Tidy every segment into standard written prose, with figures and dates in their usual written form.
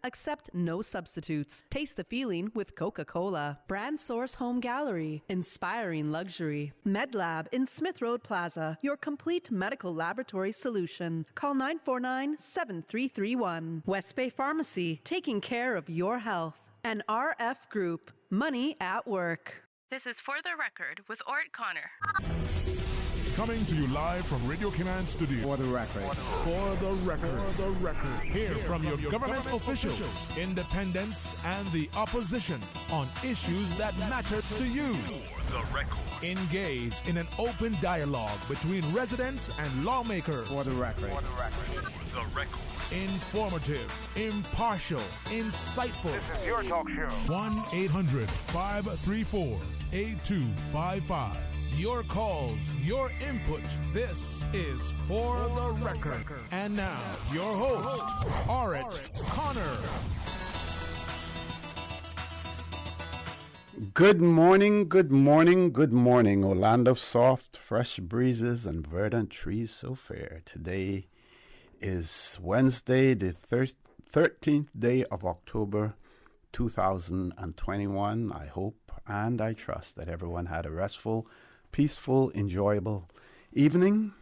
Accept no substitutes. Taste the feeling with Coca-Cola. Brand Source Home Gallery. Inspiring luxury. MedLab in Smith Road Plaza. Your complete medical laboratory solution. Call 949-7331. West Bay Pharmacy. Taking care of your health. And RF Group. Money at Work. This is For the Record with Ort Connor. Coming to you live from Radio Cayman Studio. For the record. For the record. For the record. Hear from your government officials, independents, and the opposition on issues that matter to you. For the record. Engage in an open dialogue between residents and lawmakers. For the record. For the record. For the record. Informative, impartial, insightful. This is your talk show. 1-800-534-8255. Your calls, your input. This is For the Record. And now, your host, Ort Connor. Good morning, good morning, good morning. O land of soft, fresh breezes and verdant trees so fair. Today is Wednesday, the 13th day of October, 2021. I hope and I trust that everyone had a restful, peaceful, enjoyable evening.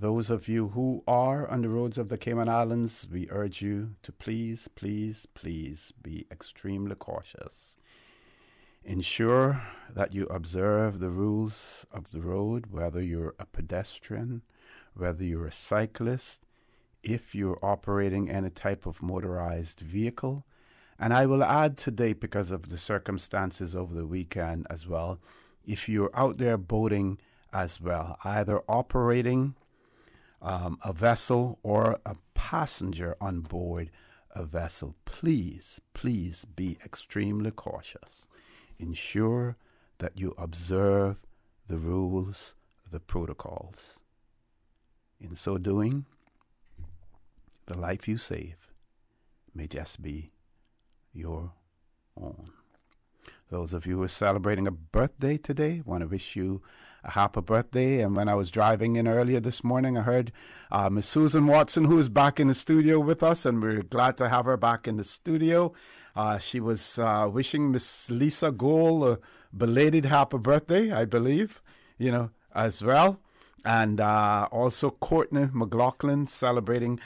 Those of you who are on the roads of the Cayman Islands, we urge you to please, please, please be extremely cautious. Ensure that you observe the rules of the road, whether you're a pedestrian, whether you're a cyclist, if you're operating any type of motorized vehicle. And I will add today, because of the circumstances over the weekend as well, if you're out there boating as well, either operating a vessel or a passenger on board a vessel, please, please be extremely cautious. Ensure that you observe the rules, the protocols. In so doing, the life you save may just be your own. Those of you who are celebrating a birthday today, want to wish you a happy birthday. And when I was driving in earlier this morning, I heard Miss Susan Watson, who is back in the studio with us, and we're glad to have her back in the studio. She was wishing Miss Lisa Gold a belated happy birthday, I believe, as well. And also Courtney McLaughlin celebrating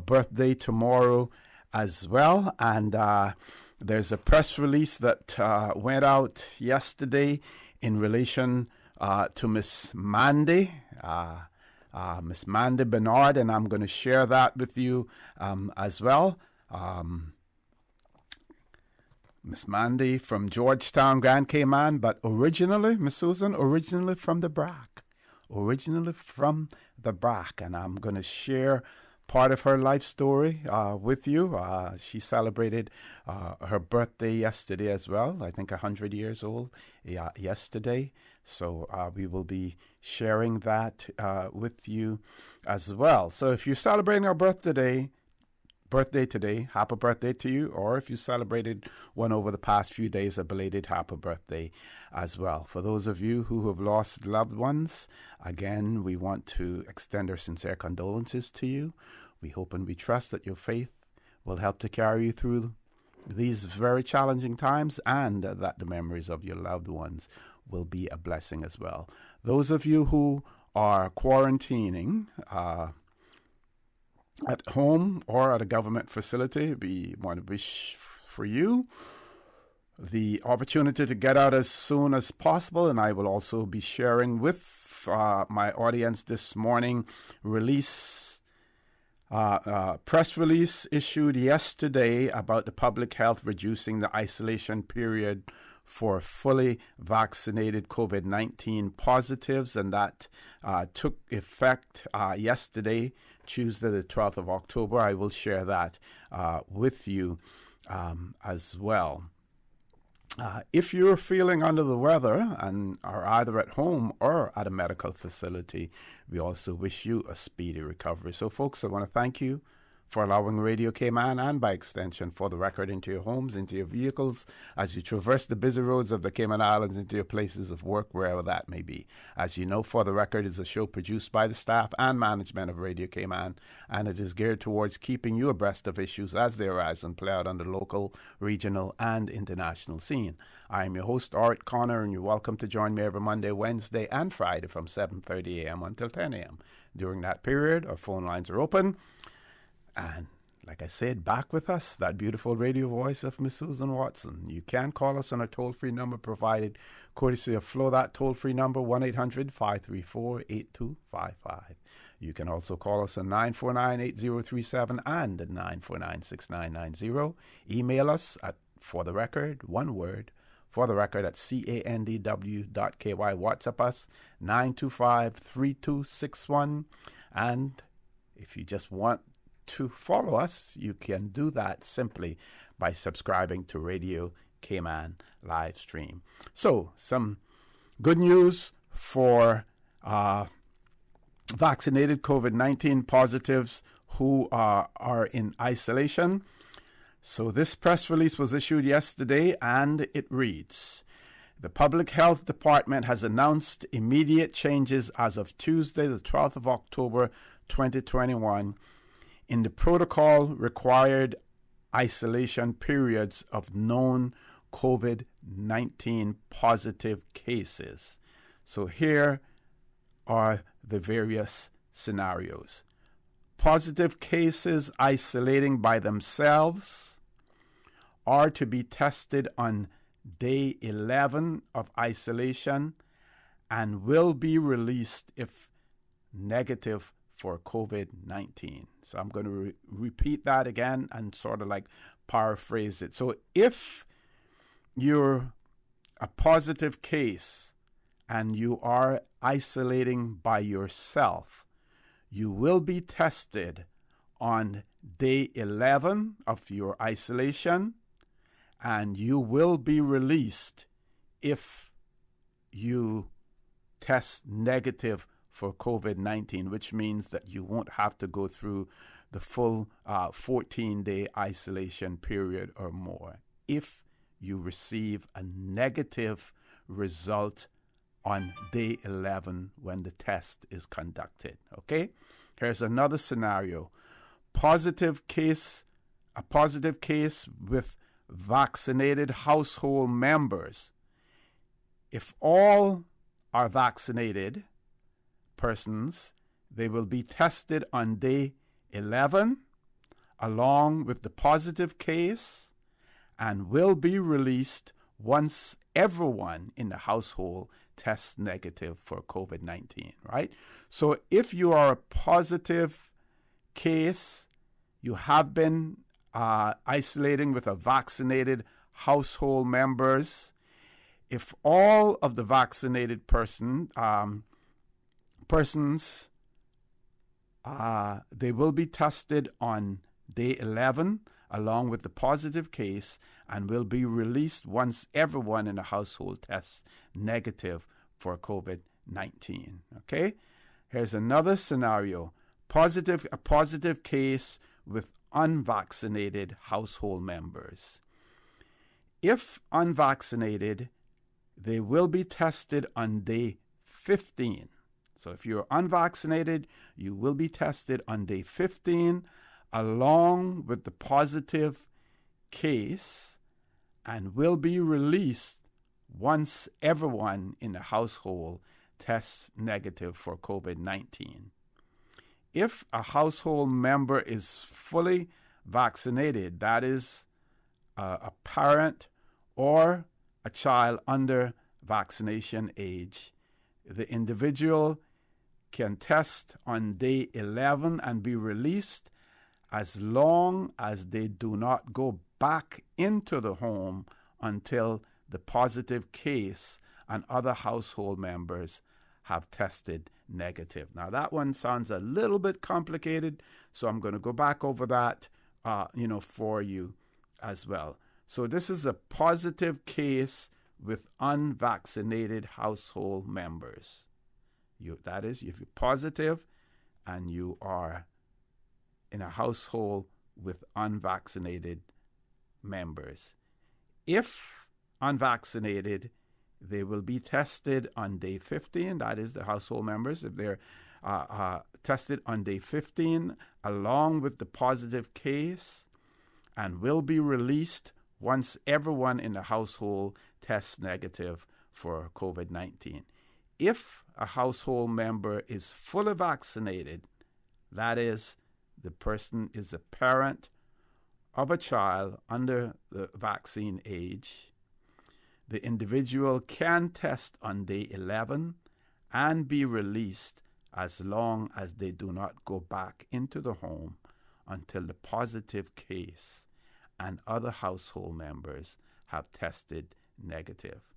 birthday tomorrow as well. And there's a press release that went out yesterday in relation to Miss Mandy, Miss Mandy Bernard, and I'm going to share that with you as well. Miss Mandy from Georgetown, Grand Cayman, but originally, Miss Susan, originally from the BRAC. And I'm going to share part of her life story with you. She celebrated her birthday yesterday as well. I think 100 years old yesterday. So we will be sharing that with you as well. So if you're celebrating our birthday today, happy birthday to you. Or if you celebrated one over the past few days, a belated happy birthday as well. For those of you who have lost loved ones, again, we want to extend our sincere condolences to you. We hope and we trust that your faith will help to carry you through these very challenging times, and that the memories of your loved ones will be a blessing as well. Those of you who are quarantining at home or at a government facility, we want to wish for you the opportunity to get out as soon as possible. And I will also be sharing with my audience this morning press release issued yesterday about the public health reducing the isolation period for fully vaccinated COVID-19 positives, and that took effect yesterday, Tuesday, the 12th of October. I will share that with you as well. If you're feeling under the weather and are either at home or at a medical facility, we also wish you a speedy recovery. So, folks, I want to thank you for allowing Radio Cayman and by extension For the Record into your homes, into your vehicles, as you traverse the busy roads of the Cayman Islands into your places of work, wherever that may be. As you know, For the Record is a show produced by the staff and management of Radio Cayman, and it is geared towards keeping you abreast of issues as they arise and play out on the local, regional, and international scene. I am your host, Art Connor, and you're welcome to join me every Monday, Wednesday, and Friday from 7:30 a.m. until 10 a.m. During that period, our phone lines are open. And like I said, back with us, that beautiful radio voice of Miss Susan Watson. You can call us on our toll-free number provided courtesy of Flo. That toll-free number, 1-800-534-8255. You can also call us on 949-8037 and at 949-6990. Email us at For the Record, one word, For the Record at candw.ky. WhatsApp us, 925-3261. And if you just want to follow us, you can do that simply by subscribing to Radio Cayman live stream. So, some good news for vaccinated COVID-19 positives who are in isolation. So this press release was issued yesterday, and it reads: the Public Health Department has announced immediate changes as of Tuesday, the 12th of October, 2021, in the protocol required isolation periods of known COVID-19 positive cases. So here are the various scenarios. Positive cases isolating by themselves are to be tested on day 11 of isolation and will be released if negative for COVID-19. So I'm going to repeat that again and sort of like paraphrase it. So if you're a positive case and you are isolating by yourself, you will be tested on day 11 of your isolation, and you will be released if you test negative for COVID-19, which means that you won't have to go through the full 14-day isolation period or more if you receive a negative result on day 11 when the test is conducted. Okay? Here's another scenario. A positive case with vaccinated household members. If all are vaccinated persons, they will be tested on day 11 along with the positive case and will be released once everyone in the household tests negative for COVID-19, right? So if you are a positive case, you have been isolating with a vaccinated household members. If all of the vaccinated persons, they will be tested on day 11 along with the positive case and will be released once everyone in the household tests negative for COVID-19. Okay? Here's another scenario. A positive case with unvaccinated household members. If unvaccinated, they will be tested on day 15. So if you're unvaccinated, you will be tested on day 15 along with the positive case and will be released once everyone in the household tests negative for COVID-19. If a household member is fully vaccinated, that is a parent or a child under vaccination age, the individual can test on day 11 and be released as long as they do not go back into the home until the positive case and other household members have tested negative. Now, that one sounds a little bit complicated, so I'm going to go back over that, for you as well. So this is a positive case with unvaccinated household members. That is, if you're positive and you are in a household with unvaccinated members. If unvaccinated, they will be tested on day 15. That is the household members. If they're tested on day 15 along with the positive case, and will be released once everyone in the household tests negative for COVID-19. If a household member is fully vaccinated, that is, the person is a parent of a child under the vaccine age, the individual can test on day 11 and be released as long as they do not go back into the home until the positive case and other household members have tested negative.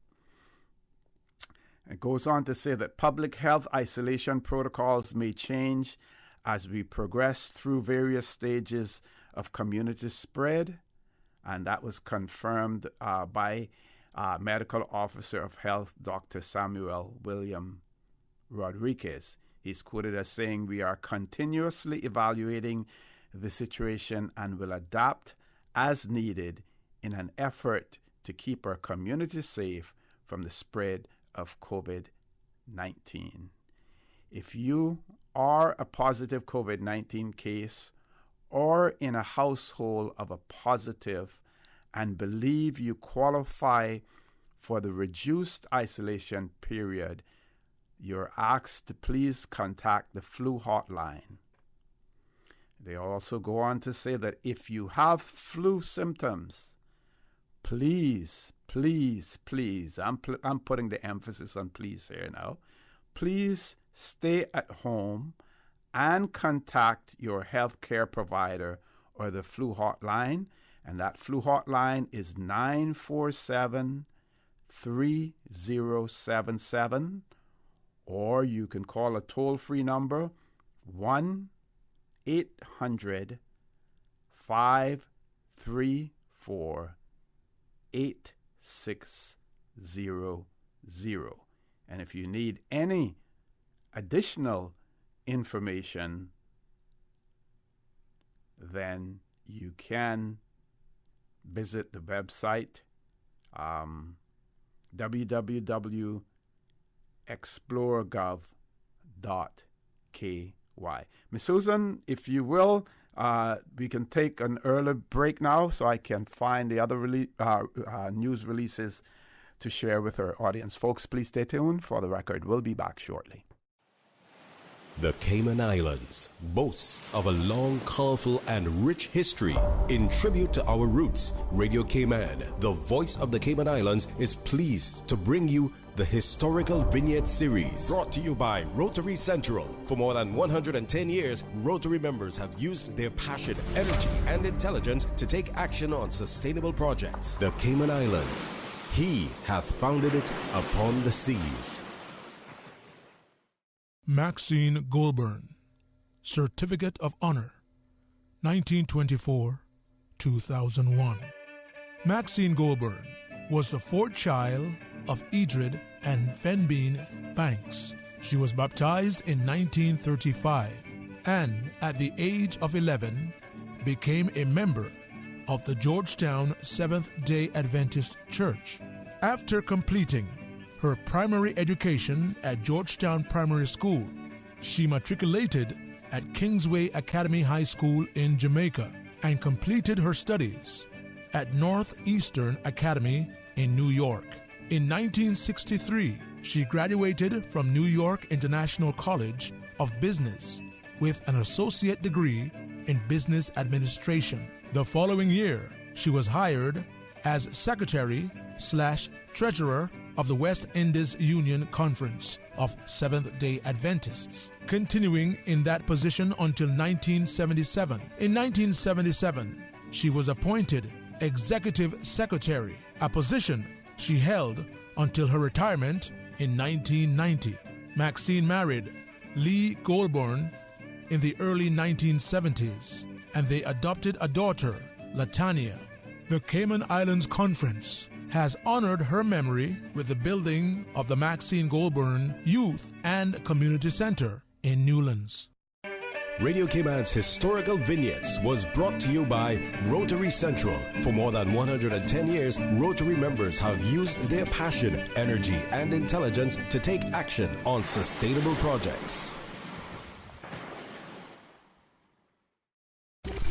It goes on to say that public health isolation protocols may change as we progress through various stages of community spread, and that was confirmed by Medical Officer of Health, Dr. Samuel William Rodriguez. He's quoted as saying, "We are continuously evaluating the situation and will adapt as needed in an effort to keep our community safe from the spread of COVID-19. If you are a positive COVID-19 case or in a household of a positive and believe you qualify for the reduced isolation period, you're asked to please contact the flu hotline." They also go on to say that if you have flu symptoms, please, I'm putting the emphasis on please here now, please stay at home and contact your healthcare provider or the flu hotline. And that flu hotline is 947-3077, or you can call a toll-free number 1-800-534-8600. And if you need any additional information, then you can visit the website www.explorgov.ky. Ms. Susan, if you will, we can take an early break now so I can find the other news releases to share with our audience. Folks, please stay tuned. For the record, we'll be back shortly. The Cayman Islands boasts of a long, colorful, and rich history. In tribute to our roots, Radio Cayman, the voice of the Cayman Islands, is pleased to bring you the Historical Vignette Series, brought to you by Rotary Central. For more than 110 years, Rotary members have used their passion, energy, and intelligence to take action on sustainable projects. The Cayman Islands, He hath founded it upon the seas. Maxine Goulburn, Certificate of Honor, 1924-2001. Maxine Goulburn was the fourth child of Edred and Fenbean Banks. She was baptized in 1935 and at the age of 11 became a member of the Georgetown Seventh-day Adventist Church. After completing her primary education at Georgetown Primary School, she matriculated at Kingsway Academy High School in Jamaica and completed her studies at Northeastern Academy in New York. In 1963, she graduated from New York International College of Business with an associate degree in business administration. The following year, she was hired as secretary/treasurer of the West Indies Union Conference of Seventh-day Adventists, continuing in that position until 1977. In 1977, she was appointed executive secretary, a position she held until her retirement in 1990. Maxine married Lee Goulburn in the early 1970s, and they adopted a daughter, Latanya. The Cayman Islands Conference has honored her memory with the building of the Maxine Goulburn Youth and Community Center in Newlands. Radio Cayman's historical vignettes was brought to you by Rotary Central. For more than 110 years, Rotary members have used their passion, energy, and intelligence to take action on sustainable projects.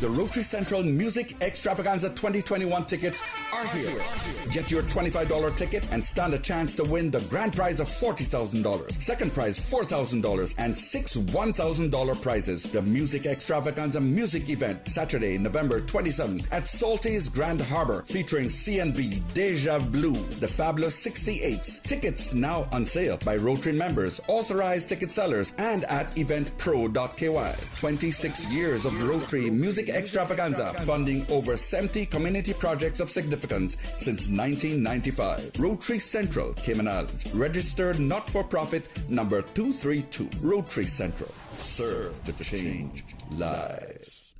The Rotary Central Music Extravaganza 2021 tickets are here. Get your $25 ticket and stand a chance to win the grand prize of $40,000, second prize $4,000, and 6 $1,000 prizes. The Music Extravaganza music event, Saturday, November 27th at Salty's Grand Harbor, featuring CNB, Deja Blue, The Fabulous 68s. Tickets now on sale by Rotary members, authorized ticket sellers, and at eventpro.ky. 26 years of Rotary Music Extravaganza, funding over 70 community projects of significance since 1995. Rotary Central, Cayman Islands. Registered not-for-profit number 232. Rotary Central. Serve to change lives.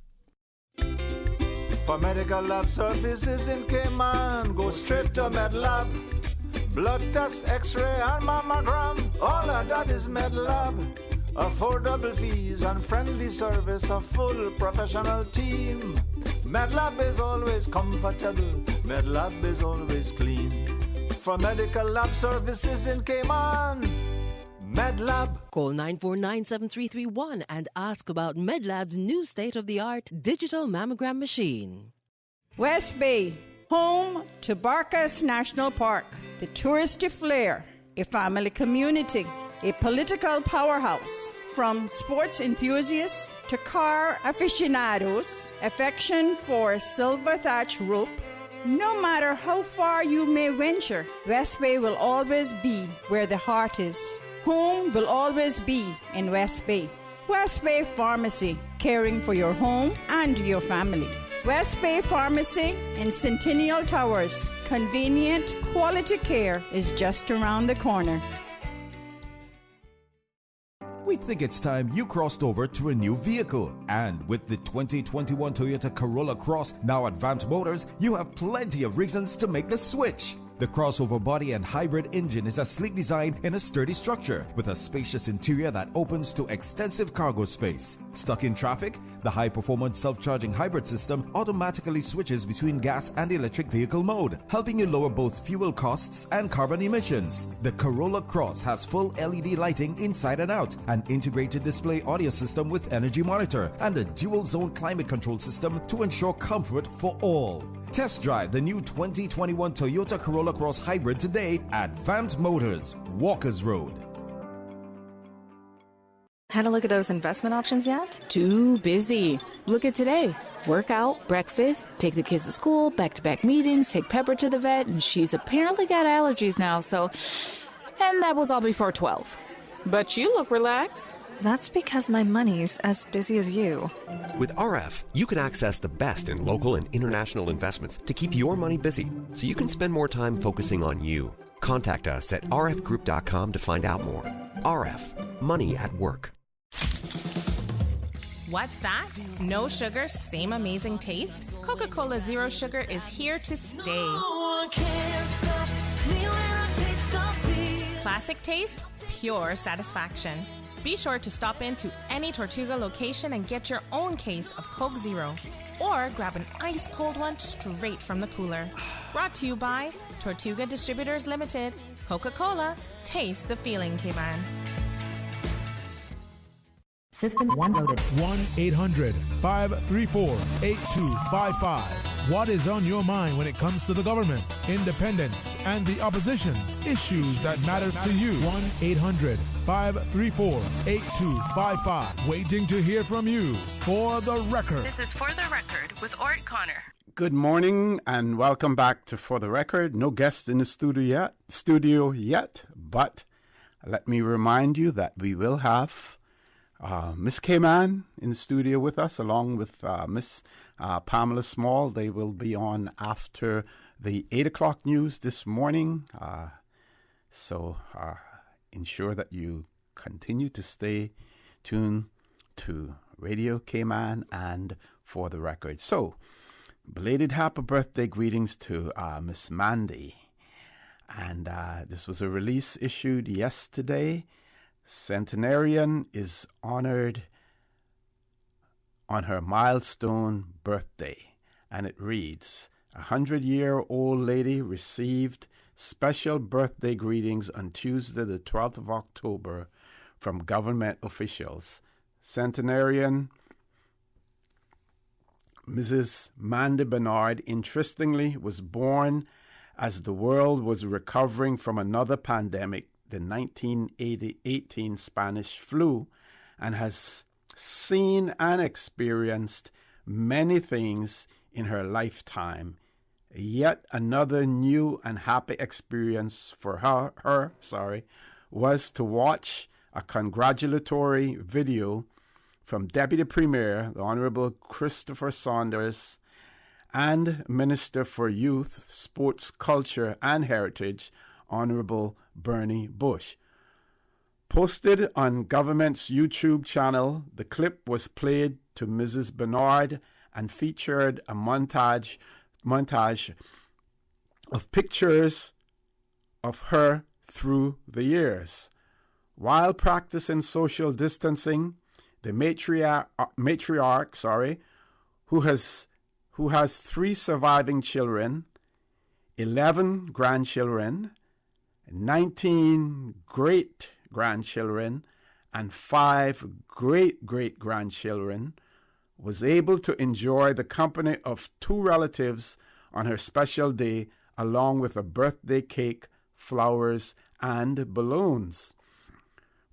For medical lab services in Cayman, go straight to MedLab. Blood test, x-ray, and mammogram, all of that is MedLab. Affordable fees and friendly service, a full professional team. MedLab is always comfortable, MedLab is always clean. For medical lab services in Cayman, MedLab. Call 949-7331 and ask about MedLab's new state-of-the-art digital mammogram machine. West Bay, home to Barkas National Park, the touristy flair, a family community, a political powerhouse. From sports enthusiasts to car aficionados, affection for silver thatch rope. No matter how far you may venture, West Bay will always be where the heart is. Home will always be in West Bay. West Bay Pharmacy, caring for your home and your family. West Bay Pharmacy in Centennial Towers. Convenient, quality care is just around the corner. We think it's time you crossed over to a new vehicle. And with the 2021 Toyota Corolla Cross now at Vant Motors, you have plenty of reasons to make the switch. The crossover body and hybrid engine is a sleek design in a sturdy structure with a spacious interior that opens to extensive cargo space. Stuck in traffic? The high-performance self-charging hybrid system automatically switches between gas and electric vehicle mode, helping you lower both fuel costs and carbon emissions. The Corolla Cross has full LED lighting inside and out, an integrated display audio system with energy monitor, and a dual-zone climate control system to ensure comfort for all. Test drive the new 2021 Toyota Corolla Cross Hybrid today at Vant Motors, Walkers Road. Had a look at those investment options yet? Too busy. Look at today. Workout, breakfast, take the kids to school, back-to-back meetings, take Pepper to the vet, and she's apparently got allergies now, so... And that was all before 12. But you look relaxed. That's because my money's as busy as you. With RF, you can access the best in local and international investments to keep your money busy, so you can spend more time focusing on you. Contact us at rfgroup.com to find out more. RF, money at work. What's that? No sugar, same amazing taste? Coca-Cola Zero Sugar is here to stay. Classic taste, pure satisfaction. Be sure to stop into any Tortuga location and get your own case of Coke Zero. Or grab an ice-cold one straight from the cooler. Brought to you by Tortuga Distributors Limited. Coca-Cola, taste the feeling, Cayman. System 1 loaded. 1-800-534-8255. What is on your mind when it comes to the government, independence, and the opposition? Issues that matter to you. 1-800-534-8255. Waiting to hear from you. For the Record. This is For the Record with Ort Connor. Good morning and welcome back to For the Record. No guest in the studio yet, but let me remind you that we will have Miss Cayman in the studio with us, along with Miss Pamela Small. They will be on after the 8 o'clock news this morning. So ensure that you continue to stay tuned to Radio Cayman and For the Record. So, belated happy birthday greetings to Miss Mandy. And this was a release issued yesterday. Centenarian is honored on her milestone birthday. And it reads, 100-year-old lady received special birthday greetings on Tuesday, the 12th of October, from government officials. Centenarian Mrs. Mandy Bernard, interestingly, was born as the world was recovering from another pandemic, the 1918 Spanish flu, and has seen and experienced many things in her lifetime. Yet another new and happy experience for her was to watch a congratulatory video from Deputy Premier, the Honorable Christopher Saunders, and Minister for Youth, Sports, Culture and Heritage, Honorable Bernie Bush. Posted on government's YouTube channel, the clip was played to Mrs. Bernard and featured a montage of pictures of her through the years. While practicing social distancing, the matriarch, who has 3 surviving children, 11 grandchildren, 19 great-grandchildren, and 5 great-great-grandchildren, was able to enjoy the company of 2 relatives on her special day, along with a birthday cake, flowers, and balloons.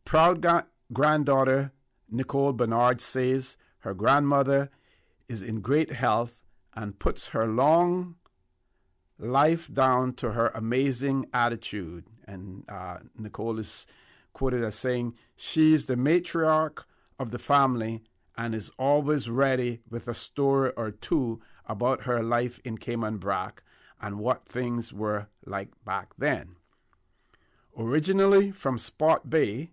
Proud granddaughter Nicole Bernard says her grandmother is in great health and puts her long life down to her amazing attitude. And Nicole is quoted as saying, she's the matriarch of the family and is always ready with a story or two about her life in Cayman Brac and what things were like back then. Originally from Spot Bay,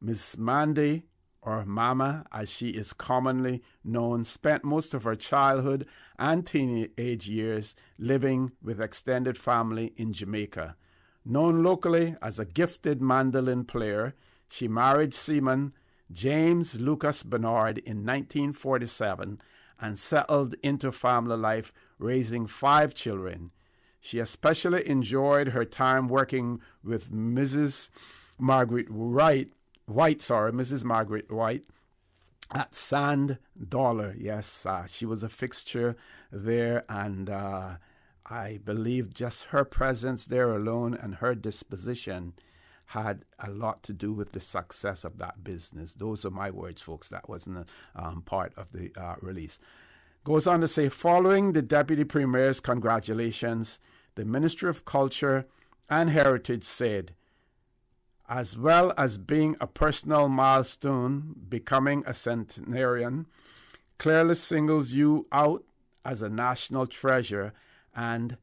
Miss Mandy, or Mama as she is commonly known, spent most of her childhood and teenage years living with extended family in Jamaica. Known locally as a gifted mandolin player, she married seaman James Lucas Bernard in 1947 and settled into family life, raising 5 children. She especially enjoyed her time working with Mrs. Margaret White at Sand Dollar. Yes, she was a fixture there, and I believe just her presence there alone and her disposition had a lot to do with the success of that business. Those are my words, folks. That wasn't part of the release. Goes on to say, following the Deputy Premier's congratulations, the Ministry of Culture and Heritage said, as well as being a personal milestone, becoming a centenarian clearly singles you out as a national treasure and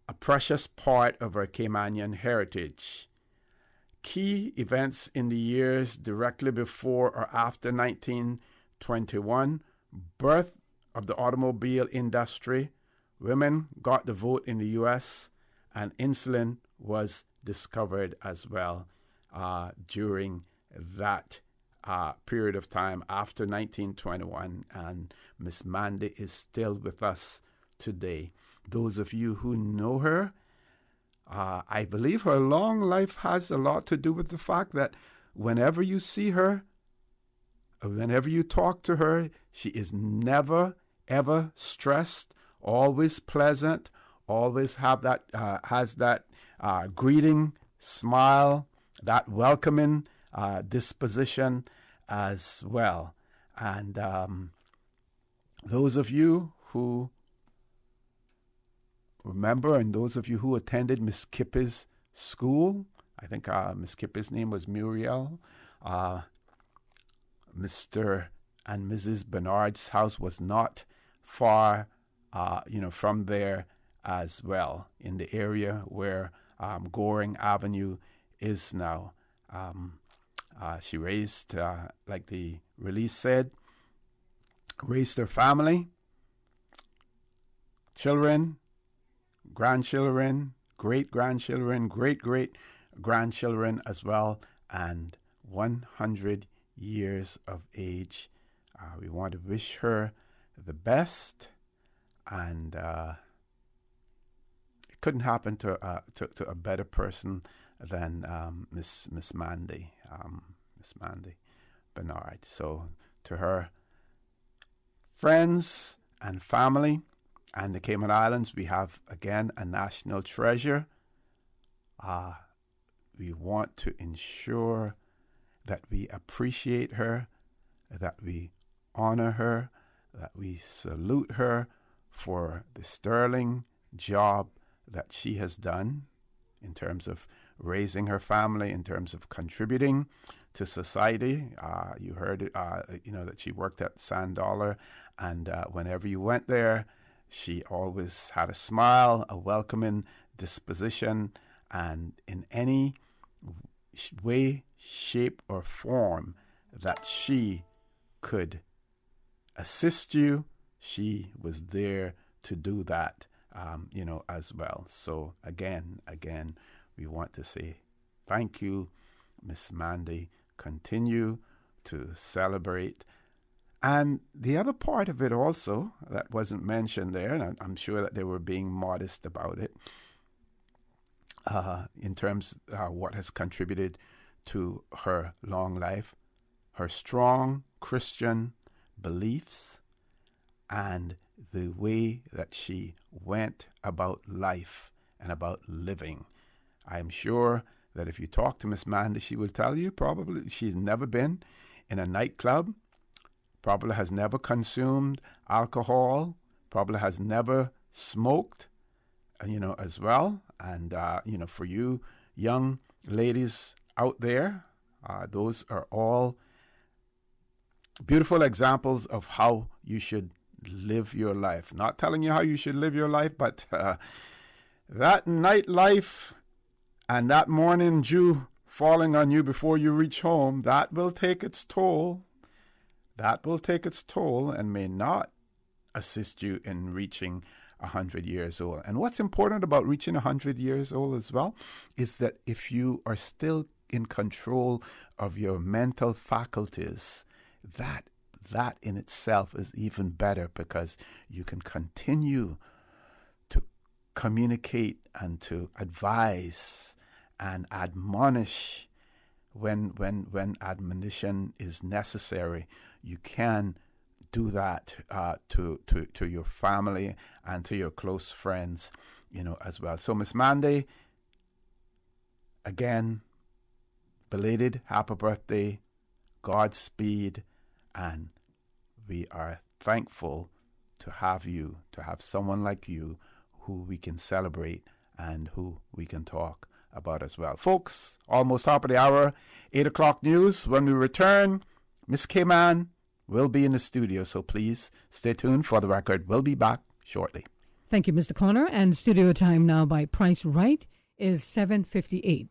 a precious part of our Caymanian heritage. Key events in the years directly before or after 1921, birth of the automobile industry, women got the vote in the U.S., and insulin was discovered as well during that period of time after 1921, and Miss Mandy is still with us today. Those of you who know her, I believe her long life has a lot to do with the fact that whenever you see her, whenever you talk to her, she is never, ever stressed, always pleasant, always has that greeting, smile, that welcoming disposition as well. And those of you who remember, and those of you who attended Miss Kippy's school, I think Miss Kippy's name was Muriel, Mr. and Mrs. Bernard's house was not far, from there as well, in the area where Goring Avenue is now. She raised, like the release said, raised her family, children, grandchildren, great-grandchildren, great-great-grandchildren as well, and 100 years of age We want to wish her the best, and it couldn't happen to a better person than Miss Mandy Bernard. So to her friends and family and the Cayman Islands, we have again a national treasure. We want to ensure that we appreciate her, that we honor her, that we salute her for the sterling job that she has done in terms of raising her family, in terms of contributing to society. You heard that she worked at Sand Dollar, and whenever you went there, she always had a smile, a welcoming disposition, and in any way, shape, or form that she could assist you, she was there to do that, as well. So again, we want to say thank you, Miss Mandy. Continue to celebrate. And the other part of it also that wasn't mentioned there, and I'm sure that they were being modest about it, in terms of what has contributed to her long life, her strong Christian beliefs, and the way that she went about life and about living. I'm sure that if you talk to Miss Mandy, she will tell you probably she's never been in a nightclub, probably has never consumed alcohol, probably has never smoked, as well. And, for you young ladies out there, those are all beautiful examples of how you should live your life. Not telling you how you should live your life, but that nightlife and that morning dew falling on you before you reach home, that will take its toll. That will take its toll and may not assist you in reaching 100 years old. And what's important about reaching 100 years old as well is that if you are still in control of your mental faculties, that in itself is even better, because you can continue to communicate and to advise and admonish when admonition is necessary. You can do that to your family and to your close friends, as well. So Miss Mandy, again, belated happy birthday, Godspeed, and we are thankful to have you, to have someone like you who we can celebrate and who we can talk about as well. Folks, almost top of the hour, 8 o'clock news. When we return, Miss Cayman will be in the studio, so please stay tuned for the record. We'll be back shortly. Thank you, Mr. Connor. And studio time now by Price Right is 7:58.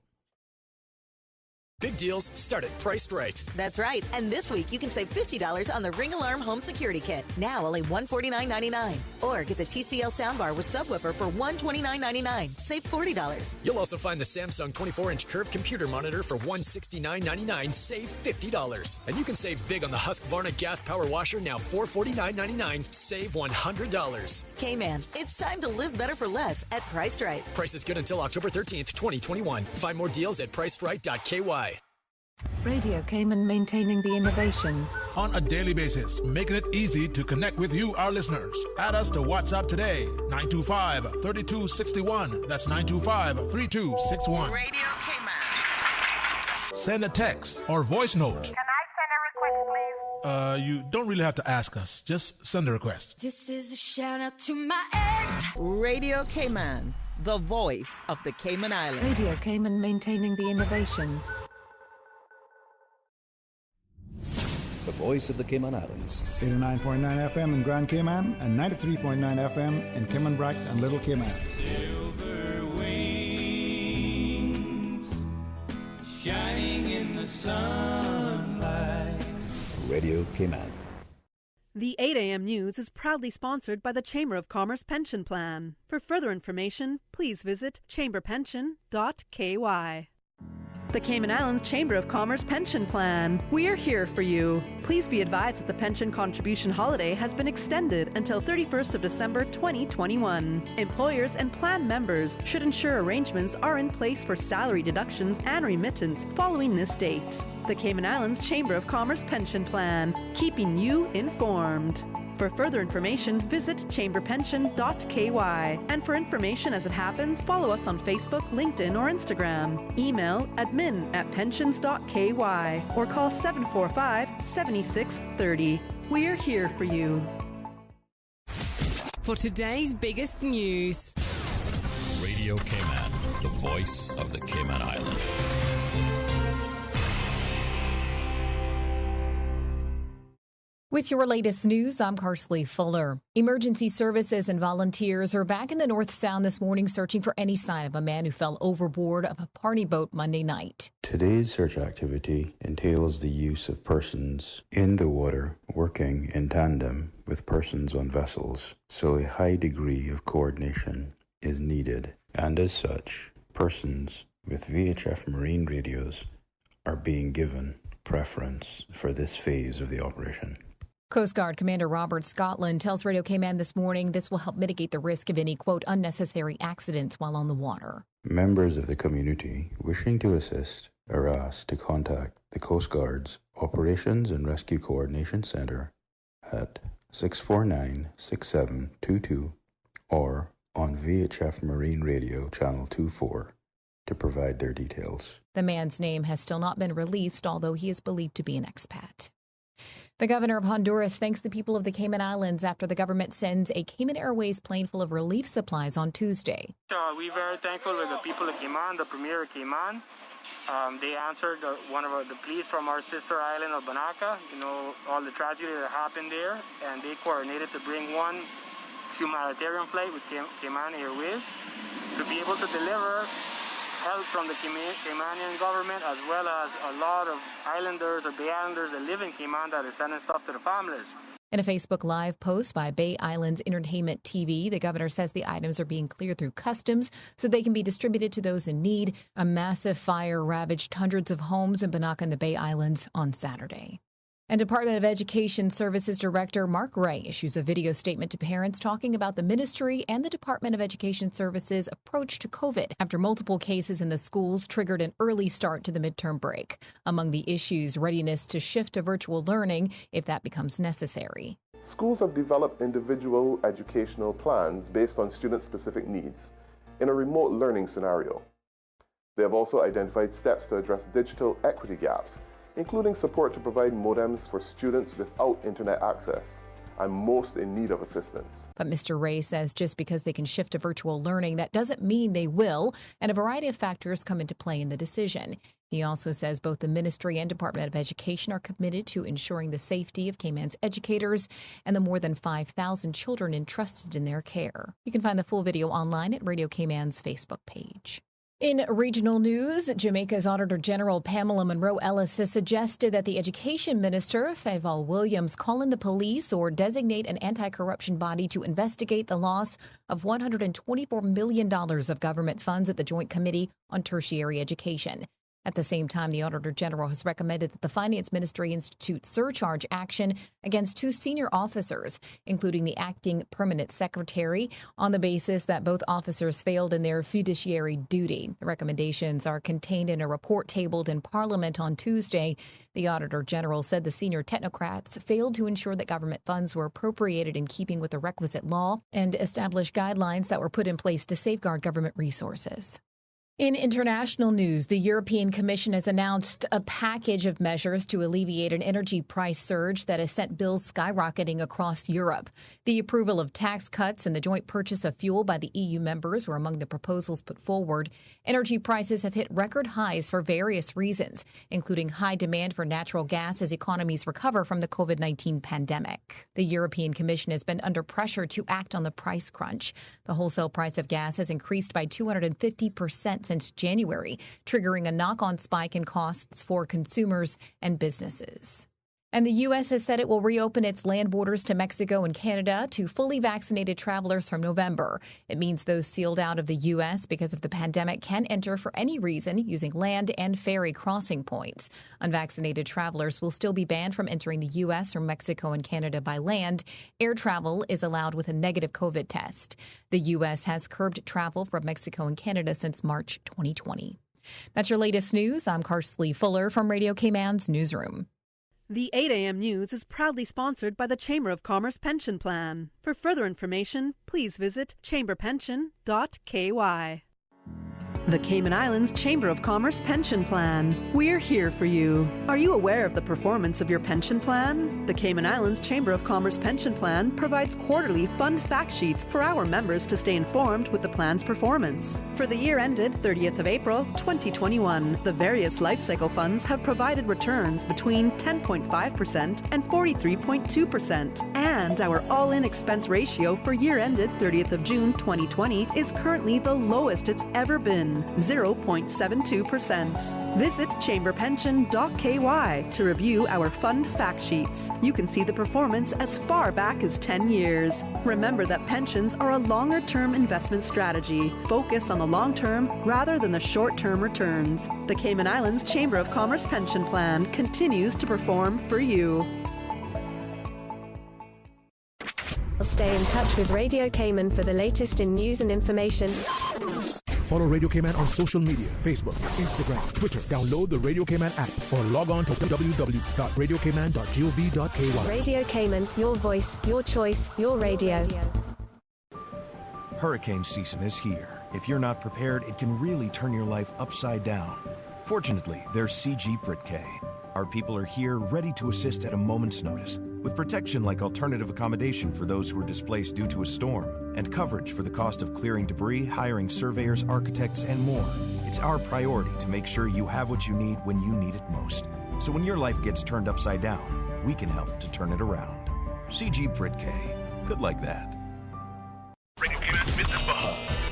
Big deals start at Priced Right. That's right. And this week, you can save $50 on the Ring Alarm Home Security Kit. Now only $149.99. Or get the TCL soundbar with subwoofer for $129.99. Save $40. You'll also find the Samsung 24-inch curved computer monitor for $169.99. Save $50. And you can save big on the Husqvarna gas power washer, now $449.99. Save $100. Cayman, it's time to live better for less at Priced Right. Price is good until October 13th, 2021. Find more deals at pricedright.ky. Radio Cayman, maintaining the innovation. On a daily basis, making it easy to connect with you, our listeners. Add us to WhatsApp today, 925-3261. That's 925-3261. Radio Cayman. Send a text or voice note. Can I send a request, please? You don't really have to ask us. Just send a request. This is a shout out to my ex. Radio Cayman, the voice of the Cayman Islands. Radio Cayman, maintaining the innovation. The voice of the Cayman Islands. 89.9 FM in Grand Cayman and 93.9 FM in Cayman Brac and Little Cayman. Silver wings shining in the sunlight. Radio Cayman. The 8 a.m. News is proudly sponsored by the Chamber of Commerce Pension Plan. For further information, please visit chamberpension.ky. The Cayman Islands Chamber of Commerce Pension Plan. We're here for you. Please be advised that the pension contribution holiday has been extended until 31st of December 2021. Employers and plan members should ensure arrangements are in place for salary deductions and remittance following this date. The Cayman Islands Chamber of Commerce Pension Plan, keeping you informed. For further information, visit chamberpension.ky. And for information as it happens, follow us on Facebook, LinkedIn, or Instagram. Email admin@pensions.ky or call 745-7630. We're here for you. For today's biggest news. Radio Cayman, the voice of the Cayman Islands. With your latest news, I'm Carsley Fuller. Emergency services and volunteers are back in the North Sound this morning searching for any sign of a man who fell overboard of a party boat Monday night. Today's search activity entails the use of persons in the water working in tandem with persons on vessels, so a high degree of coordination is needed. And as such, persons with VHF marine radios are being given preference for this phase of the operation. Coast Guard Commander Robert Scotland tells Radio Cayman this morning this will help mitigate the risk of any, quote, unnecessary accidents while on the water. Members of the community wishing to assist are asked to contact the Coast Guard's Operations and Rescue Coordination Center at 649-6722 or on VHF Marine Radio Channel 24 to provide their details. The man's name has still not been released, although he is believed to be an expat. The governor of Honduras thanks the people of the Cayman Islands after the government sends a Cayman Airways plane full of relief supplies on Tuesday. We're very thankful to the people of Cayman, the Premier of Cayman. They answered one of the pleas from our sister island of Banaca, all the tragedy that happened there, and they coordinated to bring one humanitarian flight with Cayman Airways to be able to deliver help from the Caymanian government, as well as a lot of islanders or Bay Islanders that live in Cayman that are sending stuff to the families. In a Facebook Live post by Bay Islands Entertainment TV, the governor says the items are being cleared through customs so they can be distributed to those in need. A massive fire ravaged hundreds of homes in Banaca and the Bay Islands on Saturday. And Department of Education Services Director Mark Ray issues a video statement to parents talking about the ministry and the Department of Education Services' approach to COVID after multiple cases in the schools triggered an early start to the midterm break. Among the issues, readiness to shift to virtual learning if that becomes necessary. Schools have developed individual educational plans based on student-specific needs in a remote learning scenario. They have also identified steps to address digital equity gaps, including support to provide modems for students without internet access and most in need of assistance. But Mr. Ray says just because they can shift to virtual learning, that doesn't mean they will, and a variety of factors come into play in the decision. He also says both the ministry and Department of Education are committed to ensuring the safety of Cayman's educators and the more than 5,000 children entrusted in their care. You can find the full video online at Radio Cayman's Facebook page. In regional news, Jamaica's Auditor General Pamela Monroe Ellis has suggested that the Education Minister, Fayval Williams, call in the police or designate an anti-corruption body to investigate the loss of $124 million of government funds at the Joint Committee on Tertiary Education. At the same time, the Auditor General has recommended that the Finance Ministry institute surcharge action against two senior officers, including the acting permanent secretary, on the basis that both officers failed in their fiduciary duty. The recommendations are contained in a report tabled in Parliament on Tuesday. The Auditor General said the senior technocrats failed to ensure that government funds were appropriated in keeping with the requisite law and establish guidelines that were put in place to safeguard government resources. In international news, the European Commission has announced a package of measures to alleviate an energy price surge that has sent bills skyrocketing across Europe. The approval of tax cuts and the joint purchase of fuel by the EU members were among the proposals put forward. Energy prices have hit record highs for various reasons, including high demand for natural gas as economies recover from the COVID-19 pandemic. The European Commission has been under pressure to act on the price crunch. The wholesale price of gas has increased by 250% since January, triggering a knock-on spike in costs for consumers and businesses. And the U.S. has said it will reopen its land borders to Mexico and Canada to fully vaccinated travelers from November. It means those sealed out of the U.S. because of the pandemic can enter for any reason using land and ferry crossing points. Unvaccinated travelers will still be banned from entering the U.S. or Mexico and Canada by land. Air travel is allowed with a negative COVID test. The U.S. has curbed travel from Mexico and Canada since March 2020. That's your latest news. I'm Karsley Fuller from Radio Cayman's Newsroom. The 8 a.m. news is proudly sponsored by the Chamber of Commerce Pension Plan. For further information, please visit chamberpension.ky. The Cayman Islands Chamber of Commerce Pension Plan. We're here for you. Are you aware of the performance of your pension plan? The Cayman Islands Chamber of Commerce Pension Plan provides quarterly fund fact sheets for our members to stay informed with the plan's performance. For the year ended 30th of April, 2021, the various life cycle funds have provided returns between 10.5% and 43.2%. And our all-in expense ratio for year ended 30th of June, 2020 is currently the lowest it's ever been. 0.72%. Visit chamberpension.ky to review our fund fact sheets. You can see the performance as far back as 10 years. Remember that pensions are a longer-term investment strategy. Focus on the long term rather than the short-term returns. The Cayman Islands Chamber of Commerce Pension Plan continues to perform for you. Stay in touch with Radio Cayman for the latest in news and information. Follow Radio Cayman on social media, Facebook, Instagram, Twitter. Download the Radio Cayman app or log on to www.radiocayman.gov.ky. Radio Cayman, your voice, your choice, your radio. Hurricane season is here. If you're not prepared, it can really turn your life upside down. Fortunately, there's CG Britcay. Our people are here ready to assist at a moment's notice, with protection like alternative accommodation for those who are displaced due to a storm, and coverage for the cost of clearing debris, hiring surveyors, architects, and more. It's our priority to make sure you have what you need when you need it most. So when your life gets turned upside down, we can help to turn it around. CG Britcay. Good like that.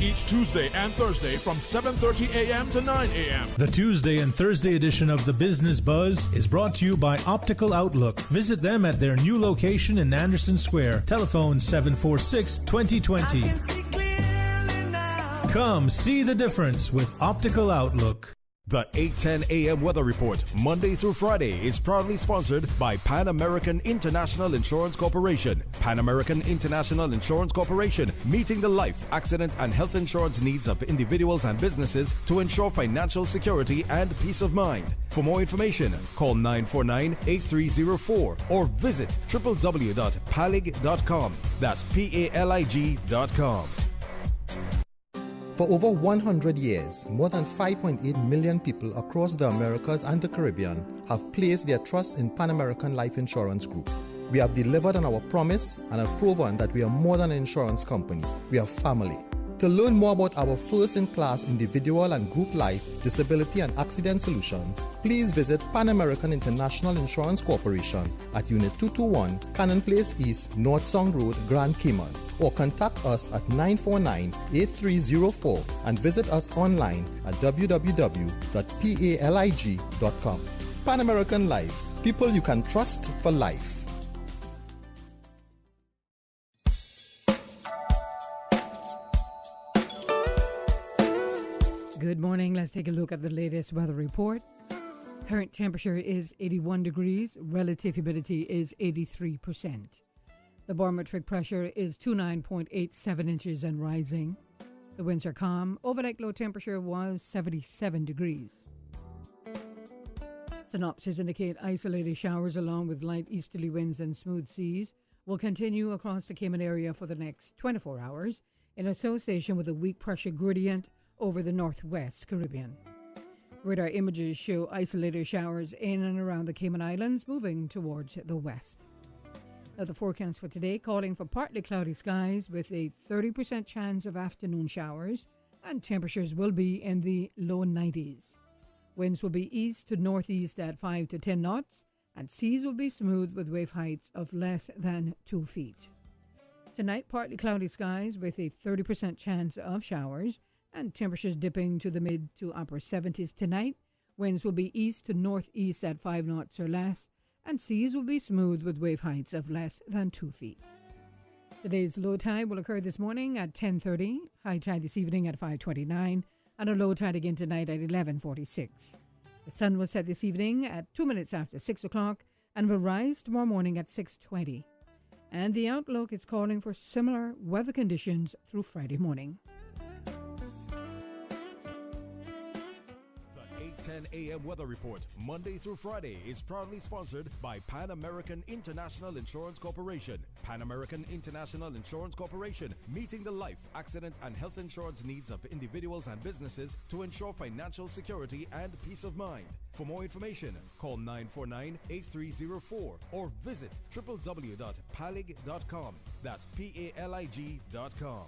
Each Tuesday and Thursday from 7:30 a.m. to 9 a.m. The Tuesday and Thursday edition of the Business Buzz is brought to you by Optical Outlook. Visit them at their new location in Anderson Square. Telephone 746-2020. Come see the difference with Optical Outlook. The 8:10 a.m. weather report, Monday through Friday, is proudly sponsored by Pan American International Insurance Corporation. Pan American International Insurance Corporation, meeting the life, accident, and health insurance needs of individuals and businesses to ensure financial security and peace of mind. For more information, call 949-8304 or visit www.palig.com. That's PALIG.com. For over 100 years, more than 5.8 million people across the Americas and the Caribbean have placed their trust in Pan American Life Insurance Group. We have delivered on our promise and have proven that we are more than an insurance company. We are family. To learn more about our first-in-class individual and group life, disability and accident solutions, please visit Pan American International Insurance Corporation at Unit 221, Cannon Place East, North Song Road, Grand Cayman, or contact us at 949-8304 and visit us online at www.palig.com. Pan American Life, people you can trust for life. Good morning. Let's take a look at the latest weather report. Current temperature is 81 degrees. Relative humidity is 83%. The barometric pressure is 29.87 inches and rising. The winds are calm. Overnight low temperature was 77 degrees. Synopsis indicate isolated showers along with light easterly winds and smooth seas will continue across the Cayman area for the next 24 hours in association with a weak pressure gradient over the northwest Caribbean. Radar images show isolated showers in and around the Cayman Islands moving towards the west. Now the forecast for today calling for partly cloudy skies with a 30% chance of afternoon showers, and temperatures will be in the low 90s. Winds will be east to northeast at 5 to 10 knots, and seas will be smooth with wave heights of less than 2 feet. Tonight, partly cloudy skies with a 30% chance of showers, and temperatures dipping to the mid to upper 70s tonight. Winds will be east to northeast at 5 knots or less, and seas will be smooth with wave heights of less than 2 feet. Today's low tide will occur this morning at 10:30, high tide this evening at 5:29, and a low tide again tonight at 11:46. The sun will set this evening at 2 minutes after 6 o'clock and will rise tomorrow morning at 6:20. And the outlook is calling for similar weather conditions through Friday morning. 10 a.m. weather report, Monday through Friday, is proudly sponsored by Pan American International Insurance Corporation. Pan American International Insurance Corporation, meeting the life, accident, and health insurance needs of individuals and businesses to ensure financial security and peace of mind. For more information, call 949-8304 or visit www.palig.com. That's PALIG.com.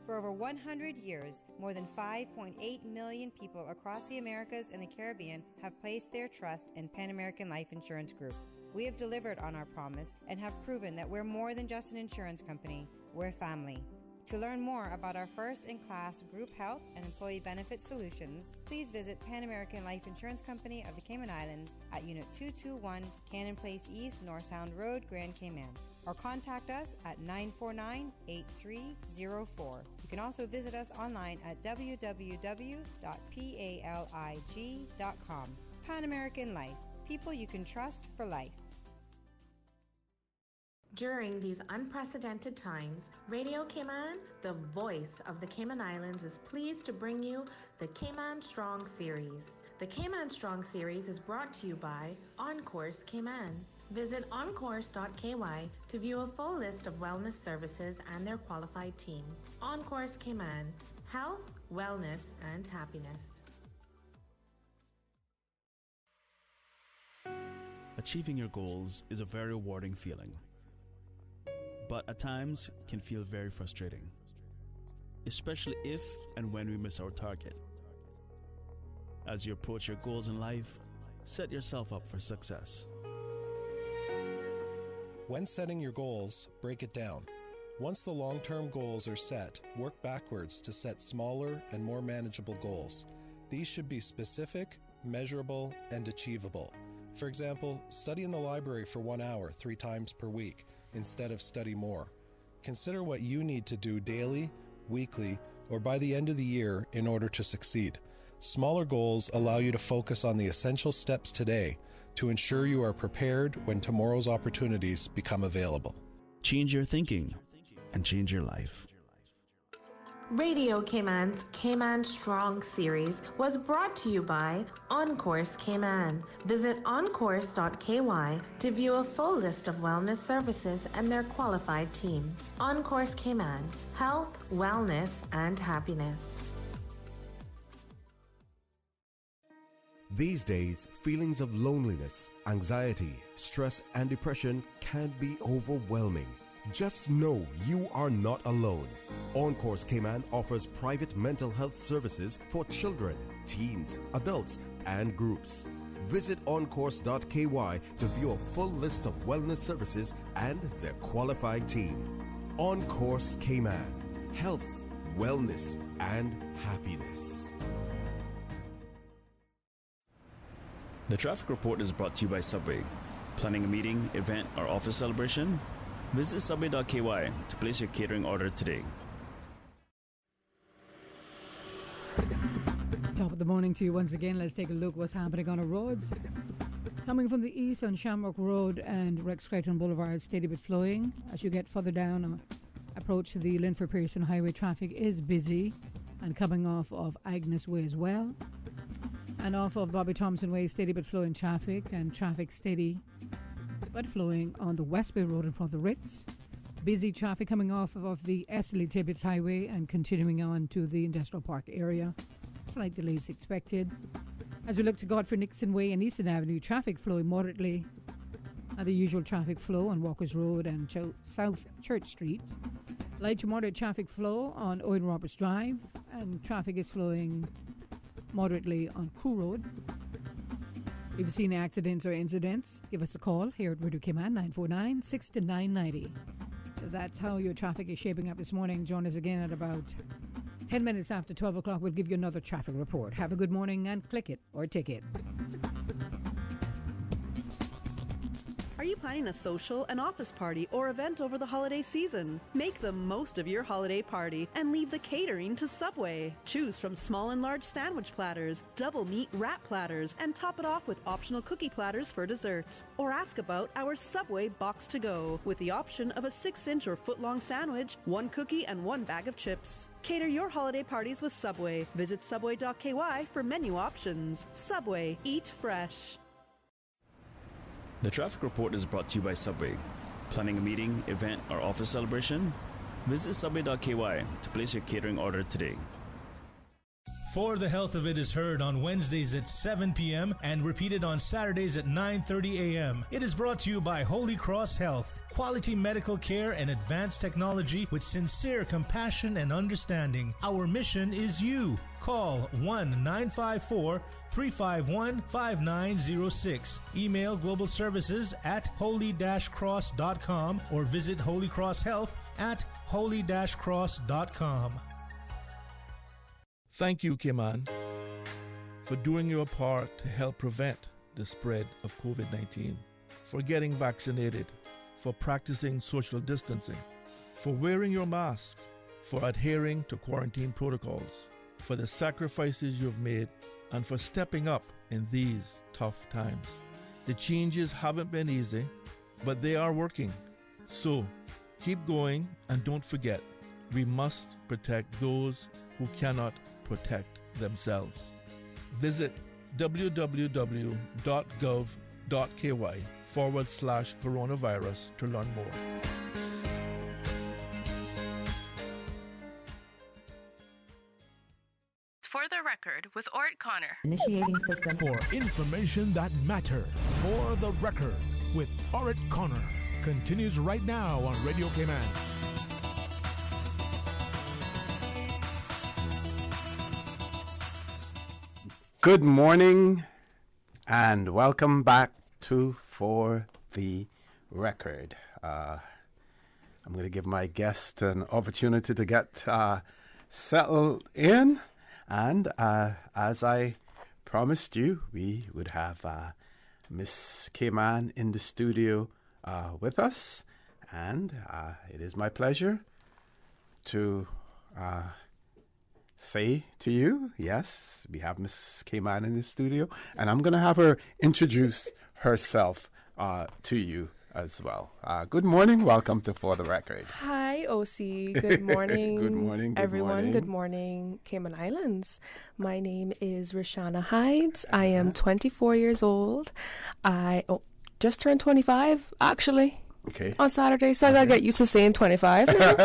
For over 100 years, more than 5.8 million people across the Americas and the Caribbean have placed their trust in Pan American Life Insurance Group. We have delivered on our promise and have proven that we're more than just an insurance company, we're family. To learn more about our first-in-class group health and employee benefit solutions, please visit Pan American Life Insurance Company of the Cayman Islands at Unit 221, Cannon Place East, North Sound Road, Grand Cayman, or contact us at 949-8304. You can also visit us online at www.palig.com. Pan American Life, people you can trust for life. During these unprecedented times, Radio Cayman, the voice of the Cayman Islands, is pleased to bring you the Cayman Strong Series. The Cayman Strong Series is brought to you by Encourse Cayman. Visit encourse.ky to view a full list of wellness services and their qualified team. Encourse Cayman, health, wellness, and happiness. Achieving your goals is a very rewarding feeling, but at times can feel very frustrating, especially if and when we miss our target. As you approach your goals in life, set yourself up for success. When setting your goals, break it down. Once the long-term goals are set, work backwards to set smaller and more manageable goals. These should be specific, measurable, and achievable. For example, study in the library for 1 hour 3 times per week instead of study more. Consider what you need to do daily, weekly, or by the end of the year in order to succeed. Smaller goals allow you to focus on the essential steps today to ensure you are prepared when tomorrow's opportunities become available. Change your thinking and change your life. Radio Cayman's Cayman Strong Series was brought to you by Encourse Cayman. Visit encourse.ky to view a full list of wellness services and their qualified team. Encourse Cayman, health, wellness, and happiness. These days, feelings of loneliness, anxiety, stress, and depression can be overwhelming. Just know you are not alone. Encourse Cayman offers private mental health services for children, teens, adults, and groups. Visit encourse.ky to view a full list of wellness services and their qualified team. Encourse Cayman, health, wellness, and happiness. The traffic report is brought to you by Subway. Planning a meeting, event, or office celebration? Visit subway.ky to place your catering order today. Top of the morning to you once again. Let's take a look what's happening on our roads. Coming from the east on Shamrock Road and Rex Creighton Boulevard, steady but flowing. As you get further down, approach to the Linford Pearson Highway, traffic is busy, and coming off of Agnes Way as well. And off of Bobby Thompson Way, steady but flowing traffic, and traffic steady but flowing on the West Bay Road in front of the Ritz. Busy traffic coming off of the Esley Tibbetts Highway and continuing on to the Industrial Park area. Slight delays expected. As we look to Godfrey Nixon Way and Eastern Avenue, traffic flowing moderately. And the usual traffic flow on Walkers Road and South Church Street. Light to moderate traffic flow on Owen Roberts Drive, and traffic is flowing moderately on Crew Road. If you've seen accidents or incidents, give us a call here at Radio Cayman, 949-6990. That's how your traffic is shaping up this morning. Join us again at about 10 minutes after 12 o'clock. We'll give you another traffic report. Have a good morning and click it or tick it. Are you planning a social, an office party, or event over the holiday season? Make the most of your holiday party and leave the catering to Subway. Choose from small and large sandwich platters, double meat wrap platters, and top it off with optional cookie platters for dessert. Or ask about our Subway Box to Go with the option of a 6-inch or foot-long sandwich, 1 cookie, and 1 bag of chips. Cater your holiday parties with Subway. Visit subway.ky for menu options. Subway, eat fresh. The traffic report is brought to you by Subway. Planning a meeting, event, or office celebration? Visit subway.ky to place your catering order today. For the Health of It is heard on Wednesdays at 7 p.m. and repeated on Saturdays at 9:30 a.m. It is brought to you by Holy Cross Health. Quality medical care and advanced technology with sincere compassion and understanding. Our mission is you. Call 1-954-351-5906. Email global services at holy-cross.com or visit Holy Cross Health at holy-cross.com. Thank you, Cayman, for doing your part to help prevent the spread of COVID-19, for getting vaccinated, for practicing social distancing, for wearing your mask, for adhering to quarantine protocols, for the sacrifices you've made, and for stepping up in these tough times. The changes haven't been easy, but they are working. So keep going, and don't forget, we must protect those who cannot protect themselves. Visit www.gov.ky/coronavirus to learn more. For the record, with Ort Connor. Initiating system. For information that matters. For the record, with Ort Connor. Continues right now on Radio Cayman. Good morning and welcome back to For the Record. I'm going to give my guest an opportunity to get settled in, and as I promised you, we would have Miss Cayman in the studio with us, and it is my pleasure to say to you, yes, we have Miss Cayman in the studio, and I'm going to have her introduce herself to you as well. Good morning. Welcome to For the Record. Hi, OC. Good morning. Good morning. Everyone. Morning. Good morning, Cayman Islands. My name is Rashana Hides. I am 24 years old. I just turned 25, actually. Okay. On Saturday, so I gotta get used to saying 25 now.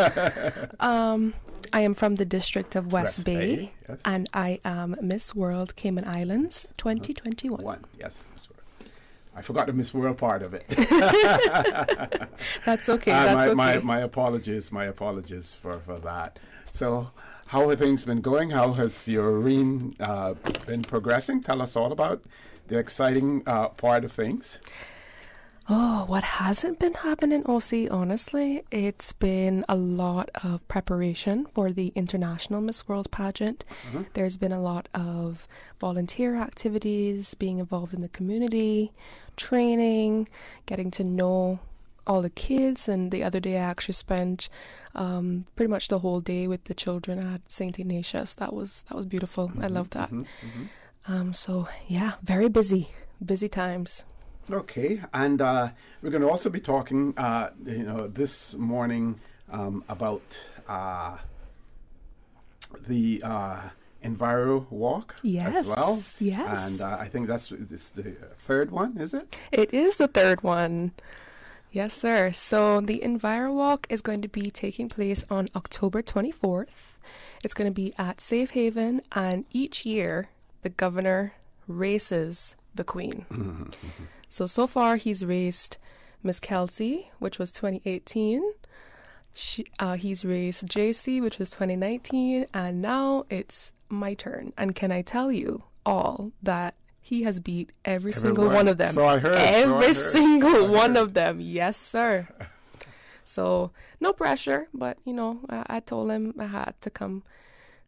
I am from the district of West Bay, yes. and I am Miss World Cayman Islands 2021. Yes, Miss World. I forgot the Miss World part of it. That's okay. That's okay. My apologies. My apologies for that. So, how have things been going? How has your reign been progressing? Tell us all about the exciting part of things. Oh, what hasn't been happening, OC, honestly? It's been a lot of preparation for the International Miss World pageant. Mm-hmm. There's been a lot of volunteer activities, being involved in the community, training, getting to know all the kids. And the other day I actually spent pretty much the whole day with the children at St. Ignatius. That was beautiful. Mm-hmm, I love that. Mm-hmm, mm-hmm. So, yeah, very busy times. Okay, and we're going to also be talking, this morning about the Enviro Walk as well. Yes. And I think this the third one, is it? It is the third one. Yes, sir. So the Enviro Walk is going to be taking place on October 24th. It's going to be at Safe Haven, and each year the governor races the Queen. Mm-hmm, mm-hmm. So far, he's raced Miss Kelsey, which was 2018. He's raced JC, which was 2019. And now it's my turn. And can I tell you all that he has beat every single one of them? So I heard. Every single one of them. Yes, sir. So no pressure. But, I told him I had to come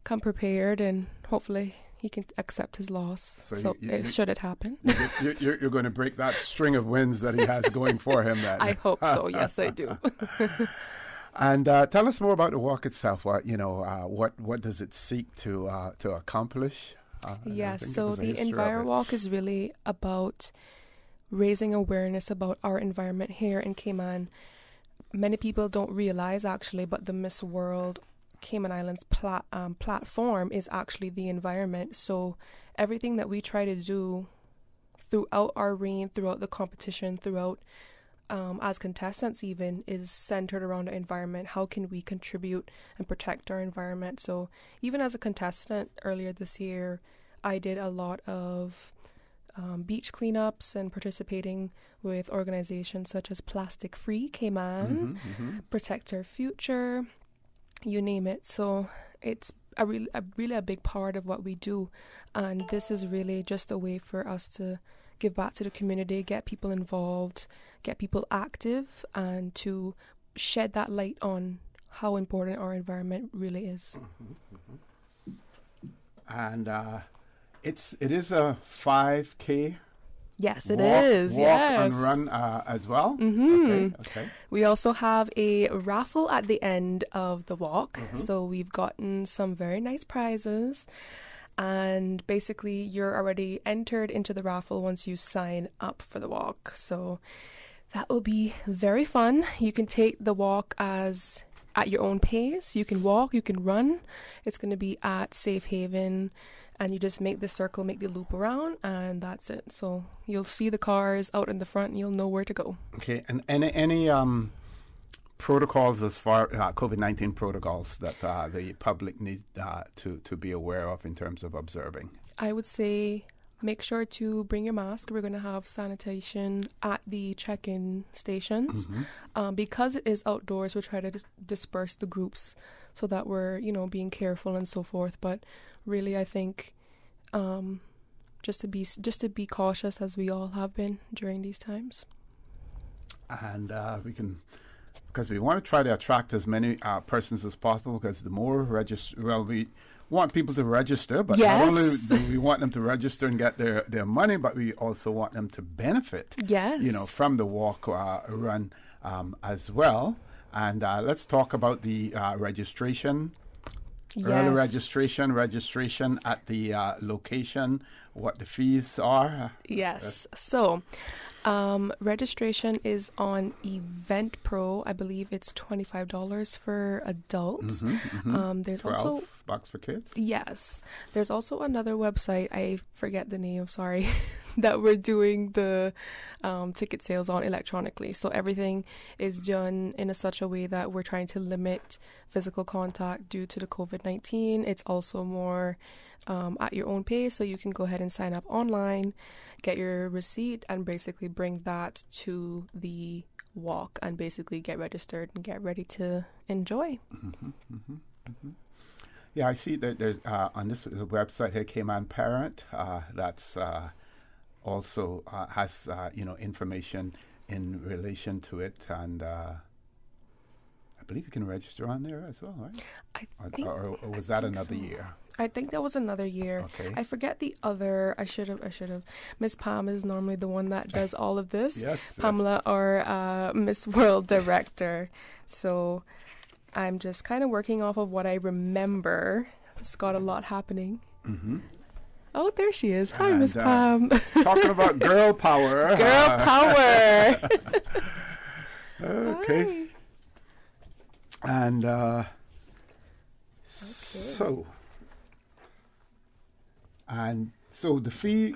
prepared. And hopefully he can accept his loss. So should it happen. You're going to break that string of wins that he has going for him then. I hope so. Yes, I do. And tell us more about the walk itself. What does it seek to accomplish? So the Enviro Walk is really about raising awareness about our environment here in Cayman. Many people don't realize actually, but the Miss World Cayman Islands platform is actually the environment. So everything that we try to do throughout our reign, throughout the competition, throughout as contestants even, is centered around the environment. How can we contribute and protect our environment? So even as a contestant earlier this year, I did a lot of beach cleanups and participating with organizations such as Plastic Free Cayman, Protect Our Future, you name it. So it's really a big part of what we do, and this is really just a way for us to give back to the community, get people involved, get people active, and to shed that light on how important our environment really is. And it is a 5K. Yes, it is. Walk Yes. and run as well. Okay. We also have a raffle at the end of the walk. So we've gotten some very nice prizes. And basically, you're already entered into the raffle once you sign up for the walk. So that will be very fun. You can take the walk at your own pace. You can walk, you can run. It's going to be at Safe Haven. And you just make the circle, make the loop around, and that's it. So you'll see the cars out in the front, and you'll know where to go. Okay, and any protocols as far COVID-19 protocols that the public need to be aware of in terms of observing? I would say make sure to bring your mask. We're going to have sanitation at the check-in stations. Because it is outdoors, we'll try to disperse the groups so that we're, being careful and so forth. But really, I think just to be cautious, as we all have been during these times. And because we want to try to attract as many persons as possible, because the more we want people to register, but not only do we want them to register and get their money, but we also want them to benefit, from the walk run as well. And let's talk about the registration. Early registration at the location, what the fees are. Yes. So registration is on Eventpro. I believe it's $25 for adults. There's also $12 for kids. Yes. There's also another website, I forget the name, sorry, that we're doing the ticket sales on electronically. So everything is done in such a way that we're trying to limit physical contact due to the COVID-19. It's also more at your own pace, so you can go ahead and sign up online, get your receipt, and basically bring that to the walk and basically get registered and get ready to enjoy. Yeah, I see that there's on this website here, Cayman Parent, that's also has information in relation to it, and I believe you can register on there as well, right? Or was that another year? I think that was another year. Okay. I forget the other. I should have. Miss Pam is normally the one that does all of this. Yes. Pamela, our Miss World director. So I'm just kind of working off of what I remember. It's got a lot happening. Oh, there she is. Hi, Miss Pam. Talking about girl power. Girl power. Okay. Hi. And okay. So the fee,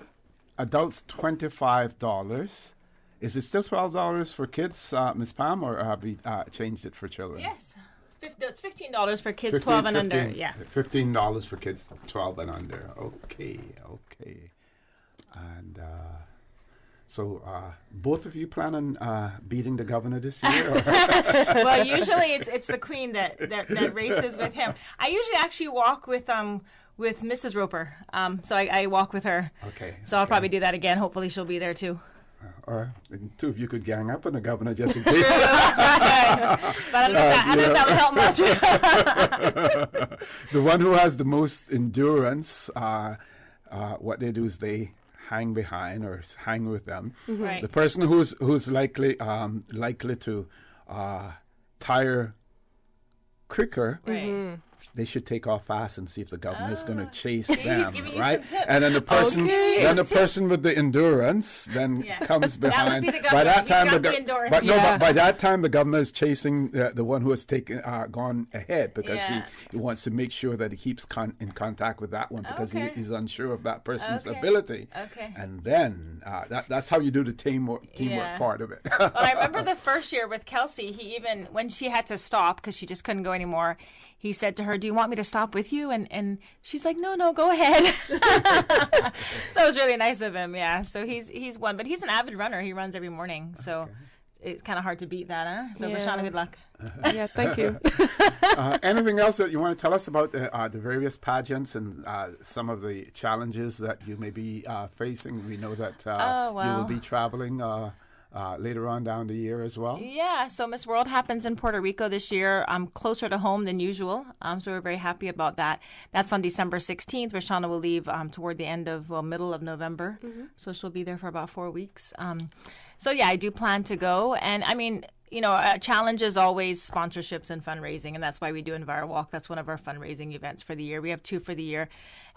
adults $25. Is it still $12 for kids, Ms. Pam, or have we changed it for children? Yes, it's $15 for kids 12 and under. Yeah, $15 for kids 12 and under. Okay, and so both of you plan on beating the governor this year? Or? Well, usually it's the queen that races with him. I usually actually walk with Mrs. Roper. So I walk with her. Okay. So I'll probably do that again. Hopefully she'll be there too. Or the two of you could gang up on the governor just in case. But I don't know if that would help much. The one who has the most endurance what they do is they hang behind or hang with them. Mm-hmm. Right. The person who's likely to tire quicker, right. They should take off fast and see if the governor is going to chase them, giving right? you some tips. And then the person, Okay. then the person with the endurance, then comes behind. That would be the by governor. that time, He's got the endurance. but by that time, the governor is chasing the one who has gone ahead because he wants to make sure that he keeps in contact with that one because he's unsure of that person's ability. Okay. And then that's how you do the teamwork part of it. Well, I remember the first year with Kelsey, he even, when she had to stop because she just couldn't go anymore, he said to her, "Do you want me to stop with you?" And she's like, No, go ahead. So it was really nice of him, yeah. So he's one, but he's an avid runner. He runs every morning, so it's kind of hard to beat that, huh? So, Rashana, good luck. Yeah, thank you. Anything else that you want to tell us about the various pageants and some of the challenges that you may be facing? We know that you will be traveling later on down the year as well. Yeah, so Miss World happens in Puerto Rico this year. I'm closer to home than usual, so we're very happy about that. That's on December 16th. Rashana will leave toward the middle of November, so she'll be there for about 4 weeks. So yeah, I do plan to go, and I mean, a challenge is always sponsorships and fundraising, and that's why we do Enviro Walk. That's one of our fundraising events for the year. We have 2 for the year,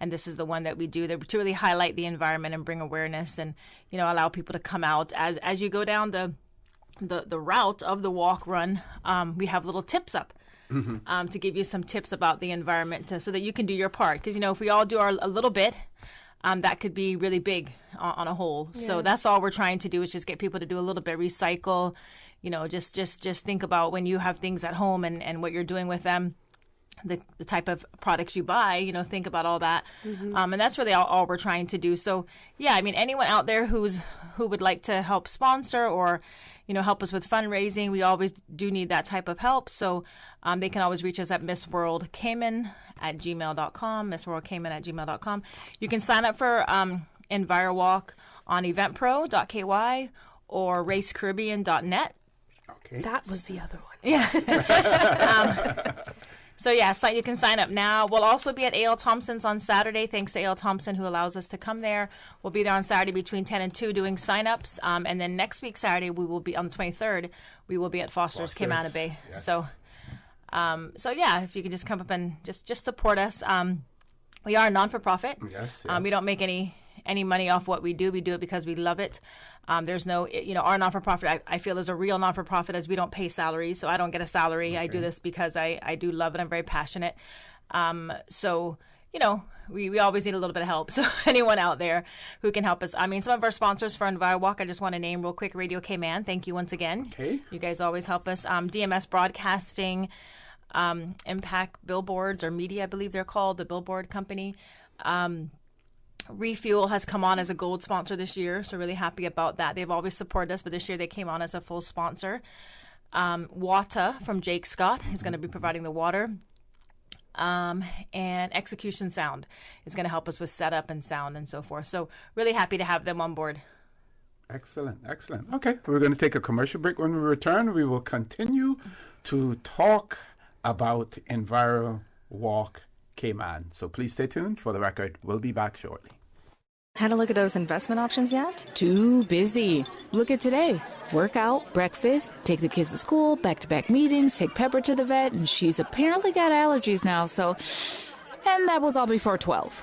and this is the one that we do to really highlight the environment and bring awareness and, allow people to come out. As you go down the route of the walk run, we have little tips up. To give you some tips about the environment so that you can do your part. Because, if we all do a little bit, that could be really big on a whole. Yes. So that's all we're trying to do is just get people to do a little bit, recycle, just think about when you have things at home and what you're doing with them, the type of products you buy, think about all that. And that's really all we're trying to do. So, yeah, I mean, anyone out there who would like to help sponsor or, help us with fundraising, we always do need that type of help. So they can always reach us at missworldcayman@gmail.com, missworldcayman@gmail.com. You can sign up for Enviro Walk on eventpro.ky or racecaribbean.net. Okay. That was the other one. Yeah. So yeah, you can sign up now. We'll also be at A.L. Thompson's on Saturday. Thanks to A.L. Thompson who allows us to come there. We'll be there on Saturday between 10 and 2 doing sign-ups. And then next week, Saturday, we will be on the 23rd. We will be at Foster's Cayman Bay. Yes. So yeah, if you can just come up and just support us. We are a non-for-profit. Yes. We don't make any money off what we do. We do it because we love it. There's no, our non-for-profit, I feel, is a real non-for-profit as we don't pay salaries. So I don't get a salary. Okay. I do this because I do love it. I'm very passionate. So, we always need a little bit of help. So anyone out there who can help us. I mean, some of our sponsors for Enviro Walk, I just want to name real quick, Radio Cayman. Thank you once again. Okay. You guys always help us. DMS Broadcasting, Impact Billboards or Media, I believe they're called, the billboard company. Refuel has come on as a gold sponsor this year, so really happy about that. They've always supported us, but this year they came on as a full sponsor. Wata from Jake Scott is going to be providing the water. And Execution Sound is going to help us with setup and sound and so forth. So really happy to have them on board. Excellent. Okay, we're going to take a commercial break. When we return, we will continue to talk about Enviro Walk Cayman. So please stay tuned. For the record, we'll be back shortly. Had a look at those investment options yet? Too busy. Look at today. Workout, breakfast, take the kids to school, back-to-back meetings, take Pepper to the vet, and she's apparently got allergies now, so... And that was all before 12.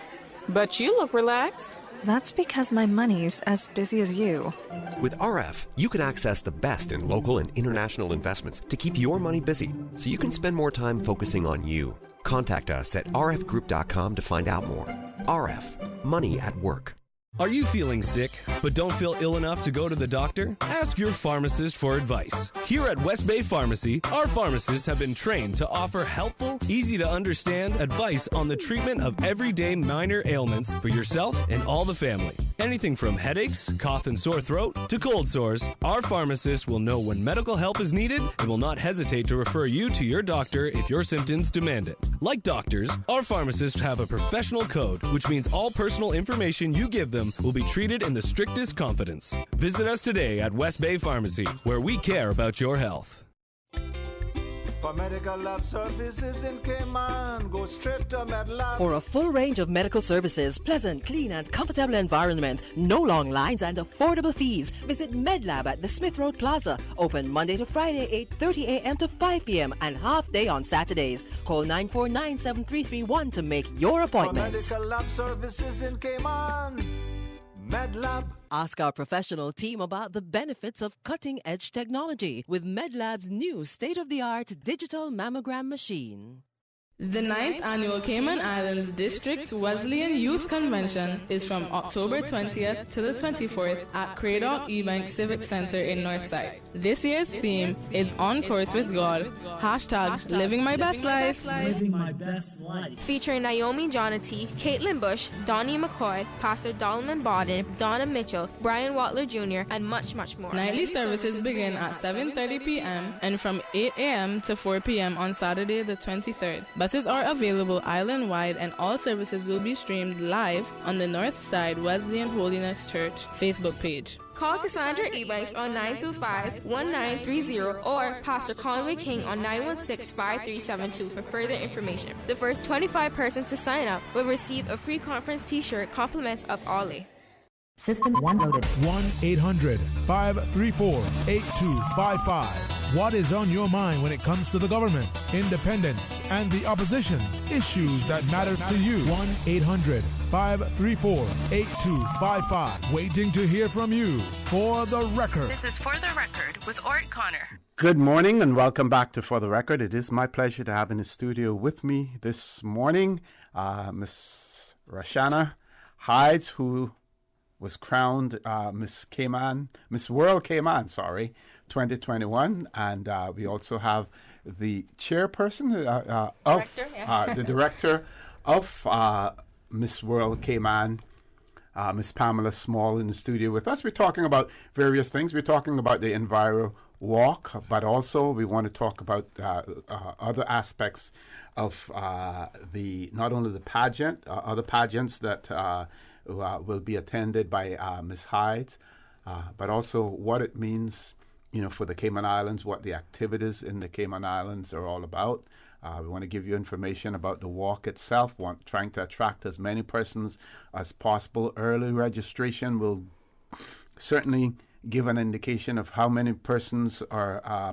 But you look relaxed. That's because my money's as busy as you. With RF, you can access the best in local and international investments to keep your money busy, so you can spend more time focusing on you. Contact us at rfgroup.com to find out more. RF, money at work. Are you feeling sick, but don't feel ill enough to go to the doctor? Ask your pharmacist for advice. Here at West Bay Pharmacy, our pharmacists have been trained to offer helpful, easy-to-understand advice on the treatment of everyday minor ailments for yourself and all the family. Anything from headaches, cough and sore throat, to cold sores, our pharmacists will know when medical help is needed and will not hesitate to refer you to your doctor if your symptoms demand it. Like doctors, our pharmacists have a professional code, which means all personal information you give them will be treated in the strictest confidence. Visit us today at West Bay Pharmacy, where we care about your health. For medical lab services in Cayman, go straight to MedLab. For a full range of medical services, pleasant, clean and comfortable environment, no long lines and affordable fees, visit MedLab at the Smith Road Plaza. Open Monday to Friday, 8:30 a.m. to 5 p.m. and half day on Saturdays. Call 949-7331 to make your appointment. For medical lab services in Cayman, MedLab. Ask our professional team about the benefits of cutting-edge technology with MedLab's new state-of-the-art digital mammogram machine. The 9th Annual Cayman Islands District Wesleyan Youth Convention is from October 20th to the 24th at Cradock Ebank Civic Center in Northside. This year's theme is On Course with God, # Living My Best Life. Living My Best Life. Featuring Naomi Jonathy, Caitlin Bush, Donnie McCoy, Pastor Dolman Bodden, Donna Mitchell, Brian Watler Jr., and much, much more. Nightly services begin at 7:30 p.m. and from 8 a.m. to 4 p.m. on Saturday the 23rd. Buses are available island-wide and all services will be streamed live on the Northside Wesleyan Holiness Church Facebook page. Call Cassandra Ebanks on 925-1930 or Pastor Conway King on 916-5372 for further information. The first 25 persons to sign up will receive a free conference t-shirt compliments of Ollie. System 1 loaded. 1-800-534-8255. What is on your mind when it comes to the government, independence, and the opposition? Issues that matter to you. 1-800-534-8255. Waiting to hear from you. For the Record. This is For the Record with Ort Connor. Good morning and welcome back to For the Record. It is my pleasure to have in the studio with me this morning Miss Rashana Hides, who was crowned Miss World Cayman, 2021. And we also have the chairperson the director of Miss World Cayman, Miss Pamela Small, in the studio with us. We're talking about various things. We're talking about the Enviro Walk, but also we want to talk about other aspects of not only the pageant, other pageants that will be attended by Ms. Hides, but also what it means, for the Cayman Islands, what the activities in the Cayman Islands are all about. We want to give you information about the walk itself, trying to attract as many persons as possible. Early registration will certainly give an indication of how many persons are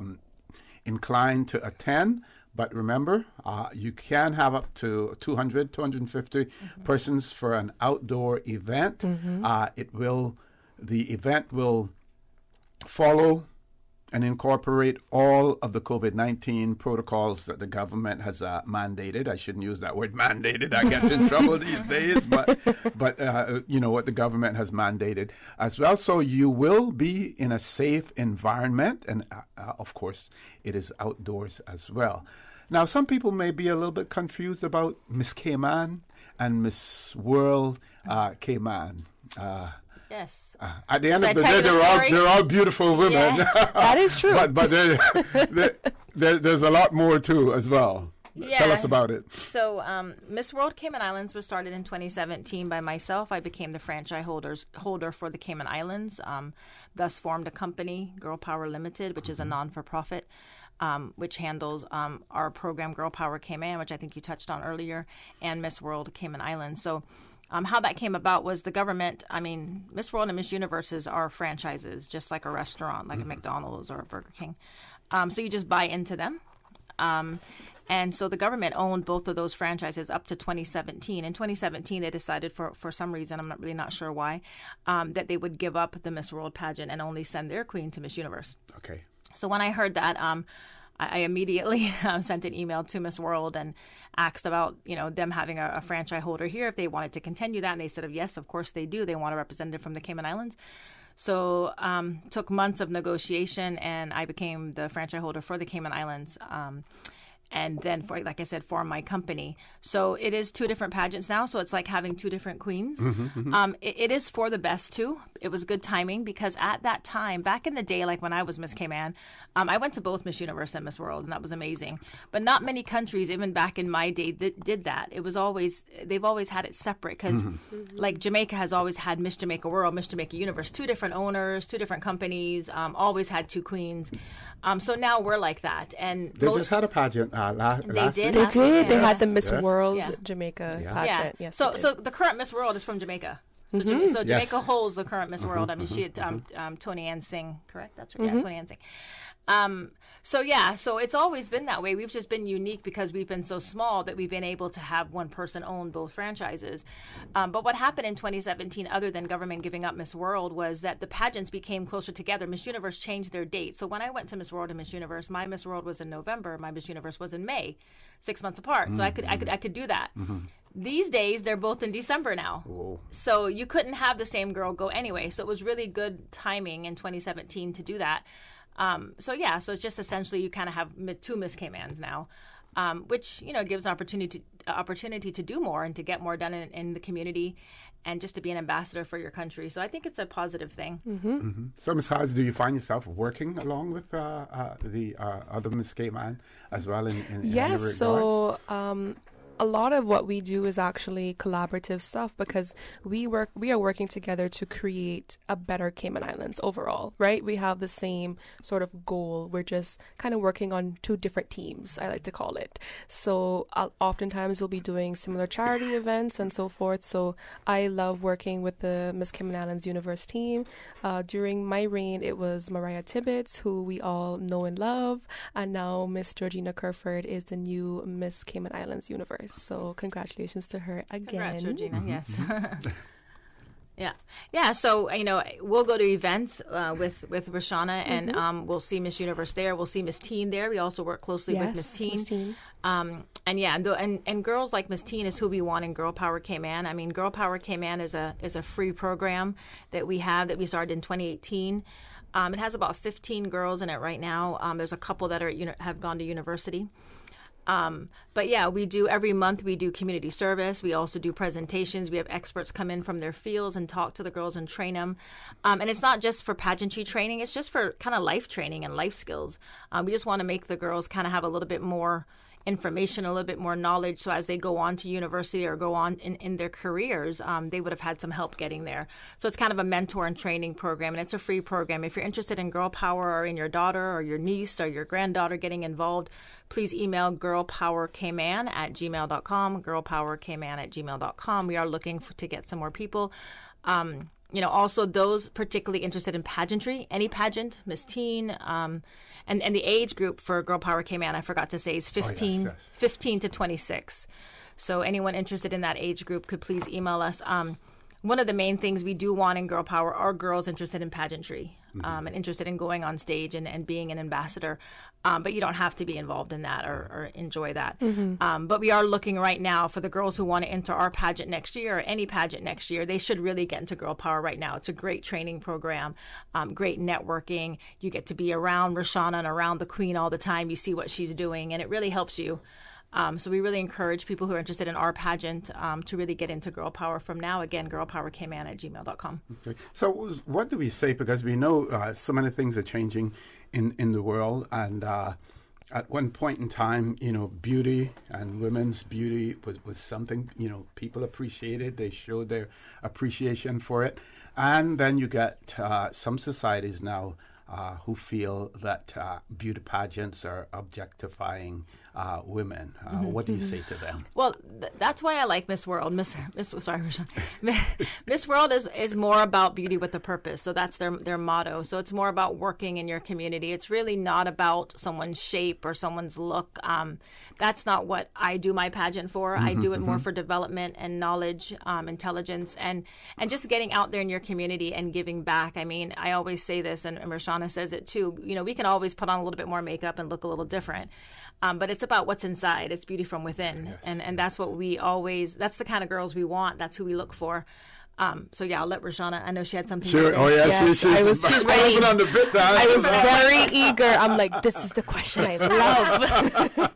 inclined to attend. But remember, you can have up to 250 persons for an outdoor event. The event will follow and incorporate all of the COVID-19 protocols that the government has mandated. I shouldn't use that word mandated. That gets in trouble these days. But what the government has mandated as well. So you will be in a safe environment. And, of course, it is outdoors as well. Now, some people may be a little bit confused about Miss Cayman and Miss World Cayman. Yes. At the end of the day, they're all beautiful women. Yeah, that is true. but there's a lot more too as well. Yeah. Tell us about it. So Miss World Cayman Islands was started in 2017 by myself. I became the franchise holder for the Cayman Islands, thus formed a company, Girl Power Limited, which is a non-for-profit, which handles our program Girl Power Cayman, which I think you touched on earlier, and Miss World Cayman Islands. So how that came about was the government, Miss World and Miss Universes are franchises, just like a restaurant, like a McDonald's or a Burger King. So you just buy into them. And so the government owned both of those franchises up to 2017. In 2017, they decided for some reason, I'm not sure why, that they would give up the Miss World pageant and only send their queen to Miss Universe. Okay. So when I heard that, I immediately sent an email to Miss World and asked about, them having a franchise holder here, if they wanted to continue that. And they said, yes, of course they do. They want a representative from the Cayman Islands. So took months of negotiation, and I became the franchise holder for the Cayman Islands. and then for, like I said, for my company. So it is 2 different pageants now. So it's like having 2 different queens. It is for the best too. It was good timing because at that time, back in the day, like when I was Miss Cayman, I went to both Miss Universe and Miss World, and that was amazing. But not many countries, even back in my day, did that. It was always, they've always had it separate because like Jamaica has always had Miss Jamaica World, Miss Jamaica Universe, 2 different owners, 2 different companies, always had 2 queens. So now we're like that. And they just had a pageant last They year. did. They had the Miss Yes. World Jamaica pageant. Yes, so the current Miss World is from Jamaica. So, so Jamaica holds the current Miss World. I mean, she Tony Ann Singh, correct? That's right. Yeah, Tony Ann Singh. So it's always been that way. We've just been unique because we've been so small that we've been able to have one person own both franchises. But what happened in 2017, other than government giving up Miss World, was that the pageants became closer together. Miss Universe changed their date. So when I went to Miss World and Miss Universe, my Miss World was in November, my Miss Universe was in May, 6 months apart. So I could do that. These days, they're both in December now. Whoa. So you couldn't have the same girl go anyway. So it was really good timing in 2017 to do that. So it's just essentially you kind of have 2 Miss Caymans now, which, gives an opportunity to do more and to get more done in the community and just to be an ambassador for your country. So I think it's a positive thing. So, Ms. Haas, do you find yourself working along with the other Miss Cayman as well in any regards? So a lot of what we do is actually collaborative stuff because we are working together to create a better Cayman Islands overall, right? We have the same sort of goal. We're just kind of working on 2 different teams, I like to call it. So oftentimes we'll be doing similar charity events and so forth. So I love working with the Miss Cayman Islands Universe team. During my reign, it was Mariah Tibbetts, who we all know and love, and now Miss Georgina Kerford is the new Miss Cayman Islands Universe. So congratulations to her again. Congrats, Georgina. Yes. Yeah. So we'll go to events with Roshana, and we'll see Miss Universe there. We'll see Miss Teen there. We also work closely with Miss Teen. And girls like Miss Teen is who we want in Girl Power Cayman. I mean, Girl Power Cayman is a free program that we started in 2018. It has about 15 girls in it right now. There's a couple that have gone to university. But yeah, we do every month. We do community service. We also do presentations. We have experts come in from their fields and talk to the girls and train them. And it's not just for pageantry training. It's just for kind of life training and life skills. We just want to make the girls kind of have a little bit more information, a little bit more knowledge, so as they go on to university or go on in their careers, they would have had some help getting there. So it's kind of a mentor and training program, and it's a free program. If you're interested in Girl Power or in your daughter or your niece or your granddaughter getting involved, please email girlpowercayman@gmail.com, girlpowercayman@gmail.com. We are looking to get some more people. Also those particularly interested in pageantry, any pageant, Miss Teen, and the age group for Girl Power Cayman, I forgot to say, is 15 to 26. So anyone interested in that age group could please email us. One of the main things we do want in Girl Power are girls interested in pageantry and interested in going on stage and being an ambassador. But you don't have to be involved in that or enjoy that. But we are looking right now for the girls who want to enter our pageant next year or any pageant next year. They should really get into Girl Power right now. It's a great training program, great networking. You get to be around Roshana and around the Queen all the time. You see what she's doing, and it really helps you. So we really encourage people who are interested in our pageant to really get into Girl Power from now. Again, girlpowercayman@gmail.com. Okay. So what do we say? Because we know so many things are changing in the world. And at one point in time, beauty and women's beauty was something, people appreciated. They showed their appreciation for it. And then you get some societies now who feel that beauty pageants are objectifying women. What do you say to them? Well, that's why I like Miss World. Miss World is more about beauty with a purpose. So that's their motto. So it's more about working in your community. It's really not about someone's shape or someone's look. That's not what I do my pageant for. I do it more for development and knowledge, intelligence, and just getting out there in your community and giving back. I mean, I always say this, and Roshana says it too. We can always put on a little bit more makeup and look a little different. But it's about what's inside. It's beauty from within. Yes. And that's what that's the kind of girls we want. That's who we look for. So yeah, I'll let Roshana. I know she had something Sure. to say. Oh yeah, Yes, she's ready. On the bit. I was very eager. I'm like, this is the question I love.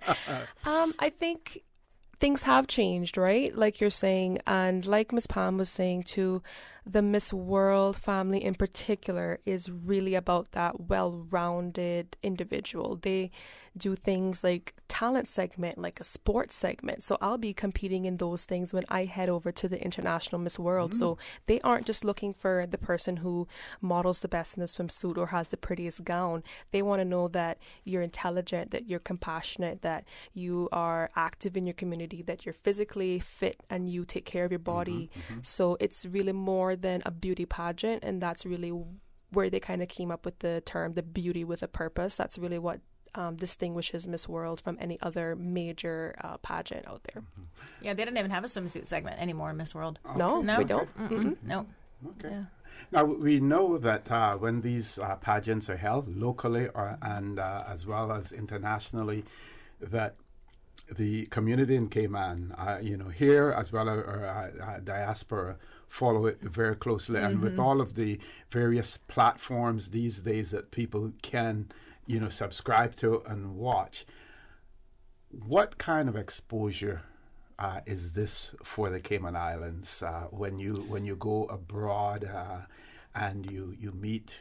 I think things have changed, right? Like you're saying, and like Miss Pam was saying too, the Miss World family in particular is really about that well-rounded individual. They do things like talent segment, like a sports segment. So I'll be competing in those things when I head over to the International Miss World. So they aren't just looking for the person who models the best in the swimsuit or has the prettiest gown. They want to know that you're intelligent, that you're compassionate, that you are active in your community, that you're physically fit and you take care of your body. So it's really more than a beauty pageant, and that's really where they kind of came up with the term, the beauty with a purpose. That's really what distinguishes Miss World from any other major pageant out there. Yeah, they don't even have a swimsuit segment anymore in Miss World. Okay. No, we don't. No. Okay. Yeah. Now, we know that when these pageants are held locally and as well as internationally, that the community in Cayman, here as well as our diaspora, follow it very closely. And with all of the various platforms these days that people can, subscribe to and watch, what kind of exposure is this for the Cayman Islands when you go abroad and you meet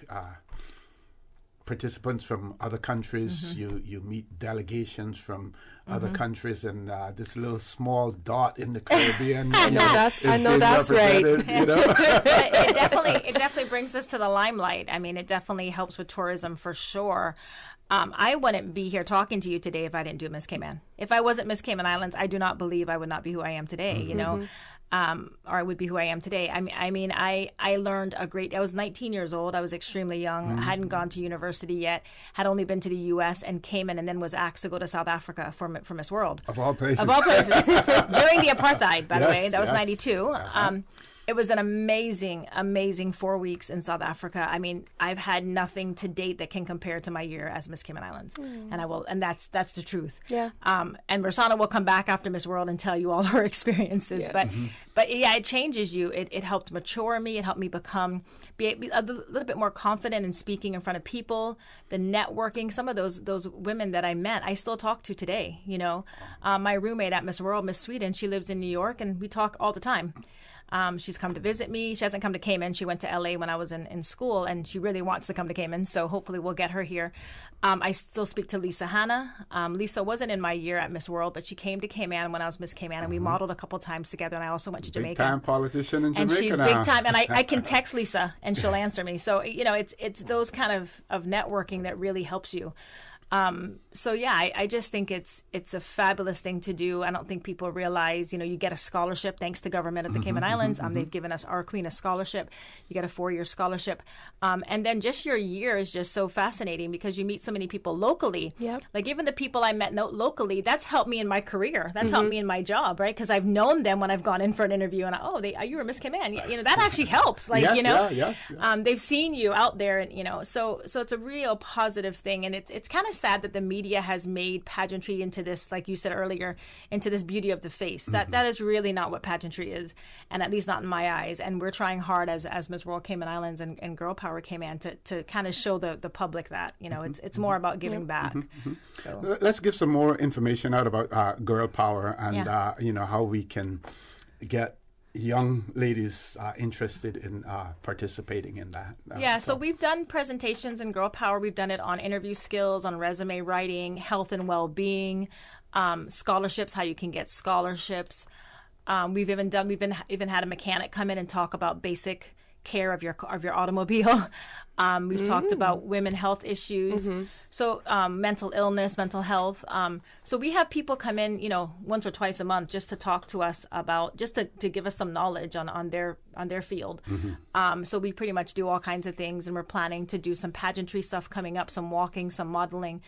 participants from other countries, you meet delegations from other countries, and this little small dot in the Caribbean. I know that's right. It definitely brings us to the limelight. I mean, it definitely helps with tourism for sure. I wouldn't be here talking to you today if I didn't do Miss Cayman. If I wasn't Miss Cayman Islands, I do not believe I would not be who I am today, or I would be who I am today. I learned I was 19 years old. I was extremely young. I hadn't gone to university yet, had only been to the U.S. and Cayman, and then was asked to go to South Africa for Miss World. Of all places. During the apartheid, by the way. That was 92. It was an amazing, amazing 4 weeks in South Africa. I mean, I've had nothing to date that can compare to my year as Miss Cayman Islands, and that's the truth. Yeah. And Roshana will come back after Miss World and tell you all her experiences. Yes. But yeah, it changes you. It helped mature me. It helped me be a little bit more confident in speaking in front of people. The networking, some of those women that I met, I still talk to today. My roommate at Miss World, Miss Sweden, she lives in New York, and we talk all the time. She's come to visit me. She hasn't come to Cayman. She went to LA when I was in school, and she really wants to come to Cayman, so hopefully we'll get her here. I still speak to Lisa Hanna. Lisa wasn't in my year at Miss World, but she came to Cayman when I was Miss Cayman, and we modeled a couple times together, and I also went to Jamaica. Big-time politician in Jamaica. And she's now. big time, and I can text Lisa, and she'll answer me. So, it's those kind of networking that really helps you. So yeah, I just think it's a fabulous thing to do. I don't think people realize, you get a scholarship thanks to government of the Cayman Islands. They've given us our Queen a scholarship. You get a 4-year scholarship. And then just your year is just so fascinating because you meet so many people locally. Yep. Like even the people I met locally, that's helped me in my career. That's helped me in my job, right? Because I've known them when I've gone in for an interview and you were Miss Cayman. That actually helps. Like, yes. They've seen you out there and, so it's a real positive thing. And it's kind of sad that the media has made pageantry into this, like you said earlier, into this beauty of the face. That is really not what pageantry is, and at least not in my eyes. And we're trying hard as Miss World Cayman Islands and Girl Power Cayman to kind of show the public that, it's more about giving back. So let's give some more information out about Girl Power and, how we can get young ladies interested in participating in that. So we've done presentations in Girl Power. We've done it on interview skills, on resume writing, health and well-being, scholarships, how you can get scholarships. We've even had a mechanic come in and talk about basic care of your automobile. We've talked about women health issues, so mental illness, mental health. So we have people come in, once or twice a month just to talk to us about, just to give us some knowledge on their field. So we pretty much do all kinds of things, and we're planning to do some pageantry stuff coming up, some walking, some modeling,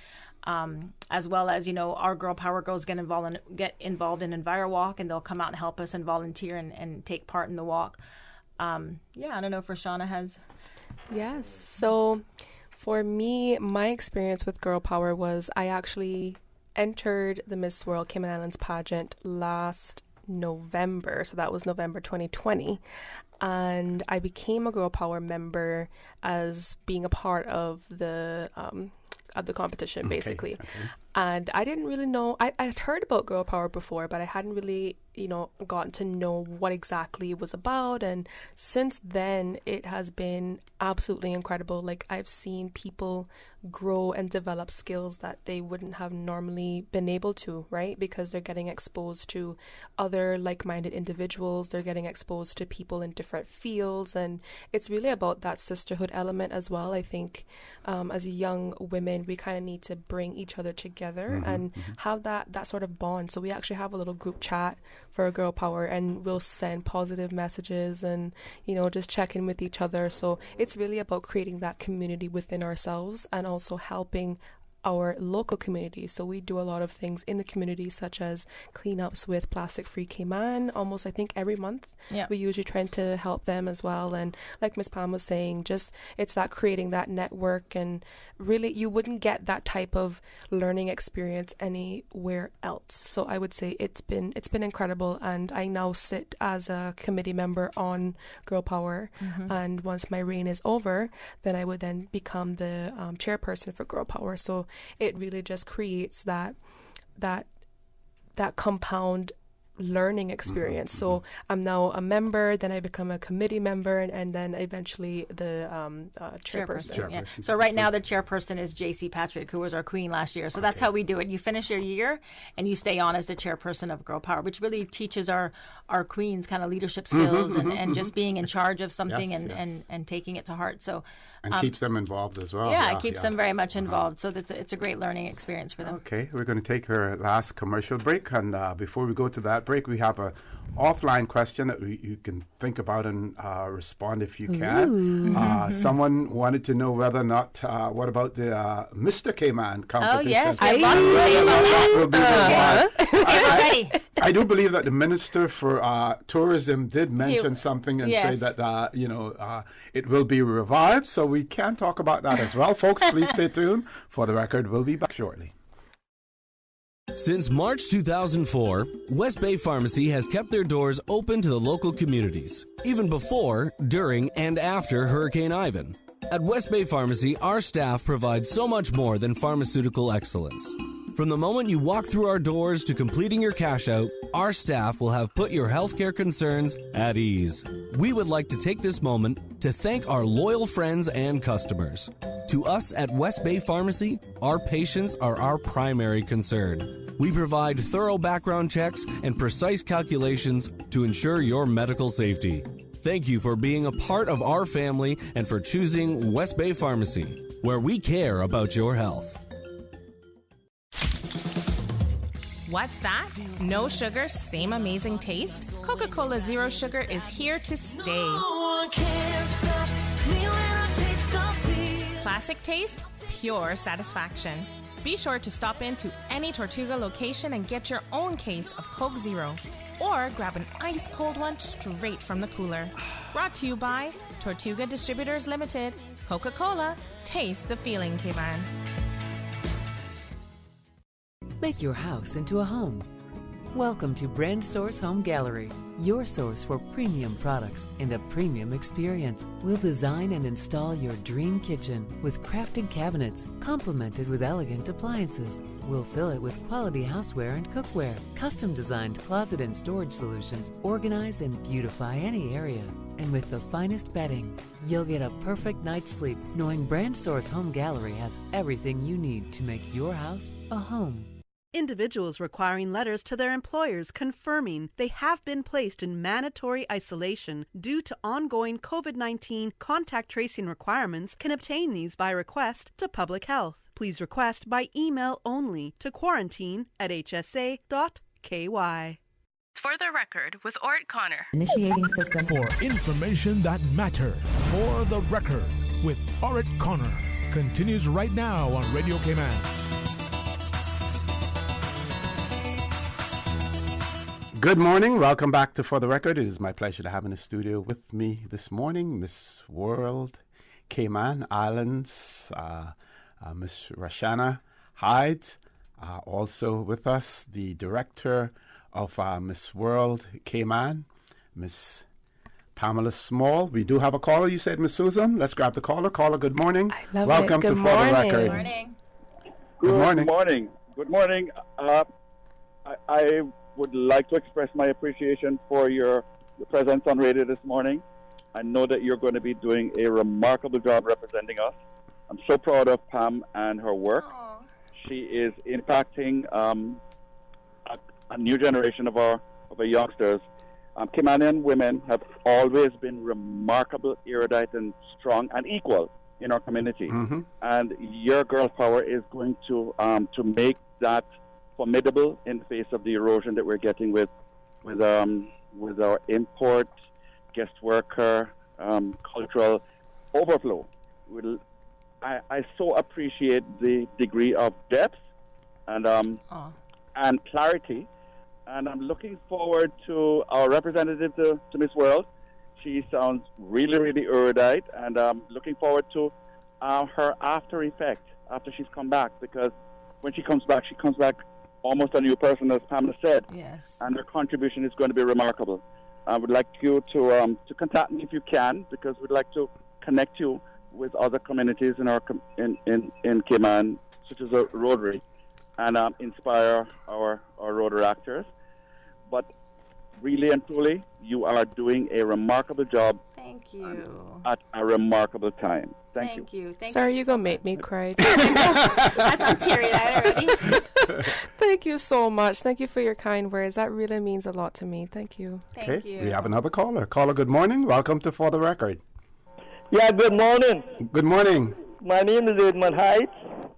as well as our Girl Power girls get involved in Enviro Walk, and they'll come out and help us and volunteer and take part in the walk. I don't know if Roshana has. Yes. So for me, my experience with Girl Power was I actually entered the Miss World Cayman Islands pageant last November. So that was November 2020. And I became a Girl Power member as being a part of the competition, basically. Okay. And I didn't really know, I'd heard about Girl Power before, but I hadn't really, gotten to know what exactly it was about. And since then, it has been absolutely incredible. Like, I've seen people grow and develop skills that they wouldn't have normally been able to, right? Because they're getting exposed to other like-minded individuals. They're getting exposed to people in different fields. And it's really about that sisterhood element as well. I think as young women, we kind of need to bring each other together and have that sort of bond. So we actually have a little group chat for Girl Power, and we'll send positive messages and, just check in with each other. So it's really about creating that community within ourselves and also helping our local community. So we do a lot of things in the community, such as cleanups with Plastic Free Cayman, almost I think every month. Yeah. We usually try to help them as well. And like Ms. Pam was saying, just it's that creating that network, and really you wouldn't get that type of learning experience anywhere else. So I would say it's been incredible, and I now sit as a committee member on Girl Power. And once my reign is over, then I would then become the chairperson for Girl Power. So it really just creates that compound learning experience. So I'm now a member, then I become a committee member, and then eventually the chairperson. Yeah. So right now the chairperson is J.C. Patrick, who was our queen last year. So that's how we do it. You finish your year and you stay on as the chairperson of Girl Power, which really teaches our queens kind of leadership skills and just being in charge of something and taking it to heart. So and keeps them involved as well. Yeah, it keeps them very much involved. So it's a great learning experience for them. Okay, we're going to take our last commercial break. And before we go to that break, we have a offline question that you can think about and respond if you can. Someone wanted to know whether or not, what about the Mr. Cayman competition? Oh, yes, we have lots to say about that. I do believe that the Minister for Tourism did mention something and say that, it will be revived. So we can talk about that as well. Folks, please stay tuned. For the record, we'll be back shortly. Since March 2004, West Bay Pharmacy has kept their doors open to the local communities, even before, during, and after Hurricane Ivan. At West Bay Pharmacy, our staff provides so much more than pharmaceutical excellence. From the moment you walk through our doors to completing your cash out, our staff will have put your healthcare concerns at ease. We would like to take this moment to thank our loyal friends and customers. To us at West Bay Pharmacy, our patients are our primary concern. We provide thorough background checks and precise calculations to ensure your medical safety. Thank you for being a part of our family and for choosing West Bay Pharmacy, where we care about your health. What's that? No sugar, same amazing taste? Coca-Cola Zero Sugar is here to stay. Classic taste, pure satisfaction. Be sure to stop into any Tortuga location and get your own case of Coke Zero. Or grab an ice-cold one straight from the cooler. Brought to you by Tortuga Distributors Limited. Coca-Cola, taste the feeling, Cayman. Make your house into a home. Welcome to Brand Source Home Gallery, your source for premium products and a premium experience. We'll design and install your dream kitchen with crafted cabinets, complemented with elegant appliances. We'll fill it with quality houseware and cookware. Custom-designed closet and storage solutions organize and beautify any area. And with the finest bedding, you'll get a perfect night's sleep knowing Brand Source Home Gallery has everything you need to make your house a home. Individuals requiring letters to their employers confirming they have been placed in mandatory isolation due to ongoing COVID-19 contact tracing requirements can obtain these by request to Public Health. Please request by email only to quarantine@hsa.ky. For the record, with Ort Connor. Initiating system. For information that matters. For the record, with Ort Connor. Continues right now on Radio Cayman. Good morning. Welcome back to For the Record. It is my pleasure to have in the studio with me this morning Miss World Cayman Islands, Miss Rashana Hyde. Also with us, the Director of Miss World Cayman, Miss Pamela Small. We do have a caller. You said Miss Susan. Let's grab the caller. Caller, good morning. I love Welcome it. Good to For the morning. Record. Good morning. Good morning. Good morning. I would like to express my appreciation for your presence on radio this morning. I know that you're going to be doing a remarkable job representing us. I'm so proud of Pam and her work. Aww. She is impacting a new generation of our youngsters. Caymanian women have always been remarkable, erudite, and strong, and equal in our community. Mm-hmm. And your girl power is going to make that formidable in the face of the erosion that we're getting with our import, guest worker, cultural overflow. I so appreciate the degree of depth and clarity. And I'm looking forward to our representative to Miss World. She sounds really, really erudite, and I'm looking forward to her after effect after she's come back, because when she comes back almost a new person, as Pamela said. Yes. And her contribution is going to be remarkable. I would like you to contact me if you can, because we'd like to connect you with other communities in our in Cayman, such as a Rotary, and inspire our Rotary actors. But really and truly, you are doing a remarkable job. Thank you. At a remarkable time. Thank you. Sorry, you're going to make me cry. I'm teary-eyed already. Thank you so much. Thank you for your kind words. That really means a lot to me. Thank you. Thank you. We have another caller. Caller, good morning. Welcome to For the Record. Yeah, good morning. Good morning. My name is Edmund Heights.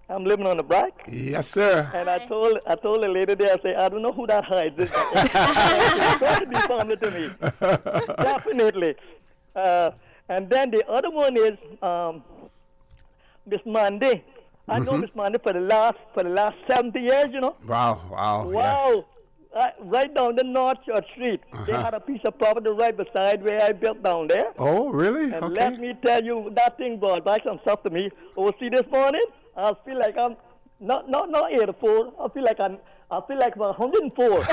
I'm living on the Brack. Yes, sir. And I told the lady there, I said, I don't know who that Heights is. It's going to be family to me. Definitely. And then the other one is Miss Mandy. I know Miss Mandy for the last 70 years, you know. Wow. Yes. Right down the North Church Street, they had a piece of property right beside where I built down there. Oh, really? And okay. let me tell you, that thing brought back some stuff to me. Oh, see, this morning, I feel like I'm not 84. I feel like I'm 104.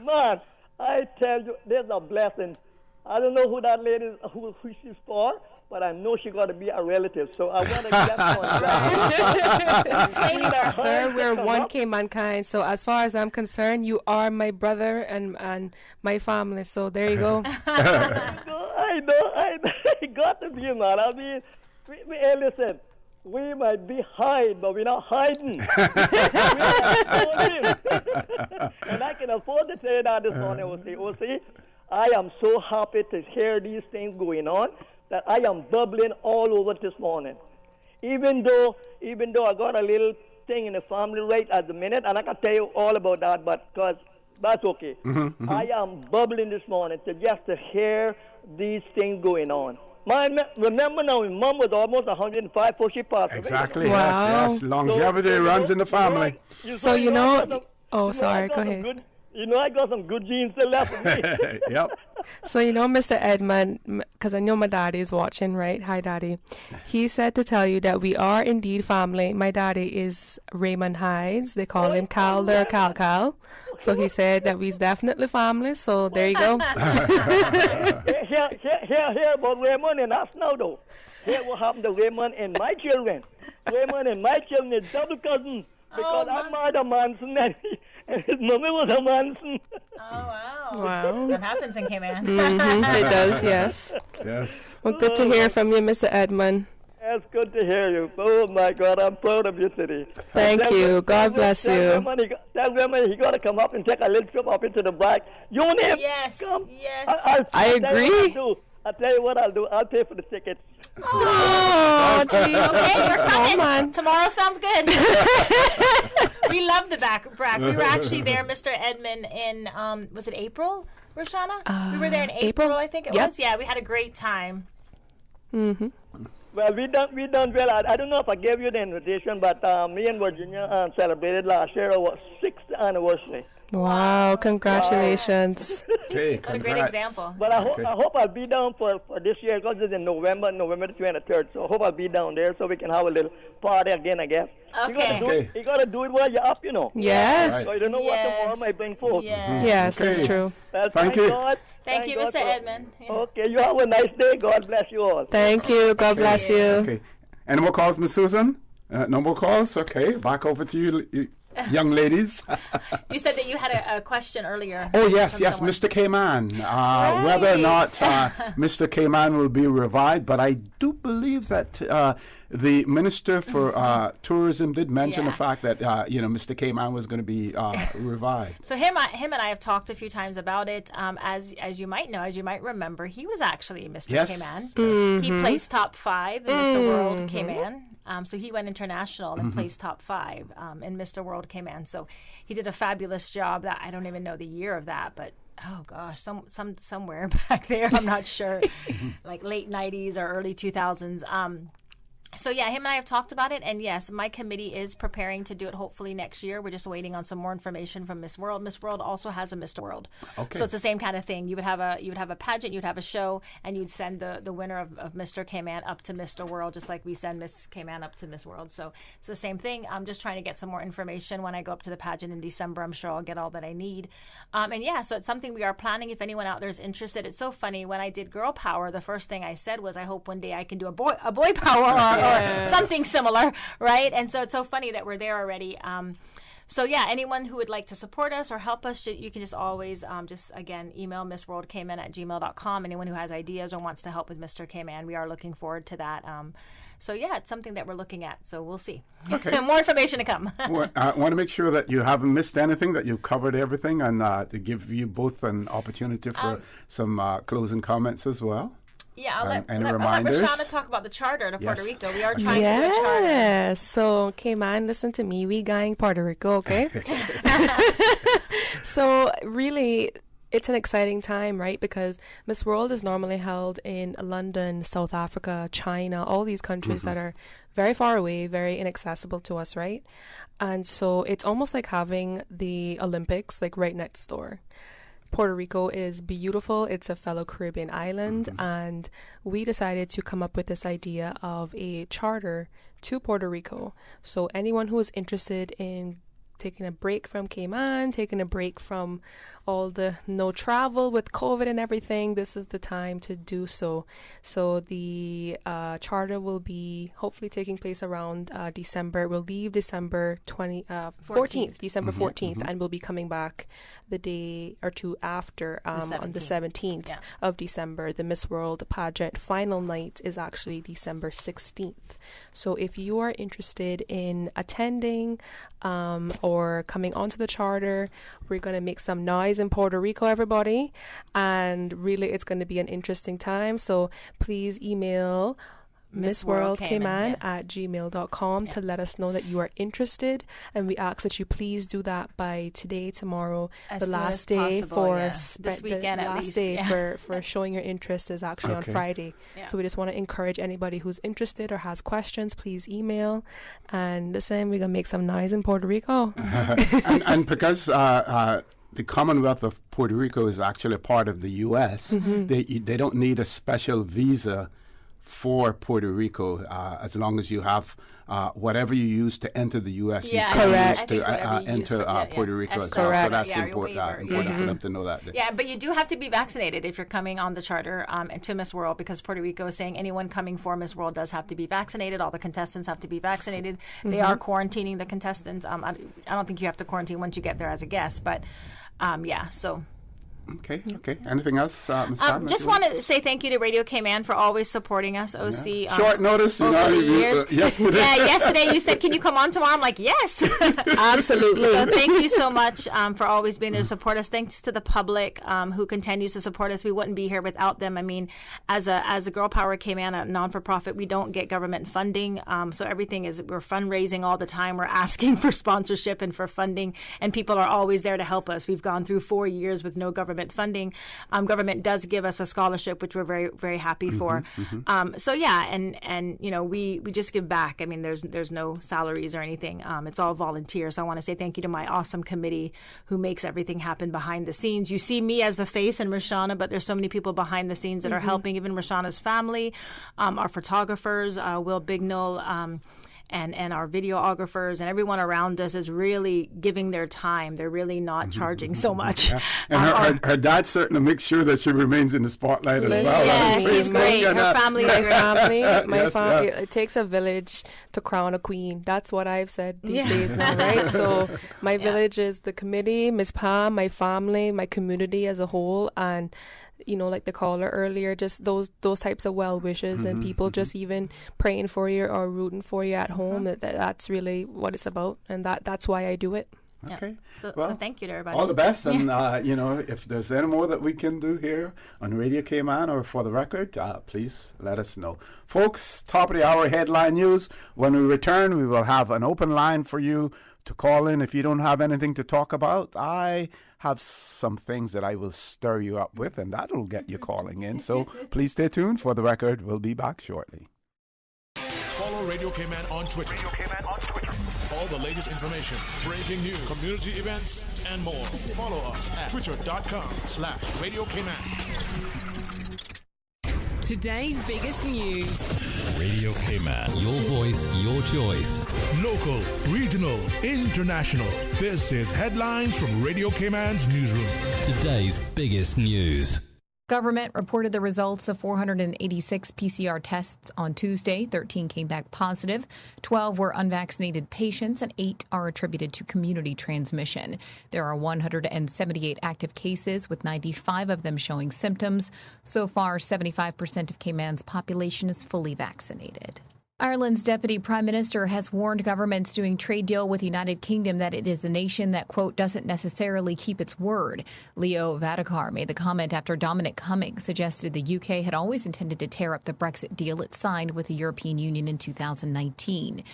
Man, I tell you, there's a blessing. I don't know who that lady is, who she's for, but I know she got to be a relative. So I want to get on. Sir, we're one Caymankind. So as far as I'm concerned, you are my brother and my family. So there you go. I know. It got to be, man. I mean, hey, listen. We might be hiding, but we're not hiding. And I can afford to say that this morning, OC. I am so happy to hear these things going on that I am bubbling all over this morning. Even though I got a little thing in the family right at the minute, and I can tell you all about that, but because that's okay. I am bubbling this morning to hear these things going on. Remember now, my mom was almost 105 before she passed away. Exactly. Wow. Yes. Longevity runs in the family. So you know, sorry, go ahead. I got some good genes still left for me. Yep. So Mr. Edmund, because I know my daddy is watching, right? Hi, Daddy. He said to tell you that we are indeed family. My daddy is Raymond Hydes. They call him Calder Cal. So he said that we's definitely family. So there you go. Here about Raymond and us now, though. Here what happened to Raymond and my children. Raymond and my children is double cousins. Because I'm married a Manson and his mommy was a Manson. Oh, Wow. That happens in Cayman. It does, yes. Yes. Well, good to hear from you, Mr. Edmund. It's good to hear you. Oh, my God, I'm proud of you today. Thank you. God bless you. Tell Raymond he got to come up and take a little trip up into the back. You and him, Yes, come. yes. I agree. I'll tell you what I'll do. I'll pay for the tickets. Oh, jeez. Okay, we're coming. Come on. Tomorrow sounds good. We love the Brack. We were actually there, Mr. Edmund, in, was it April, Roshana? We were there in April, I think it was. Yeah, we had a great time. Mm-hmm. Well, we done well. I don't know if I gave you the invitation, but me and Virginia celebrated last year our 6th anniversary. Wow, congratulations. Okay, what a great example. But I hope I'll be down for this year because it's in November the 23rd. So I hope I'll be down there so we can have a little party again, I guess. Okay. You got to do it while you're up, you know. Yes. Right. So you don't know what tomorrow might bring forth. Yes, that's true. Thank you. God. Thank you, Mr. Edmund. Okay, you have a nice day. God bless you all. Thank you. God bless you. Okay. Any more calls, Miss Susan? No more calls? Okay. Back over to you, young ladies. You said that you had a question earlier. Oh, yes, Mr. Cayman. Whether or not Mr. Cayman will be revived, but I do believe that the Minister for Tourism did mention the fact that, Mr. Cayman was going to be revived. So him and I have talked a few times about it. As you might know, as you might remember, he was actually Mr. Cayman. Mm-hmm. He placed top 5 in Mr. World Cayman. So he went international and placed top 5 in Mr. World Cayman. So he did a fabulous job. That I don't even know the year of that, but oh gosh, somewhere back there, I'm not sure, like late 90s or early 2000s. So yeah, him and I have talked about it, and yes, my committee is preparing to do it hopefully next year. We're just waiting on some more information from Miss World. Miss World also has a Mr. World. Okay. So it's the same kind of thing. You would have a pageant, you'd have a show, and you'd send the winner of Mr. Cayman up to Mr. World, just like we send Miss Cayman up to Miss World. So it's the same thing. I'm just trying to get some more information. When I go up to the pageant in December, I'm sure I'll get all that I need. And yeah, so it's something we are planning. If anyone out there is interested, it's so funny. When I did Girl Power, the first thing I said was, I hope one day I can do a boy power or something similar, right? And so it's so funny that we're there already. So yeah, anyone who would like to support us or help us, you can just always again email missworldcayman@gmail.com. Anyone who has ideas or wants to help with Mr. Cayman, we are looking forward to that. So yeah, it's something that we're looking at. So we'll see. Okay. More information to come. Well, I want to make sure that you haven't missed anything, that you've covered everything, and to give you both an opportunity for some closing comments as well. Yeah, I'll let reminders? Rashana talk about the charter to Puerto Rico. We are trying to do a charter. Yes. So, Cayman, listen to me. We gang Puerto Rico, okay? So, really, it's an exciting time, right? Because Miss World is normally held in London, South Africa, China, all these countries that are very far away, very inaccessible to us, right? And so it's almost like having the Olympics like right next door. Puerto Rico is beautiful. It's a fellow Caribbean island, and we decided to come up with this idea of a charter to Puerto Rico. So anyone who is interested in taking a break from Cayman, taking a break from all the no travel with COVID and everything, this is the time to do so. So the charter will be hopefully taking place around December. We'll leave December 14th, December 14th, and we'll be coming back the day or two after on the 17th of December. The Miss World pageant final night is actually December 16th. So if you are interested in attending or coming onto the charter, we're going to make some noise in Puerto Rico, everybody, and really it's going to be an interesting time. So please email missworldcayman@gmail.com to let us know that you are interested, and we ask that you please do that by today, tomorrow. The last day for this weekend, the at last least. day for showing your interest is actually on Friday. So we just want to encourage anybody who's interested or has questions, please email. And listen, we're gonna make some noise in Puerto Rico. and because the Commonwealth of Puerto Rico is actually a part of the U.S., they don't need a special visa for Puerto Rico, as long as you have whatever you use to enter the U.S. you can use to enter Puerto Rico as well. So that's important for them to know that. Yeah, but you do have to be vaccinated if you're coming on the charter to Miss World, because Puerto Rico is saying anyone coming for Miss World does have to be vaccinated. All the contestants have to be vaccinated. They are quarantining the contestants. I don't think you have to quarantine once you get there as a guest, but so... Okay. Anything else, Ms. Khan? Just want to say thank you to Radio Cayman for always supporting us, OC. Short notice, yesterday. Yesterday you said, can you come on tomorrow? I'm like, yes. Absolutely. So thank you so much for always being there to support us. Thanks to the public who continues to support us. We wouldn't be here without them. I mean, as a Girl Power Cayman, a non-for-profit, we don't get government funding. So everything we're fundraising all the time. We're asking for sponsorship and for funding, and people are always there to help us. We've gone through 4 years with no government government funding, government does give us a scholarship, which we're very, very happy for. So yeah, and you know, we just give back. I mean, there's no salaries or anything. It's all volunteer. So I want to say thank you to my awesome committee who makes everything happen behind the scenes. You see me as the face and Rashana, but there's so many people behind the scenes that are helping, even Rashana's family, our photographers, Will Bignell, and our videographers and everyone around us is really giving their time. They're really not charging so much. Yeah. And her dad certainly makes sure that she remains in the spotlight as well. Yes, he's great. Her family, my family. Yes. It takes a village to crown a queen. That's what I've said these days now, right? So my village is the committee, Ms. Pam, my family, my community as a whole, and you know, like the caller earlier, just those types of well wishes and people just even praying for you or rooting for you at home. That's really what it's about, and that's why I do it. Okay. So thank you to everybody. All the best, and you know, if there's any more that we can do here on Radio Cayman or for the record, please let us know. Folks, top of the hour headline news. When we return, we will have an open line for you to call in if you don't have anything to talk about. I have some things that I will stir you up with, and that'll get you calling in. So please stay tuned. For the record, we'll be back shortly. Follow Radio Cayman on Twitter. All the latest information, breaking news, community events, and more. Follow us at twitter.com/Radio Cayman. Today's biggest news. Radio Cayman, your voice, your choice. Local, regional, international. This is Headlines from Radio Cayman's newsroom. Today's biggest news. Government reported the results of 486 PCR tests on Tuesday. 13 came back positive. 12 were unvaccinated patients, and 8 are attributed to community transmission. There are 178 active cases, with 95 of them showing symptoms. So far, 75% of Cayman's population is fully vaccinated. Ireland's Deputy Prime Minister has warned governments doing trade deal with the United Kingdom that it is a nation that, quote, doesn't necessarily keep its word. Leo Varadkar made the comment after Dominic Cummings suggested the UK had always intended to tear up the Brexit deal it signed with the European Union in 2019.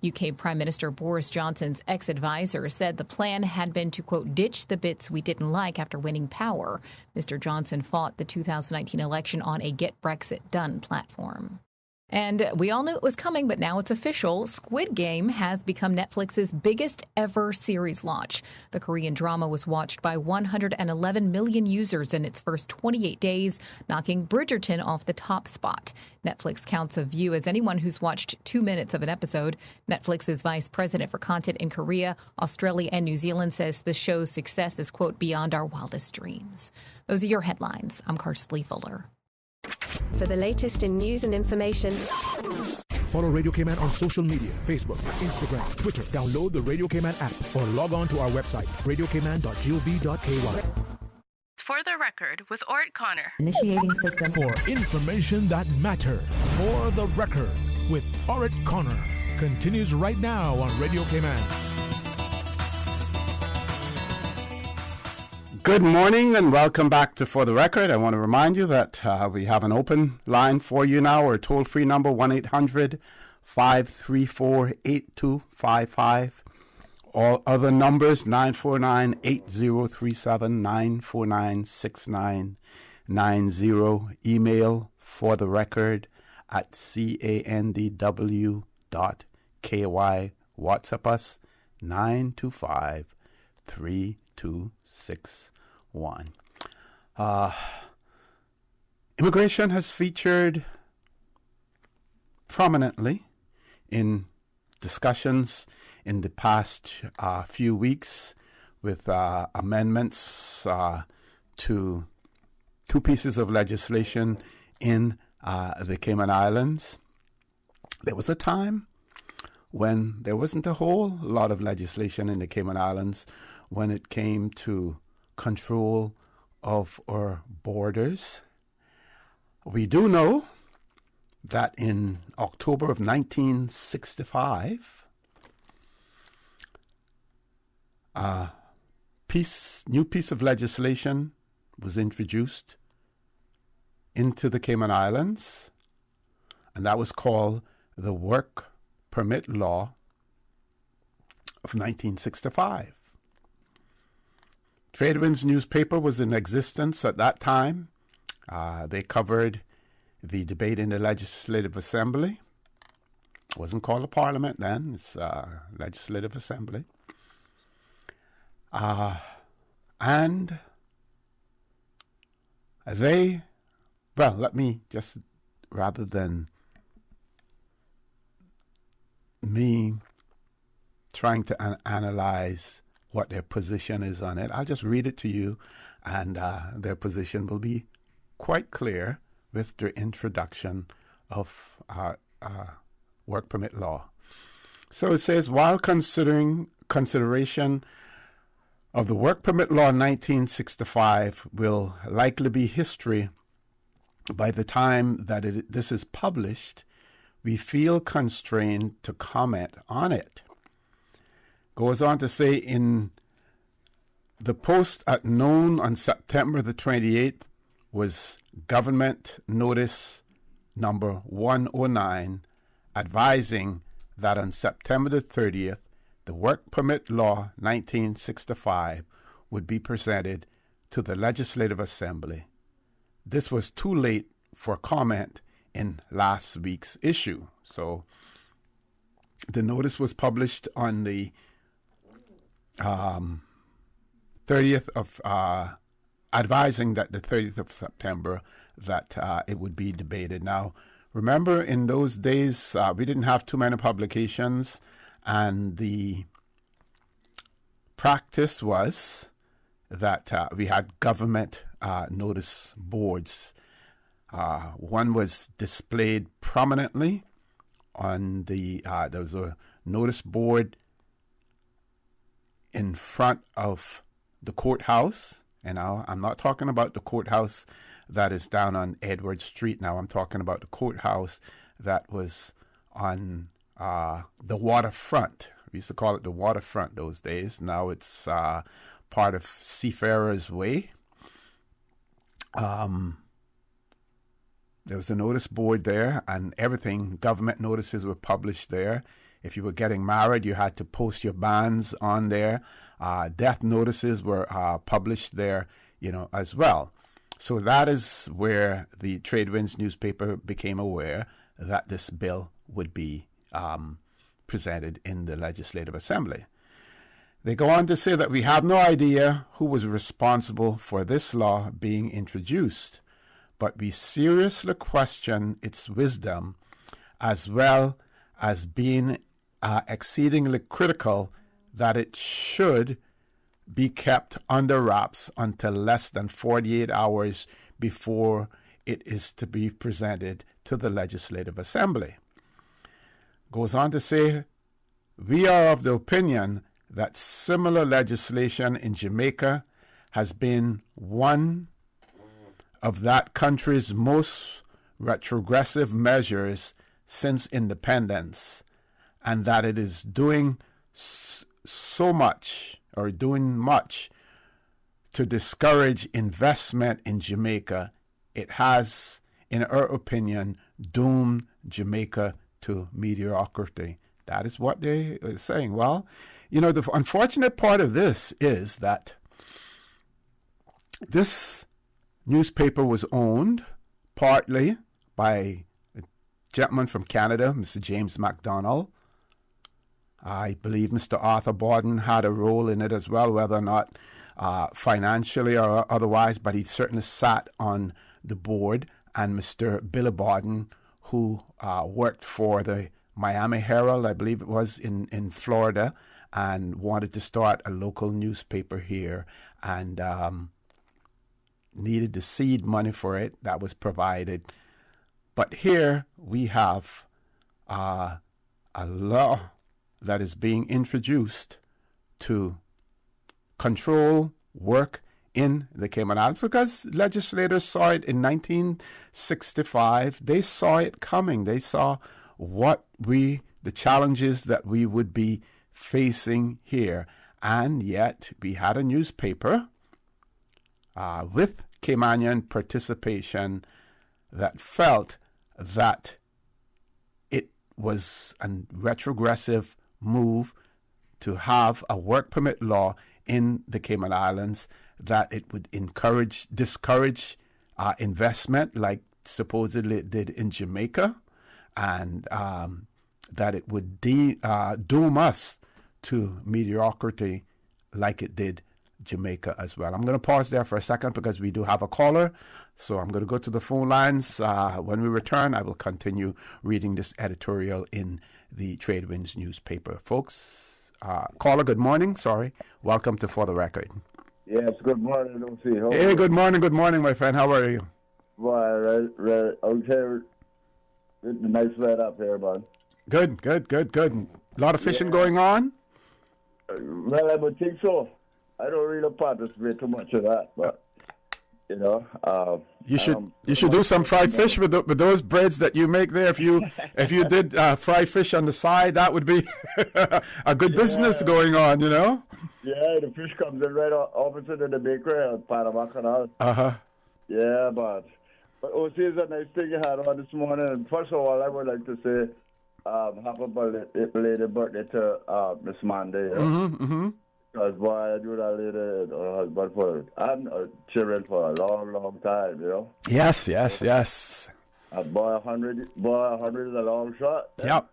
UK Prime Minister Boris Johnson's ex-advisor said the plan had been to, quote, ditch the bits we didn't like after winning power. Mr. Johnson fought the 2019 election on a Get Brexit Done platform. And we all knew it was coming, but now it's official. Squid Game has become Netflix's biggest ever series launch. The Korean drama was watched by 111 million users in its first 28 days, knocking Bridgerton off the top spot. Netflix counts a view as anyone who's watched 2 minutes of an episode. Netflix's vice president for content in Korea, Australia, and New Zealand says the show's success is, quote, beyond our wildest dreams. Those are your headlines. I'm Karsley Fuller. For the latest in news and information, follow Radio Cayman on social media, Facebook, Instagram, Twitter. Download the Radio Cayman app or log on to our website, radiocayman.gov.ky. For the record, with Ort Connor. Initiating system. For information that matter. For the record, with Ort Connor. Continues right now on Radio Cayman. Good morning and welcome back to For the Record. I want to remind you that we have an open line for you now, or toll-free number 1-800-534-8255. All other numbers 949-8037, 949-6990. Email for the record at candw.ky. WhatsApp us 925-3261. Immigration has featured prominently in discussions in the past few weeks with amendments to 2 pieces of legislation in the Cayman Islands. There was a time when there wasn't a whole lot of legislation in the Cayman Islands when it came to control of our borders. We do know that in October of 1965, a new piece of legislation was introduced into the Cayman Islands, and that was called the Work Permit Law of 1965. Tradewinds newspaper was in existence at that time. They covered the debate in the Legislative Assembly. It wasn't called a parliament then. It's Legislative Assembly. And they, well, let me just, rather than me trying to analyze what their position is on it, I'll just read it to you, and their position will be quite clear with the introduction of work permit law. So it says, while consideration of the work permit law 1965 will likely be history by the time that this is published, we feel constrained to comment on it. Goes on to say, in the post at noon on September the 28th was government notice number 109 advising that on September the 30th, the Work Permit Law 1965 would be presented to the Legislative Assembly. This was too late for comment in last week's issue. So the notice was published on the 30th of, advising that the 30th of September that it would be debated. Now, remember, in those days, we didn't have too many publications, and the practice was that we had government notice boards. One was displayed prominently on the, there was a notice board in front of the courthouse. And now I'm not talking about the courthouse that is down on Edward Street. Now I'm talking about the courthouse that was on the waterfront. We used to call it the waterfront those days. Now it's part of Seafarers Way. There was a notice board there, and everything, government notices were published there. If you were getting married, you had to post your banns on there. Death notices were published there, as well. So that is where the Tradewinds newspaper became aware that this bill would be presented in the Legislative Assembly. They go on to say that we have no idea who was responsible for this law being introduced, but we seriously question its wisdom, as well as being exceedingly critical that it should be kept under wraps until less than 48 hours before it is to be presented to the Legislative Assembly. Goes on to say, we are of the opinion that similar legislation in Jamaica has been one of that country's most retrogressive measures since independence, and that it is doing much to discourage investment in Jamaica. It has, in our opinion, doomed Jamaica to mediocrity. That is what they are saying. Well, the unfortunate part of this is that this newspaper was owned partly by a gentleman from Canada, Mr. James MacDonald. I believe Mr. Arthur Borden had a role in it as well, whether or not financially or otherwise, but he certainly sat on the board. And Mr. Billy Borden, who worked for the Miami Herald, I believe it was, in Florida, and wanted to start a local newspaper here, and needed the seed money for it. That was provided. But here we have a law that is being introduced to control work in the Cayman Islands, because legislators saw it in 1965. They saw it coming. They saw the challenges that we would be facing here. And yet we had a newspaper with Caymanian participation that felt that it was a retrogressive move to have a work permit law in the Cayman Islands, that it would discourage investment like supposedly it did in Jamaica, and that it would doom us to mediocrity like it did Jamaica as well. I'm going to pause there for a second because we do have a caller. So I'm going to go to the phone lines. When we return, I will continue reading this editorial in the Trade Winds newspaper. Folks, caller, good morning. Sorry. Welcome to For the Record. Yes, good morning, Lucy. Hey, good morning, my friend. How are you? Well, okay. Nice weather up here, bud. Good. A lot of fishing going on? Well, I would think so. I don't really participate too much of that, but you know, you should do some fried fish with those breads that you make there. If you did fried fish on the side, that would be a good business going on, you know. Yeah, the fish comes in right opposite of the bakery at Panama Canal. Yeah, but OC is a nice thing you had on this morning. And first of all, I would like to say happy belated birthday to Miss Monday. Because boy, I do that lady or husband and children for a long time, you know. Yes. Boy, 100 is a long shot. Yep.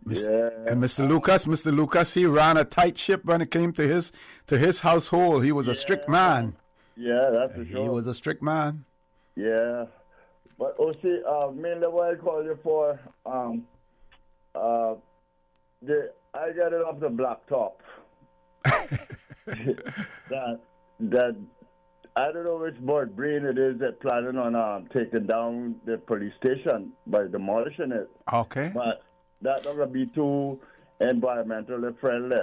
And Mr. Lucas, he ran a tight ship when it came to his household. He was a strict man. Yeah, that's for sure. He was a strict man. Yeah, but OC, mainly what I call you for, I got it off the blacktop. that I don't know which board brain it is that planning on taking down the police station by demolishing it. Okay. But that's not gonna be too environmentally friendly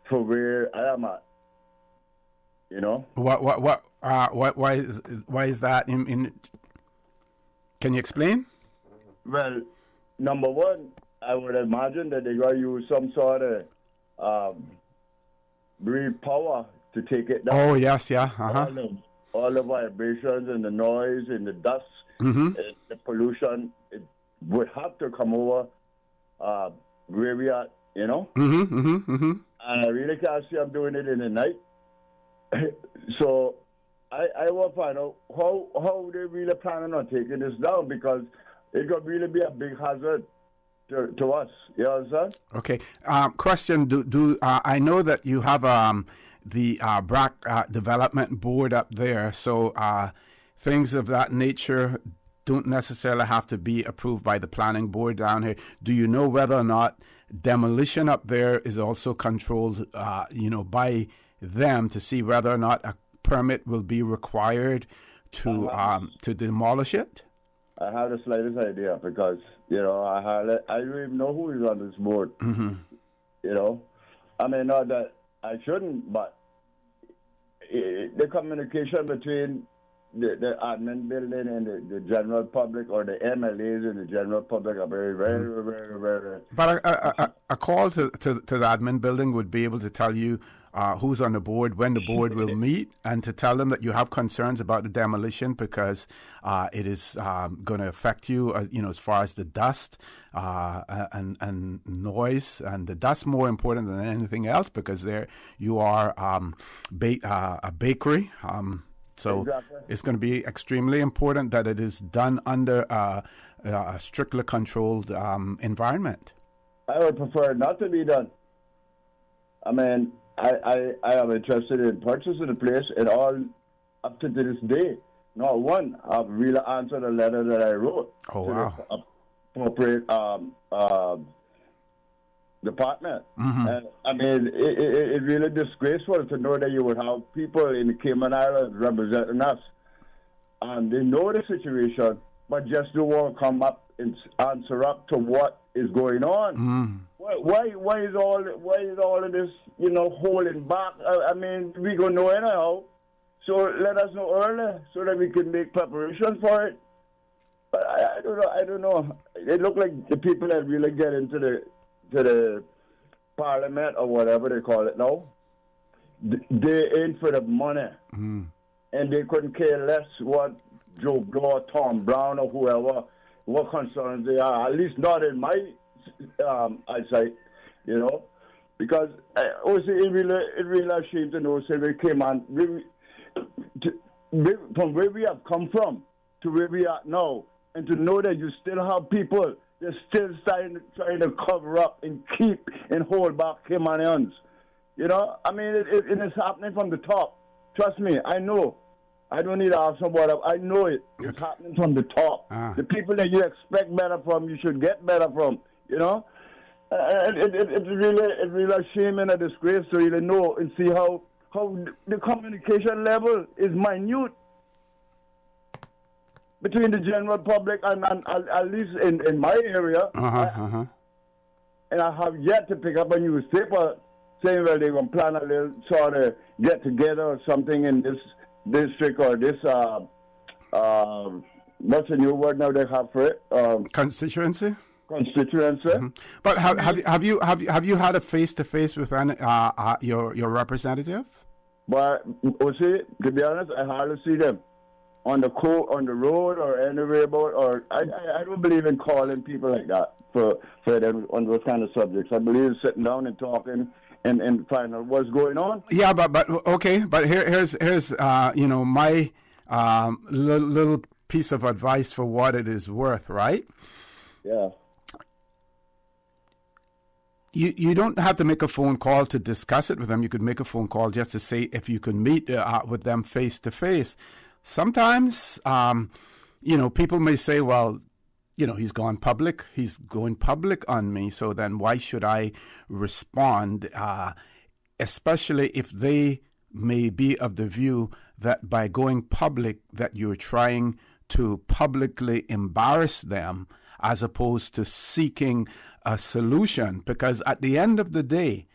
for where I am at. You know. Why is that? Can you explain? Well, number one, I would imagine that they're gonna use some sort of breed power to take it down. Oh yes, yeah. All the vibrations and the noise and the dust, and the pollution, it would have to come over where we are, you know. And I really can't see I'm doing it in the night. So I will find out how they really planning on taking this down, because it could really be a big hazard to us. You understand? Okay. Question: Do I know that you have the BRAC development board up there? So things of that nature don't necessarily have to be approved by the planning board down here. Do you know whether or not demolition up there is also controlled, by them to see whether or not a permit will be required to demolish it? I have the slightest idea, because I don't even know who is on this board. You know, I mean, not that I shouldn't, but the communication between the admin building and the general public, or the MLAs and the general public, are very, very, very, very. But a call to the admin building would be able to tell you who's on the board, when the board will meet, and to tell them that you have concerns about the demolition because it is going to affect you, as far as the dust and noise, and the dust more important than anything else, because there you are a bakery. So exactly. It's going to be extremely important that it is done under a strictly controlled environment. I would prefer it not to be done. I mean, I am interested in purchasing the place, and all up to this day, not one I've really answered a letter that I wrote to the appropriate department. And, I mean, it's really disgraceful to know that you would have people in the Cayman Islands representing us, and they know the situation, but just don't want to come up and answer up to what is going on. Why is all of this, holding back? I mean, we gonna know anyhow, so let us know early so that we can make preparations for it. But I don't know. It look like the people that really get into the parliament, or whatever they call it now, they're in for the money, and they couldn't care less what Joe Blow, Tom Brown, or whoever, what concerns they are. At least not in my eyesight, Because it really a shame to know, say, we came on, from where we have come from to where we are now, and to know that you still have people that still trying to cover up and keep and hold back Caymanians. You know, I mean, it is happening from the top. Trust me, I know. I don't need to ask somebody. I know it. It's happening from the top. The people that you expect better from, you should get better from. You know, it's really a shame and a disgrace to really know and see how the communication level is minute between the general public and at least in my area. And I have yet to pick up a newspaper saying, well, they're going to plan a little sort of get together or something in this district or this, what's the new word now they have for it? Constituency? Constituency. But have you had a face-to-face with your representative? But, see, to be honest, I hardly see them on the road or anywhere about, or I don't believe in calling people like that for them on those kind of subjects. I believe in sitting down and talking and find out what's going on. Yeah, but okay, but here's my little piece of advice for what it is worth, right? Yeah. You don't have to make a phone call to discuss it with them. You could make a phone call just to say if you can meet with them face to face. Sometimes, people may say, well, he's gone public. He's going public on me. So then why should I respond? Especially if they may be of the view that by going public that you're trying to publicly embarrass them as opposed to seeking a solution. Because at the end of the day,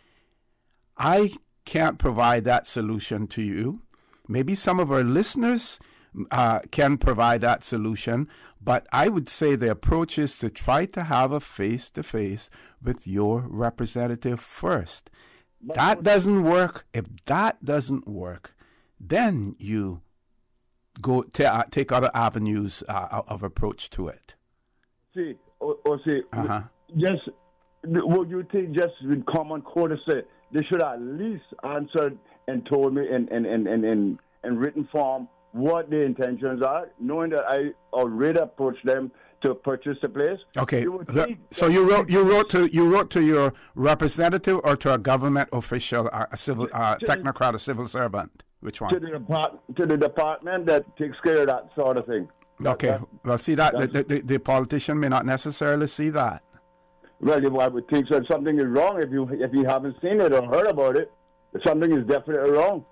I can't provide that solution to you. Maybe some of our listeners can provide that solution, but I would say the approach is to try to have a face-to-face with your representative first. That doesn't work. if that doesn't work, then you go take other avenues of approach to it. Just what you think, just with common courtesy, they should at least answered and told me in written form what their intentions are, knowing that I already approached them to purchase the place. Okay, so you wrote to your representative or to a government official, a civil technocrat, a civil servant? Which one? To the department that takes care of that sort of thing. Okay, well, see that the politician may not necessarily see that. Well, I would think that something is wrong if you haven't seen it or heard about it. Something is definitely wrong.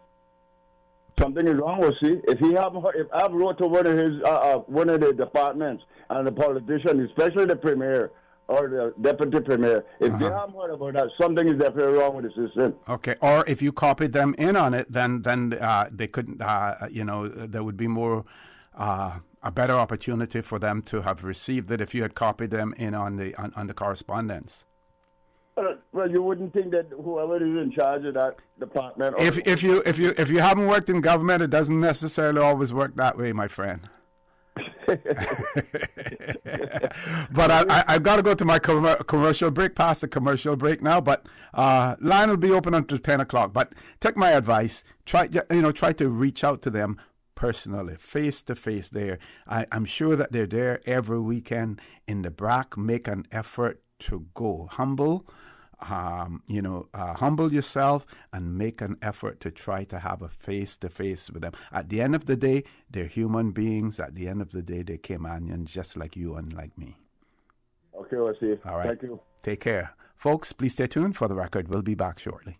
Something is wrong with if he haven't heard, if I've wrote to one of the departments and the politician, especially the premier or the deputy premier, if they haven't heard about that, something is definitely wrong with the system. Okay, or if you copied them in on it, then they couldn't. There would be more. A better opportunity for them to have received it if you had copied them in on the correspondence. Well, you wouldn't think that whoever is in charge of that department. If you haven't worked in government, it doesn't necessarily always work that way, my friend. But I've got to go to my commercial break, past the commercial break now. But line will be open until 10 o'clock. But take my advice. Try to reach out to them personally, face to face there. I'm sure that they're there every weekend in the BRAC. Make an effort to go. Humble yourself and make an effort to try to have a face to face with them. At the end of the day, they're human beings. At the end of the day, they're Caymanians just like you and like me. Okay, we'll see. All right. Thank you. Take care. Folks, please stay tuned for the record. We'll be back shortly.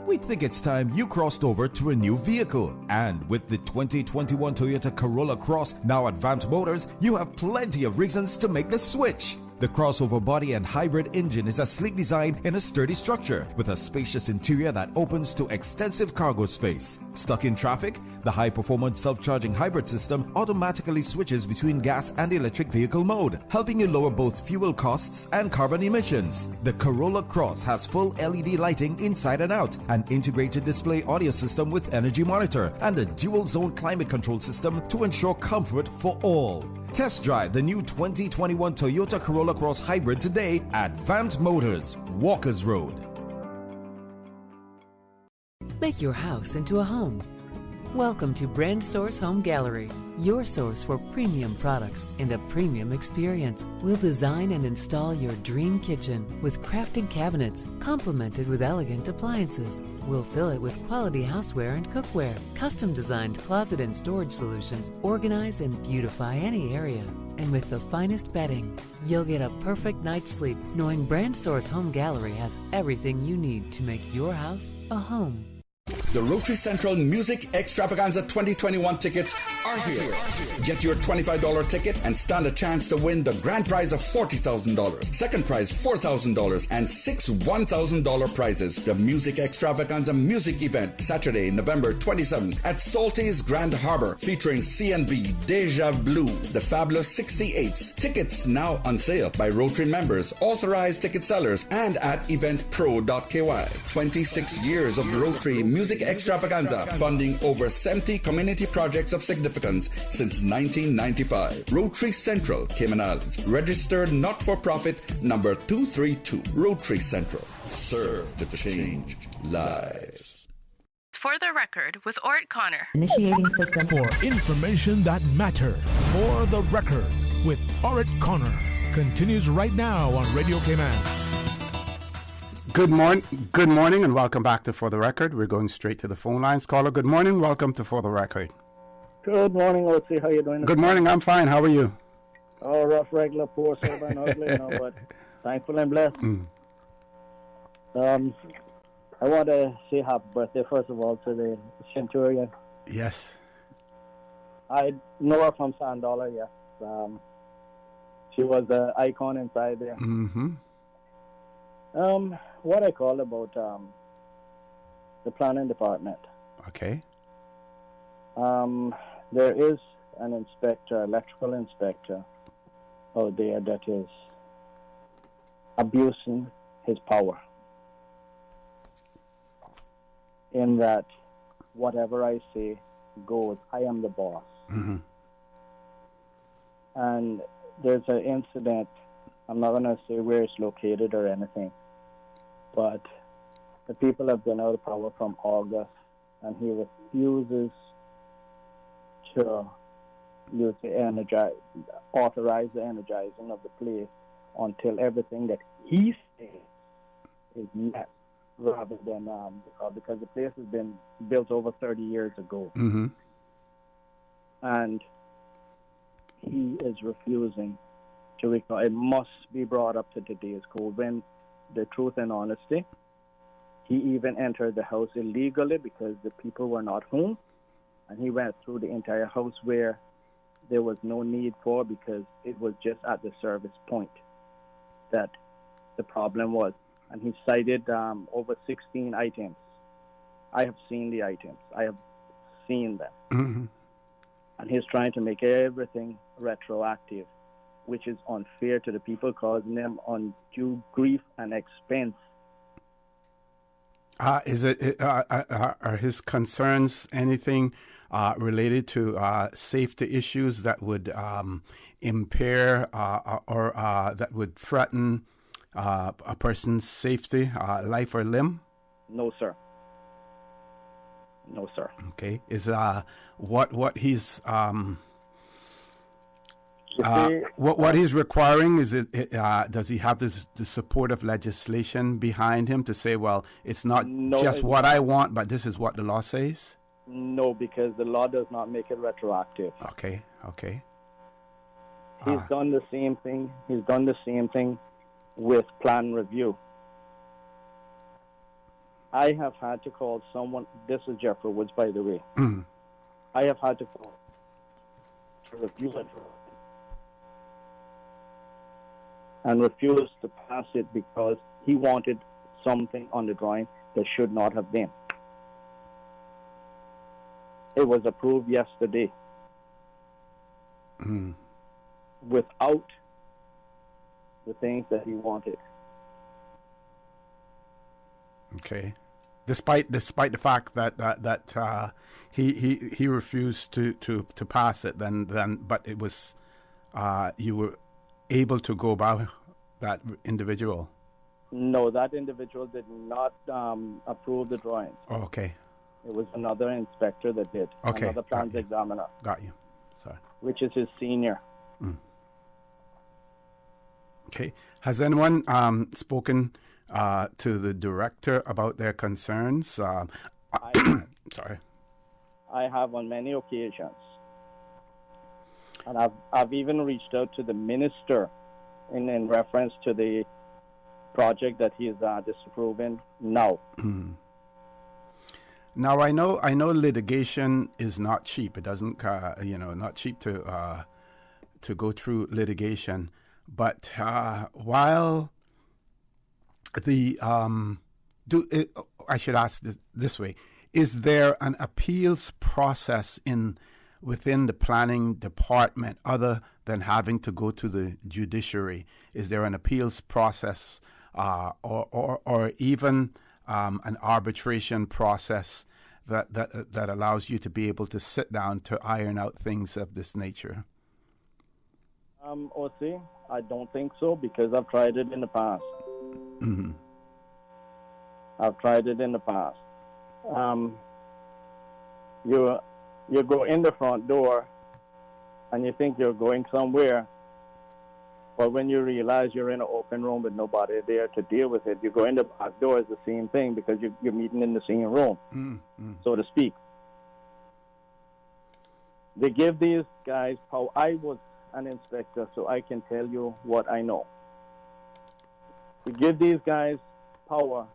We think it's time you crossed over to a new vehicle. And with the 2021 Toyota Corolla Cross, now at Vamp Motors, you have plenty of reasons to make the switch. The crossover body and hybrid engine is a sleek design in a sturdy structure with a spacious interior that opens to extensive cargo space. Stuck in traffic? The high-performance self-charging hybrid system automatically switches between gas and electric vehicle mode, helping you lower both fuel costs and carbon emissions. The Corolla Cross has full LED lighting inside and out, an integrated display audio system with energy monitor, and a dual-zone climate control system to ensure comfort for all. Test drive the new 2021 Toyota Corolla Cross Hybrid today at Vant Motors, Walkers Road. Make your house into a home. Welcome to Brand Source Home Gallery, your source for premium products and a premium experience. We'll design and install your dream kitchen with crafted cabinets, complemented with elegant appliances. We'll fill it with quality houseware and cookware. Custom-designed closet and storage solutions organize and beautify any area. And with the finest bedding, you'll get a perfect night's sleep knowing Brand Source Home Gallery has everything you need to make your house a home. The Rotary Central Music Extravaganza 2021 tickets are here. Get your $25 ticket and stand a chance to win the grand prize of $40,000, second prize $4,000, and 6 $1,000 prizes. The Music Extravaganza music event, Saturday, November 27th at Salty's Grand Harbor, featuring CNB, Deja Blue, The Fabulous 68s. Tickets now on sale by Rotary members, authorized ticket sellers, and at eventpro.ky. 26 years of Rotary Music Extravaganza, funding over 70 community projects of significance since 1995. Rotary Central, Cayman Islands. Registered not-for-profit number 232. Rotary Central. Serve to change lives. For the record, with Ort Connor. Initiating system. For information that matter. For the record, with Ort Connor. Continues right now on Radio Cayman. Good morning, and welcome back to For the Record. We're going straight to the phone lines. Caller, good morning. Welcome to For the Record. Good morning, Otzi. How you doing? Good morning. I'm fine. How are you? Oh, rough, regular, poor, sober, and ugly, but thankful and blessed. I want to say happy birthday, first of all, to the Centurion. Yes. I know her from Sandola, yes. She was the icon inside there. Mm-hmm. What I call about the planning department. Okay. There is an inspector, electrical inspector, out there that is abusing his power. In that, whatever I say goes. I am the boss. Mm-hmm. And there's an incident. I'm not going to say where it's located or anything, but the people have been out of power from August, and he refuses to authorize the energizing of the place until everything that he says is met, rather than because the place has been built over 30 years ago. Mm-hmm. And he is refusing to recall. It must be brought up to today's code. When the truth and honesty, he even entered the house illegally because the people were not home, and he went through the entire house where there was no need for, because it was just at the service point that the problem was. And he cited over 16 items. I have seen the items. I have seen them. Mm-hmm. And he's trying to make everything retroactive, which is unfair to the people, causing them undue grief and expense. Are his concerns anything related to safety issues that would impair or that would threaten a person's safety, life or limb? No, sir. No, sir. Okay. Is what he's what he's requiring, is does he have the support of legislation behind him to say, well, it's not just what I want, but this is what the law says? No, because the law does not make it retroactive. Okay. He's done the same thing. He's done the same thing with plan review. I have had to call someone. This is Jeffrey Woods, by the way. Mm. I have had to call to review it and refused to pass it because he wanted something on the drawing that should not have been. It was approved yesterday without the things that he wanted. Okay. Despite the fact that he refused to pass it, then but it was you were able to go by that individual? No, that individual did not approve the drawing. Oh, okay. It was another inspector that did. Okay. Another plans examiner. Got you. Sorry. Which is his senior. Okay. Has anyone spoken to the director about their concerns? Sorry. I have on many occasions. And I've even reached out to the minister in reference to the project that he is disapproving now. Now I know litigation is not cheap. It doesn't not cheap to go through litigation. But while the I should ask this way: is there an appeals process within the planning department other than having to go to the judiciary? Is there an appeals process or even an arbitration process that allows you to be able to sit down to iron out things of this nature? OC, I don't think so, because I've tried it in the past. I've tried it in the past. You go in the front door and you think you're going somewhere, but when you realize you're in an open room with nobody there to deal with it, you go in the back door, it's the same thing, because you're meeting in the same room, so to speak. They give these guys power. I was an inspector, so I can tell you what I know. You give these guys power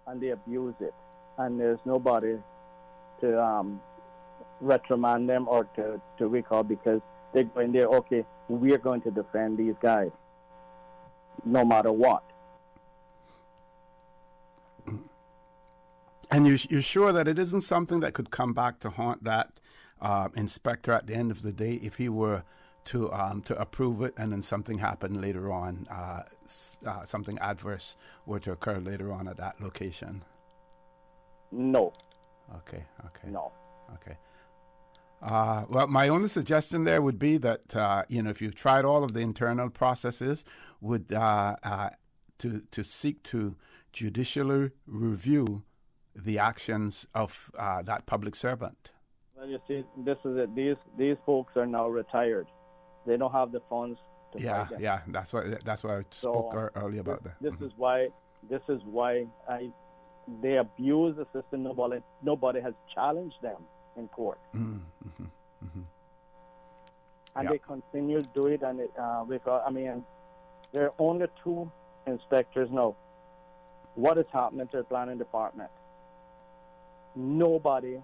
and they abuse it, and there's nobody to reprimand them or to recall, because they go in there, okay, we're going to defend these guys no matter what. And you're sure that it isn't something that could come back to haunt that inspector at the end of the day if he were to approve it and then something happened later on, something adverse were to occur later on at that location? No. Okay. No. Okay. Well, my only suggestion there would be that if you've tried all of the internal processes, would to seek to judicially review the actions of that public servant. Well, you see, this is it. These folks are now retired. They don't have the funds to fight them. Yeah. That's why I spoke earlier about that. This is why they abuse the system. Nobody has challenged them in court. And they continue to do it. And because there are only 2 inspectors now. What is happening to the planning department? Nobody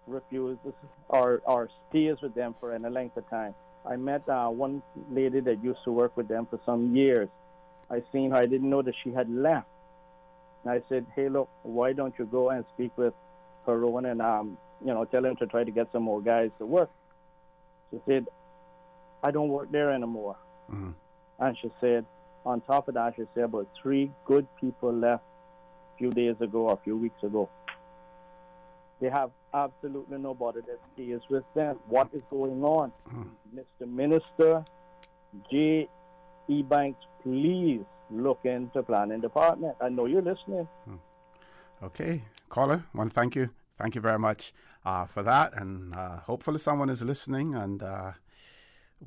refuses or stays with them for any length of time. I met one lady that used to work with them for some years. I seen her. I didn't know that she had left. And I said, hey, look, why don't you go and speak with Haroon and tell him to try to get some more guys to work. She said, I don't work there anymore. And she said, on top of that, she said about 3 good people left a few days ago or a few weeks ago. They have absolutely nobody that stays with them. What is going on? Mr. Minister, J. E. Banks, please look into planning department. I know you're listening. Okay. Caller, thank you. Thank you very much for that. And hopefully someone is listening and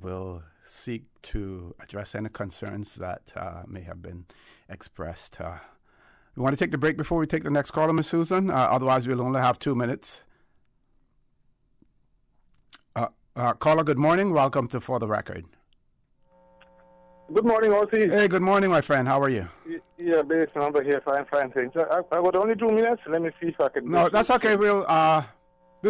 will seek to address any concerns that may have been expressed. We want to take the break before we take the next caller, Ms. Susan. Otherwise, we'll only have 2 minutes. Caller, good morning. Welcome to For the Record. Good morning, OC. Hey, good morning, my friend. How are you? Yeah, based number here. Fine, thanks. I got only 2 minutes. Let me see if I can... No, that's okay. We'll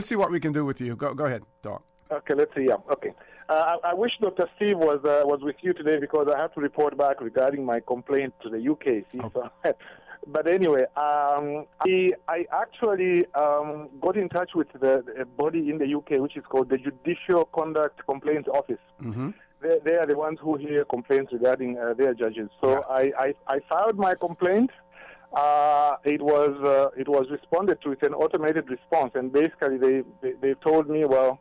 see what we can do with you. Go ahead, Doc. Okay, let's see. Yeah, okay. I wish Dr. Steve was with you today, because I have to report back regarding my complaint to the UK. See, so, but anyway, I actually got in touch with the body in the UK, which is called the Judicial Conduct Complaints Office. They are the ones who hear complaints regarding their judges. So I filed my complaint. It was responded to. It's an automated response, and basically they told me, well,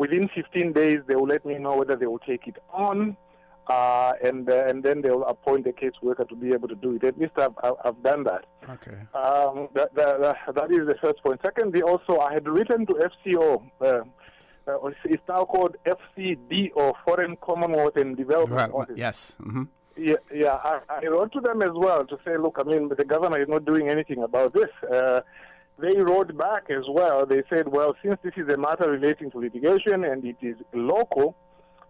within 15 days, they will let me know whether they will take it on, and then they will appoint a caseworker to be able to do it. At least I've done that. Okay. That is the first point. Secondly, also, I had written to FCO. It's now called FCD, or Foreign Commonwealth and Development Office. Yes. Mm-hmm. Yeah. I wrote to them as well to say, look, I mean, the governor is not doing anything about this. They wrote back as well. They said, well, since this is a matter relating to litigation and it is local,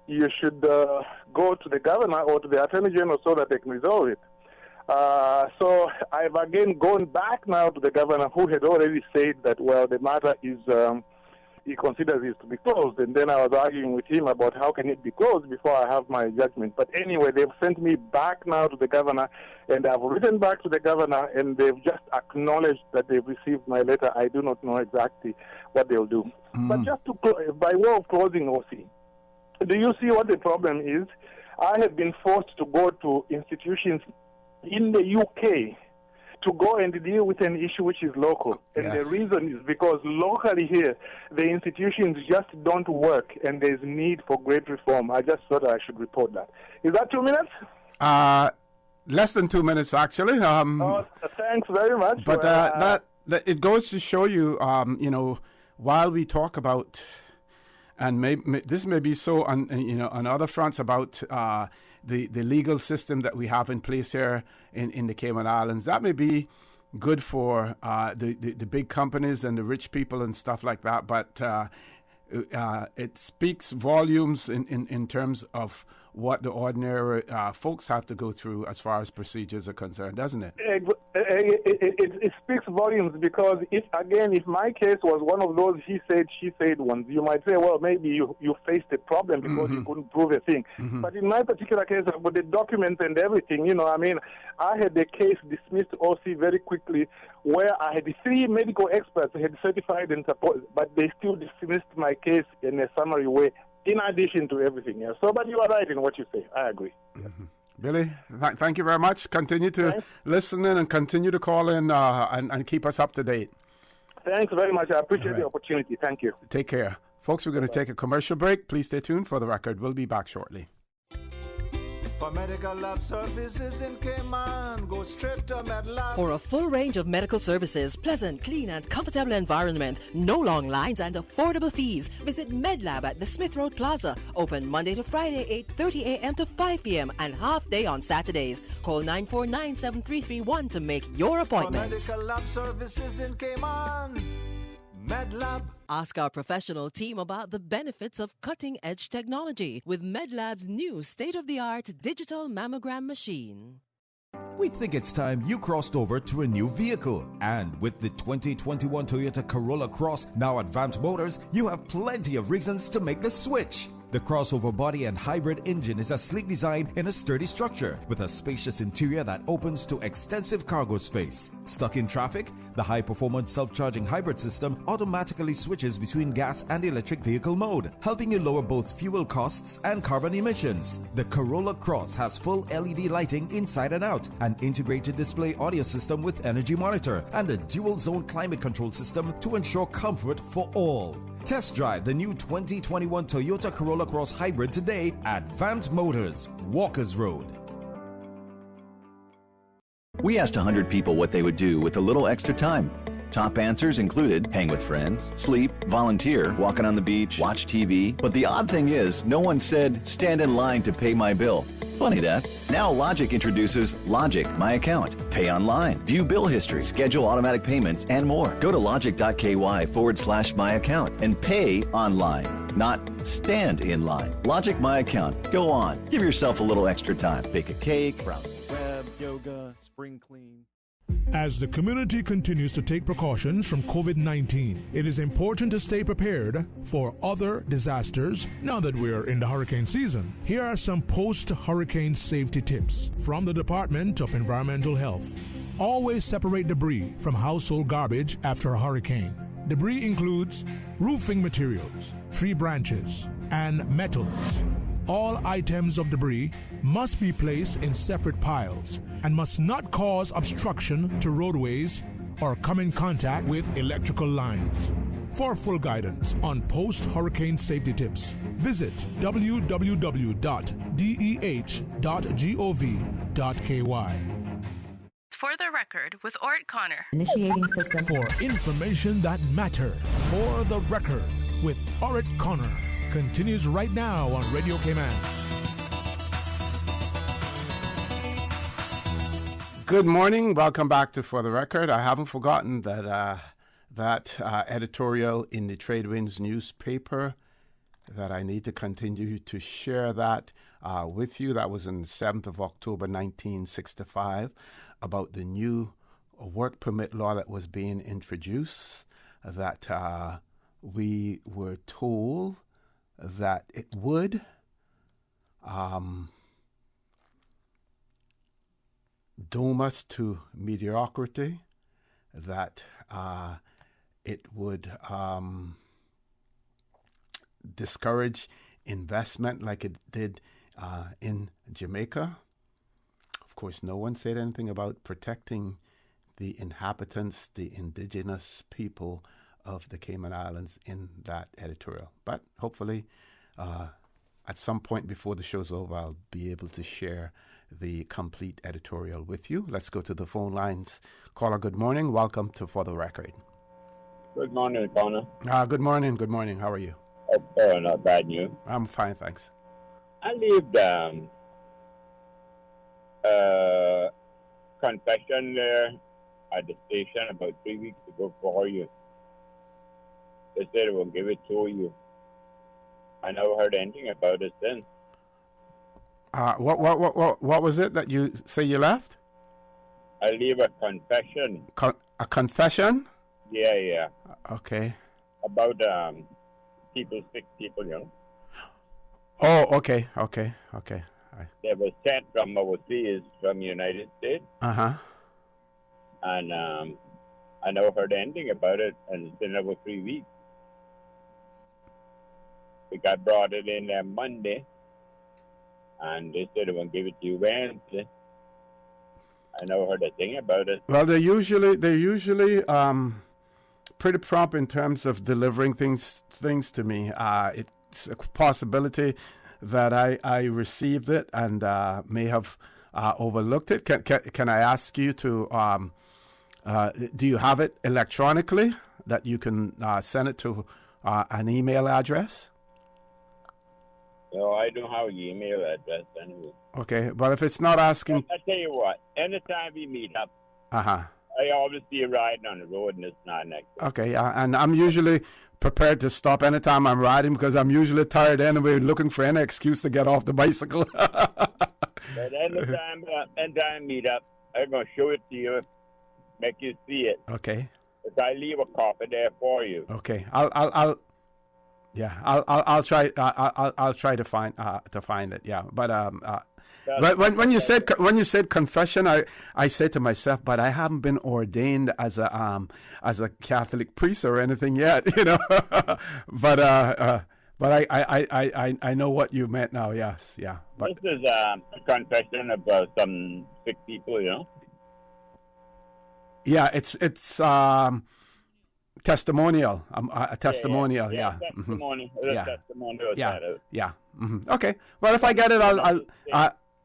you should go to the governor or to the attorney general so that they can resolve it. So I've again gone back now to the governor, who had already said that, well, the matter is, he considers it to be closed. And then I was arguing with him about how can it be closed before I have my judgment. But anyway, they've sent me back now to the governor, and I've written back to the governor, and they've just acknowledged that they've received my letter. I do not know exactly what they'll do. But just by way of closing, OC, do you see what the problem is? I have been forced to go to institutions in the UK to go and deal with an issue which is local. And the reason is because locally here, the institutions just don't work, and there's need for great reform. I just thought I should report that. Is that 2 minutes? Less than 2 minutes, actually. Thanks very much. But that it goes to show you, while we talk about, and this may be so on other fronts about the legal system that we have in place here in the Cayman Islands, that may be good for the big companies and the rich people and stuff like that, but it speaks volumes in terms of what the ordinary folks have to go through as far as procedures are concerned, doesn't it? It speaks volumes, because if my case was one of those he said, she said ones, you might say, well, maybe you faced a problem because you couldn't prove a thing. But in my particular case, with the documents and everything, I had the case dismissed OC very quickly, where I had 3 medical experts who had certified and supported, but they still dismissed my case in a summary way, in addition to everything else. So, but you are right in what you say. I agree. Billy, thank you very much. Continue to listen in and continue to call in and keep us up to date. Thanks very much. I appreciate the opportunity. Thank you. Take care. Folks, we're going to take a commercial break. Please stay tuned for the record. We'll be back shortly. For medical lab services in Cayman, go straight to MedLab. For a full range of medical services, pleasant, clean and comfortable environment, no long lines and affordable fees, visit MedLab at the Smith Road Plaza. Open Monday to Friday, 8:30 a.m. to 5 p.m. and half day on Saturdays. Call 949-7331 to make your appointment. For medical lab services in Cayman, MedLab. Ask our professional team about the benefits of cutting-edge technology with MedLab's new state-of-the-art digital mammogram machine. We think it's time you crossed over to a new vehicle. And with the 2021 Toyota Corolla Cross now at Vamt Motors, you have plenty of reasons to make the switch. The crossover body and hybrid engine is a sleek design in a sturdy structure with a spacious interior that opens to extensive cargo space. Stuck in traffic? The high-performance self-charging hybrid system automatically switches between gas and electric vehicle mode, helping you lower both fuel costs and carbon emissions. The Corolla Cross has full LED lighting inside and out, an integrated display audio system with energy monitor, and a dual-zone climate control system to ensure comfort for all. Test drive the new 2021 Toyota Corolla Cross Hybrid today at Vamt Motors, Walkers Road. We asked 100 people what they would do with a little extra time. Top answers included hang with friends, sleep, volunteer, walking on the beach, watch TV. But the odd thing is, no one said, stand in line to pay my bill. Funny that. Now Logic introduces Logic My Account. Pay online, view bill history, schedule automatic payments, and more. Go to logic.ky/my account and pay online, not stand in line. Logic My Account. Go on. Give yourself a little extra time. Bake a cake, browse the web, yoga, spring clean. As the community continues to take precautions from COVID-19, it is important to stay prepared for other disasters now that we're in the hurricane season. Here are some post-hurricane safety tips from the Department of Environmental Health. Always separate debris from household garbage after a hurricane. Debris includes roofing materials, tree branches, and metals. All items of debris must be placed in separate piles and must not cause obstruction to roadways or come in contact with electrical lines. For full guidance on post-hurricane safety tips, visit www.deh.gov.ky. For the record with Ort Connor. Initiating system. For information that matters. For the record with Ort Connor. Continues right now on Radio Cayman. Good morning. Welcome back to For the Record. I haven't forgotten that editorial in the Trade Winds newspaper, that I need to continue to share that with you. That was on the 7th of October, 1965, about the new work permit law that was being introduced, that we were told that it would doom us to mediocrity, that it would discourage investment like it did in Jamaica. Of course, no one said anything about protecting the inhabitants, the indigenous people of the Cayman Islands in that editorial. But hopefully, at some point before the show's over, I'll be able to share the complete editorial with you. Let's go to the phone lines. Caller, good morning. Welcome to For the Record. Good morning, Connor. Good morning. Good morning. How are you? Oh, not bad news. I'm fine, thanks. I lived confession there at the station about 3 weeks ago for you. They said they will give it to you. I never heard anything about it since. What was it that you say you left? I leave a confession. A confession? Yeah. Okay. About sick people, you know. Oh, okay. They were sent from overseas, from the United States. Uh-huh. And I never heard anything about it, and it's been over 3 weeks. I brought it in there Monday, and they said they won't give it to you Wednesday. I never heard a thing about it. Well, they're usually pretty prompt in terms of delivering things to me. It's a possibility that I received it and may have overlooked it. Can I ask you to? Do you have it electronically that you can send it to an email address? No, I don't have an email address anyway. Okay, but if it's not asking... I tell you what, anytime we meet up, I always see you riding on the road and it's not next. Okay, and I'm usually prepared to stop anytime I'm riding because I'm usually tired anyway, looking for any excuse to get off the bicycle. But anytime we meet up, I'm going to show it to you, make you see it. Okay. If I leave a copy there for you. Okay, I'll try. I'll try to find it. Yeah, but when you said confession, I said to myself, but I haven't been ordained as a Catholic priest or anything yet, you know. but I know what you meant now. Yes, yeah. But this is a confession of some sick people, you know. Yeah, it's testimonial. A testimonial. Yeah. Testimony. Mm-hmm. Testimonial. Yeah. Mm-hmm. Okay. Well, if I get it,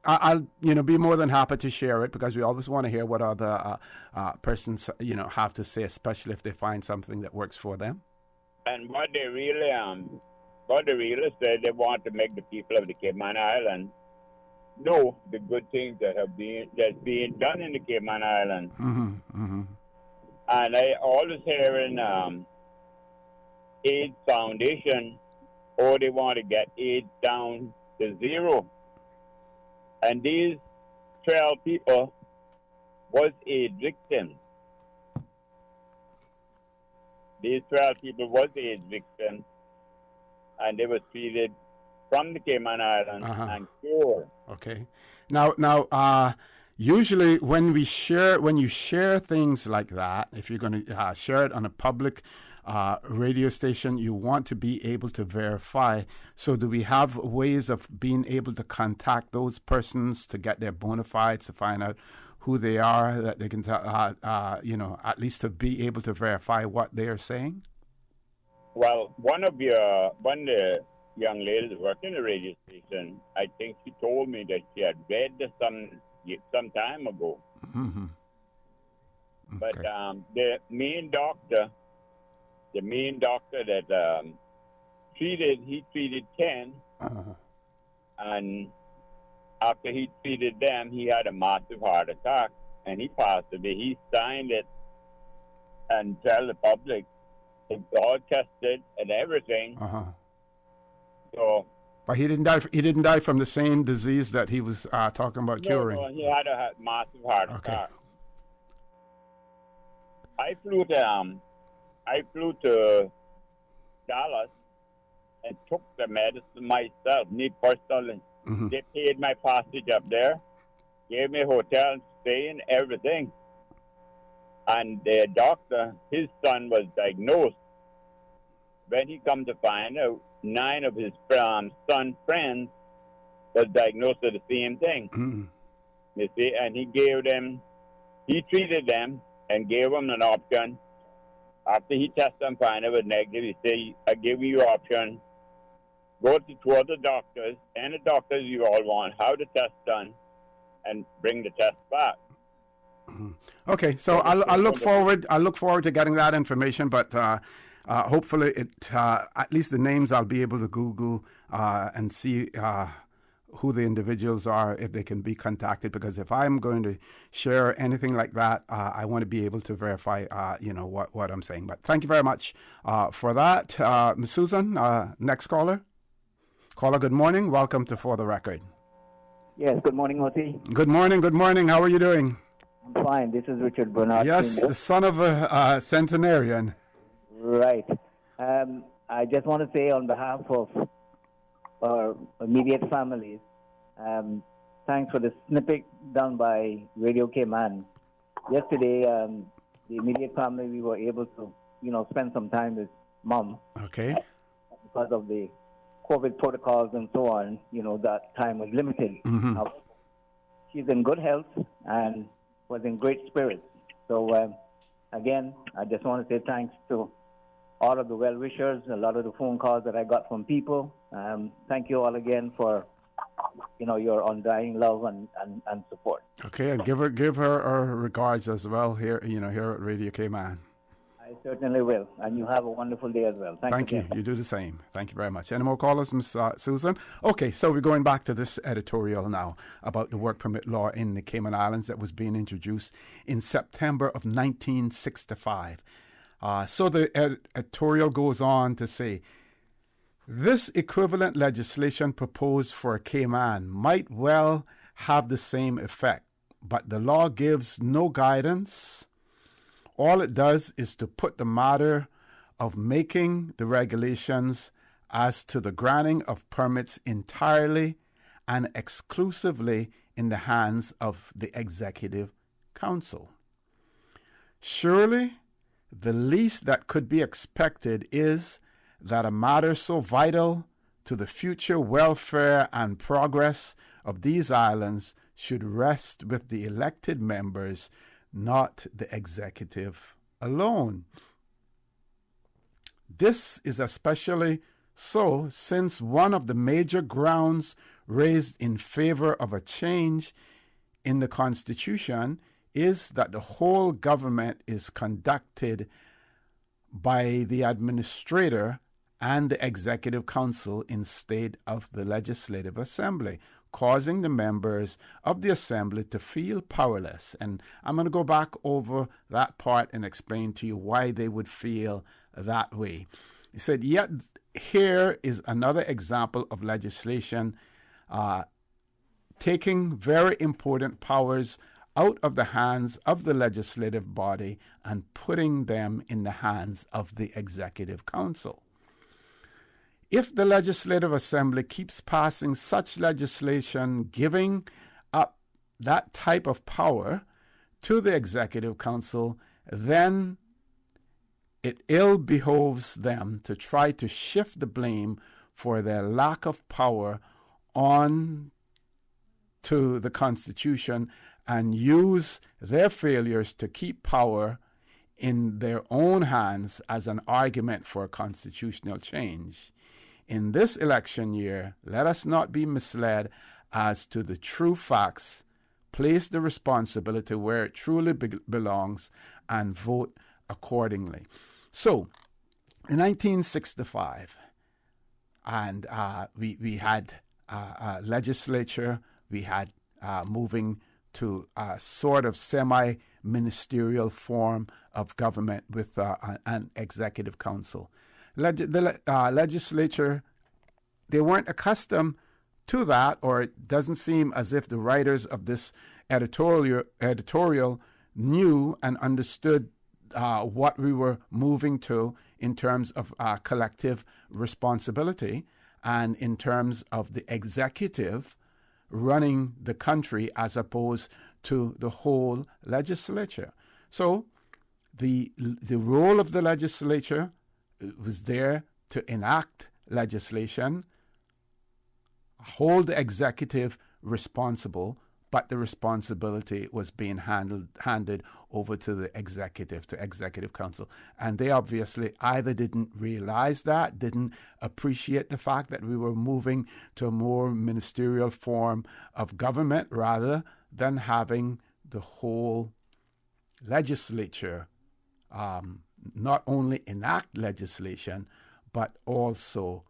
I'll be more than happy to share it because we always want to hear what other persons have to say, especially if they find something that works for them. And what they really say, they want to make the people of the Cayman Islands know the good things that's being done in the Cayman Islands. Mm-hmm. And I always hear in AIDS Foundation, they want to get AIDS down to zero. And these 12 people was AIDS victims. And they were treated from the Cayman Islands and cured. Okay. Now, usually when you share things like that, if you're going to share it on a public radio station, you want to be able to verify. So do we have ways of being able to contact those persons to get their bona fides, to find out who they are, that they can, at least to be able to verify what they are saying? Well, one of the young ladies working in the radio station, I think she told me that she had read this some time ago. Mm-hmm. But the main doctor that he treated 10, and after he treated them, he had a massive heart attack, and he passed away. He signed it and tell the public it's all tested and everything. So, but he didn't die. He didn't die from the same disease that he was talking about curing. No, he had a massive heart attack. I flew to Dallas and took the medicine myself, me personally. Mm-hmm. They paid my passage up there, gave me a hotel, stay and everything. And the doctor, his son was diagnosed. When he come to find out, 9 of his son's friends was diagnosed with the same thing. Mm-hmm. You see, and he treated them and gave them an option. After he tested and found it was negative, he said, I give you option. Go to 2 other doctors, and the doctors you all want, have the test done, and bring the test back. Okay, so I'll look forward. I'll look forward to getting that information, but hopefully, at least the names I'll be able to Google and see who the individuals are, if they can be contacted. Because if I'm going to share anything like that, I want to be able to verify, what I'm saying. But thank you very much for that, Ms. Susan. Next caller. Caller, good morning. Welcome to For the Record. Yes, good morning, Oti. Good morning. Good morning. How are you doing? I'm fine. This is Richard Bernard. Yes, the son of a centenarian. Right. I just want to say on behalf of our immediate families, thanks for the snippet done by Radio Cayman. Yesterday, the immediate family, we were able to, spend some time with Mom. Okay. Because of the COVID protocols and so on, that time was limited. Mm-hmm. She's in good health and was in great spirits. So, again, I just want to say thanks to all of the well-wishers, a lot of the phone calls that I got from people. Thank you all again for, your undying love and support. Okay, and give her our regards as well here at Radio Cayman. I certainly will, and you have a wonderful day as well. Thank you. You do the same. Thank you very much. Any more callers, Ms. Susan? Okay, so we're going back to this editorial now about the work permit law in the Cayman Islands that was being introduced in September of 1965. So the editorial goes on to say, this equivalent legislation proposed for Cayman might well have the same effect, but the law gives no guidance. All it does is to put the matter of making the regulations as to the granting of permits entirely and exclusively in the hands of the Executive Council. Surely, the least that could be expected is that a matter so vital to the future welfare and progress of these islands should rest with the elected members, not the executive alone. This is especially so since one of the major grounds raised in favor of a change in the Constitution is that the whole government is conducted by the administrator and the Executive Council instead of the Legislative Assembly, causing the members of the Assembly to feel powerless. And I'm going to go back over that part and explain to you why they would feel that way. He said, yet here is another example of legislation taking very important powers out of the hands of the legislative body and putting them in the hands of the Executive Council. If the Legislative Assembly keeps passing such legislation, giving up that type of power to the Executive Council, then it ill behoves them to try to shift the blame for their lack of power on to the Constitution and use their failures to keep power in their own hands as an argument for constitutional change. In this election year, let us not be misled as to the true facts. Place the responsibility where it truly belongs and vote accordingly. So, in 1965, and we had a legislature, we had moving to a sort of semi-ministerial form of government with an executive council. The legislature, they weren't accustomed to that, or it doesn't seem as if the writers of this editorial knew and understood what we were moving to in terms of collective responsibility and in terms of the executive running the country as opposed to the whole legislature. So the role of the legislature was there to enact legislation, hold the executive responsible, but the responsibility was being handed over to the executive council. And they obviously either didn't realize that, didn't appreciate the fact that we were moving to a more ministerial form of government rather than having the whole legislature not only enact legislation, but also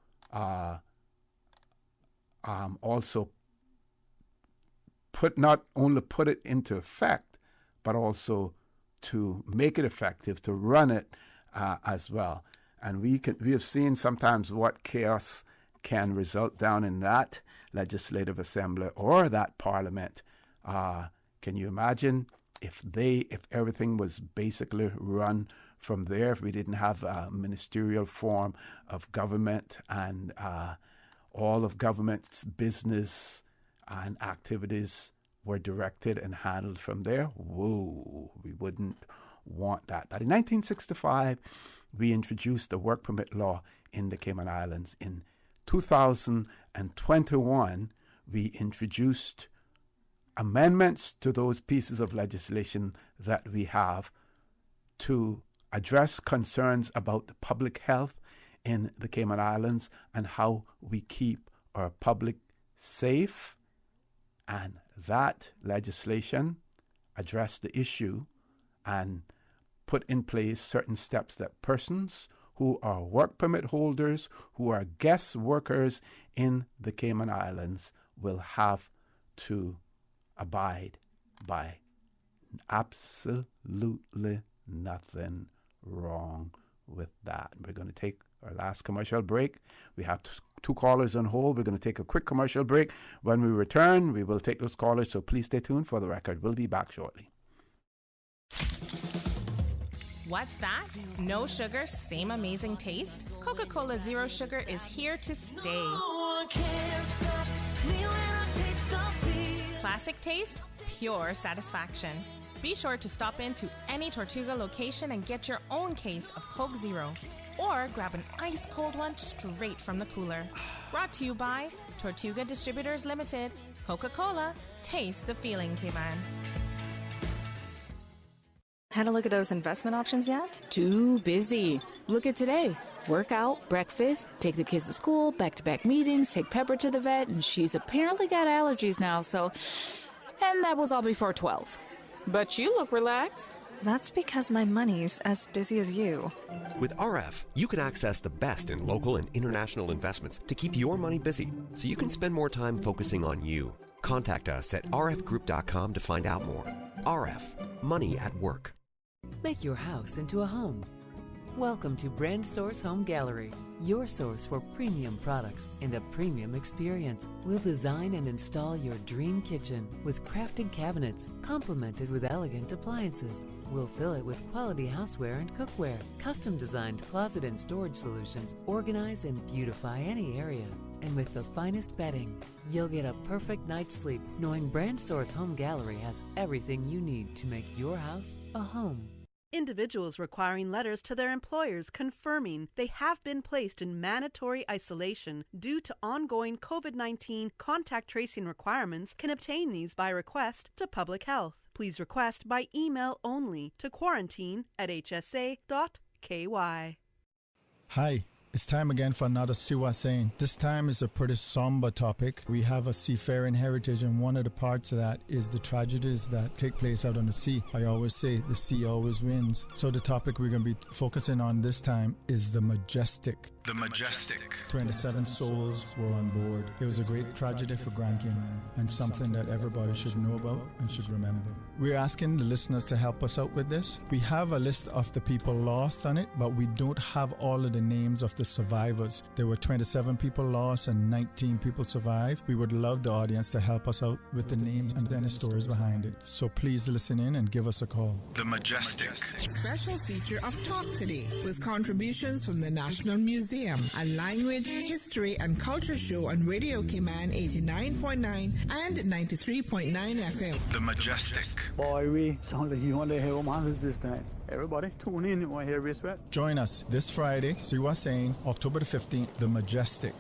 not only put it into effect, but also to make it effective, to run it as well. And we have seen sometimes what chaos can result down in that legislative assembly or that parliament. Can you imagine if everything was basically run from there, if we didn't have a ministerial form of government and all of government's business and activities were directed and handled from there? Whoa, we wouldn't want that. But in 1965, we introduced the work permit law in the Cayman Islands. In 2021, we introduced amendments to those pieces of legislation that we have to address concerns about the public health in the Cayman Islands and how we keep our public safe. And that legislation addressed the issue and put in place certain steps that persons who are work permit holders, who are guest workers in the Cayman Islands will have to abide by. Absolutely nothing wrong with that. We're going to take our last commercial break. We have two callers on hold. We're going to take a quick commercial break. When we return, we will take those callers, so please stay tuned for the record. We'll be back shortly. What's that? No sugar, same amazing taste? Coca-Cola Zero Sugar is here to stay. Classic taste, pure satisfaction. Be sure to stop into any Tortuga location and get your own case of Coke Zero. Or grab an ice-cold one straight from the cooler. Brought to you by Tortuga Distributors Limited. Coca-Cola, taste the feeling, Cayman. Had a look at those investment options yet? Too busy. Look at today. Workout, breakfast, take the kids to school, back-to-back meetings, take Pepper to the vet, and she's apparently got allergies now, so... And that was all before 12. But you look relaxed. That's because my money's as busy as you. With RF, you can access the best in local and international investments to keep your money busy, so you can spend more time focusing on you. Contact us at rfgroup.com to find out more. RF, money at work. Make your house into a home. Welcome to Brand Source Home Gallery, your source for premium products and a premium experience. We'll design and install your dream kitchen with crafted cabinets, complemented with elegant appliances. We'll fill it with quality houseware and cookware. Custom-designed closet and storage solutions organize and beautify any area. And with the finest bedding, you'll get a perfect night's sleep knowing Brand Source Home Gallery has everything you need to make your house a home. Individuals requiring letters to their employers confirming they have been placed in mandatory isolation due to ongoing COVID-19 contact tracing requirements can obtain these by request to Public Health. Please request by email only to quarantine@hsa.ky. Hi. It's time again for another Siwa Saying. This time is a pretty somber topic. We have a seafaring heritage, and one of the parts of that is the tragedies that take place out on the sea. I always say the sea always wins. So the topic we're going to be focusing on this time is the Majestic. The Majestic. 27 souls were on board. It was a great tragedy for Grand Cayman and something that everybody should know about and should remember. We're asking the listeners to help us out with this. We have a list of the people lost on it, but we don't have all of the names of the survivors. There were 27 people lost and 19 people survived. We would love the audience to help us out with the names and then the stories behind it. So please listen in and give us a call. The Majestic. Special feature of Talk Today with contributions from the National Museum, a language, history, and culture show on Radio Cayman 89.9 and 93.9 FM. The Majestic. Boy, we sound like you want to hear Omaha's this time. Everybody, tune in. You want to hear Race Rat? Join us this Friday, Siwa Saying, October the 15th, The Majestic.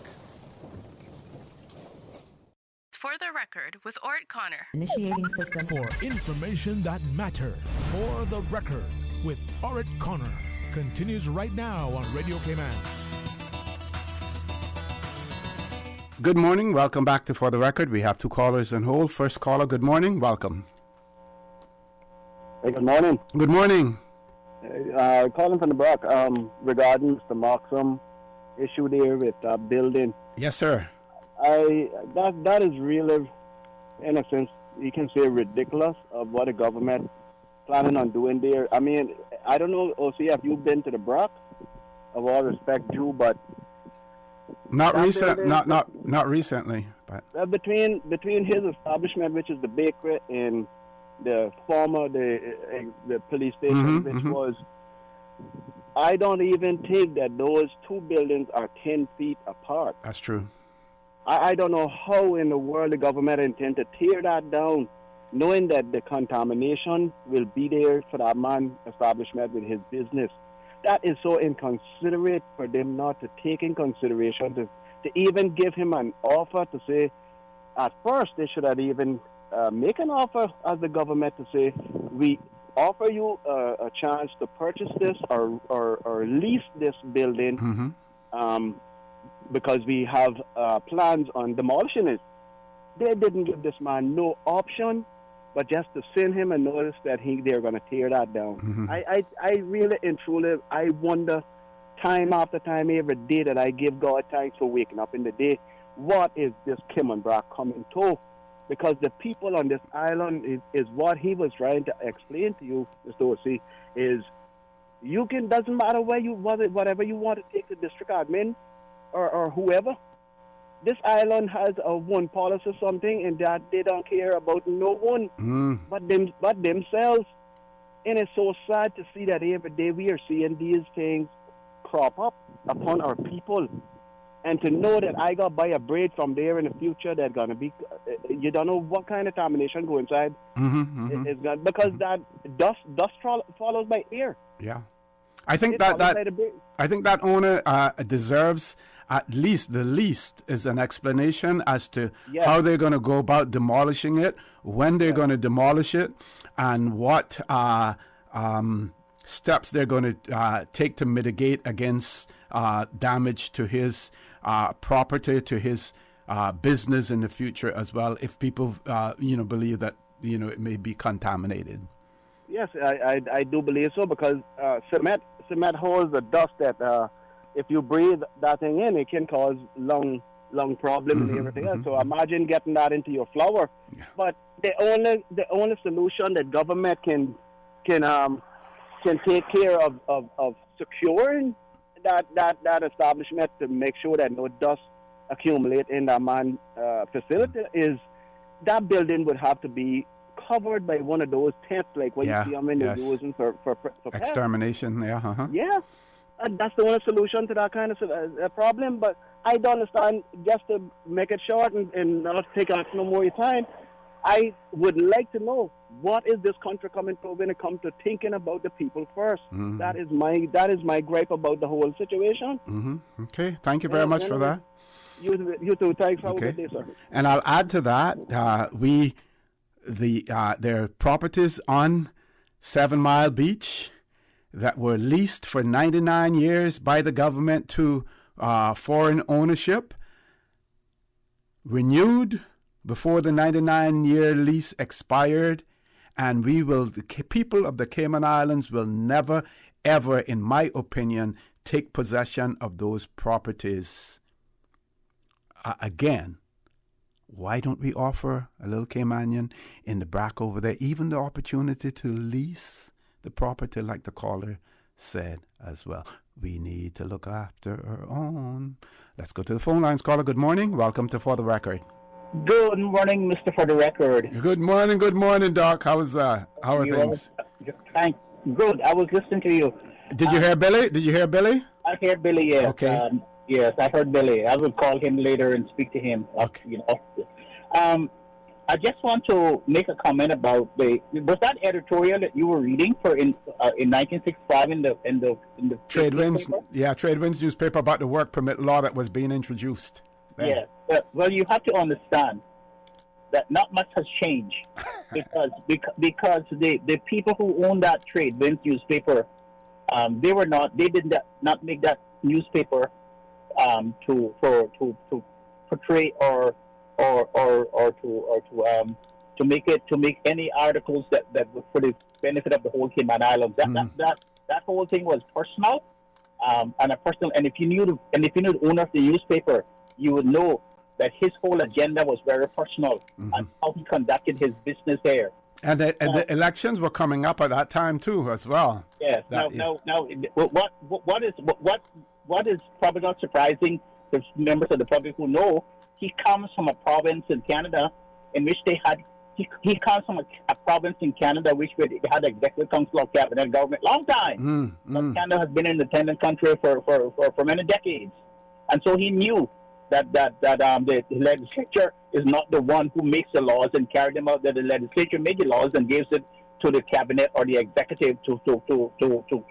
For the record, with Ort Connor. Initiating system. For information that matter. For the record, with Ort Connor. Continues right now on Radio Cayman. Good morning. Welcome back to For the Record. We have two callers on hold. First caller, good morning. Welcome. Hey, good morning. Good morning. Calling from the Brock regarding the Markham issue there with building. Yes, sir. That is really, in a sense, you can say ridiculous of what the government planning on doing there. I mean, I don't know, OC, if you've been to the Brock, of all respect due, but not recently, but between his establishment, which is the bakery, and the former the police station, which was, I don't even think that those two buildings are 10 feet apart. That's true. I don't know how in the world the government intend to tear that down, knowing that the contamination will be there for that man establishment with his business. That is so inconsiderate for them not to take in consideration to even give him an offer to say, at first they should have even make an offer as the government to say, we offer you a chance to purchase this or lease this building because we have plans on demolishing it. They didn't give this man no option, but just to send him a notice that they're going to tear that down. I really and truly, I wonder time after time, every day that I give God thanks for waking up in the day, what is this Cayman Brock coming to? Because the people on this island is what he was trying to explain to you, Mr. O.C., is you can, doesn't matter where you, whatever you want to take the district admin or whoever. This island has a one policy or something, and that they don't care about no one but themselves. And it's so sad to see that every day we are seeing these things crop up upon our people. And to know that I got to buy a braid from there in the future that's going to be, you don't know what kind of contamination go inside. It's gonna, because that dust follows by air. Yeah. I think that owner deserves at least the least is an explanation as to how they're going to go about demolishing it, when they're going to demolish it, and what steps they're going to take to mitigate against damage to his property, to his business in the future as well, if people believe that it may be contaminated. Yes, I do believe so, because cement holds the dust that if you breathe that thing in, it can cause lung problems and everything else. So imagine getting that into your flour. Yeah. But the only solution that government can take care of securing that establishment to make sure that no dust accumulate in that man facility is that building would have to be covered by one of those tents like what you see them in the using for extermination. Yeah, that's the only solution to that kind of problem. But I don't understand, just to make it short and not take up no more time, I would like to know, what is this country coming to when it comes to thinking about the people first? That is my gripe about the whole situation. Okay, thank you very much for that. You too. Thanks for a good day, sir. And I'll add to that, their properties on 7 Mile Beach that were leased for 99 years by the government to foreign ownership, renewed before the 99-year lease expired, and the people of the Cayman Islands will never, ever, in my opinion, take possession of those properties again. Why don't we offer a little Caymanian in the back over there even the opportunity to lease the property, like the caller said as well? We need to look after our own. Let's go to the phone lines. Caller, good morning. Welcome to For the Record. Good morning, Mr. For the Record. Good morning, Doc. How are things? Good. I was listening to you. Did you hear Billy? I hear Billy, yes. Okay. Yes, I heard Billy. I will call him later and speak to him. Okay. I just want to make a comment about was that editorial that you were reading for in 1965 in the Trade Winds? Yeah, Trade Winds newspaper about the work permit law that was being introduced. Yes. Well, you have to understand that not much has changed because the people who own that Trade Winds newspaper, they did not make that newspaper to portray or to make any articles that would for the benefit of the whole Cayman Islands. That whole thing was personal, and if you knew the owner of the newspaper, you would know that his whole agenda was very personal and how he conducted his business there. And the elections were coming up at that time too, as well. Yes. Now, what is probably not surprising to members of the public who know, he comes from a province in Canada in which they had. He comes from a province in Canada which they had executive council of cabinet government long time. Canada has been an independent country for many decades, and so he knew that the legislature is not the one who makes the laws and carry them out. That the legislature makes the laws and gives it to the cabinet or the executive to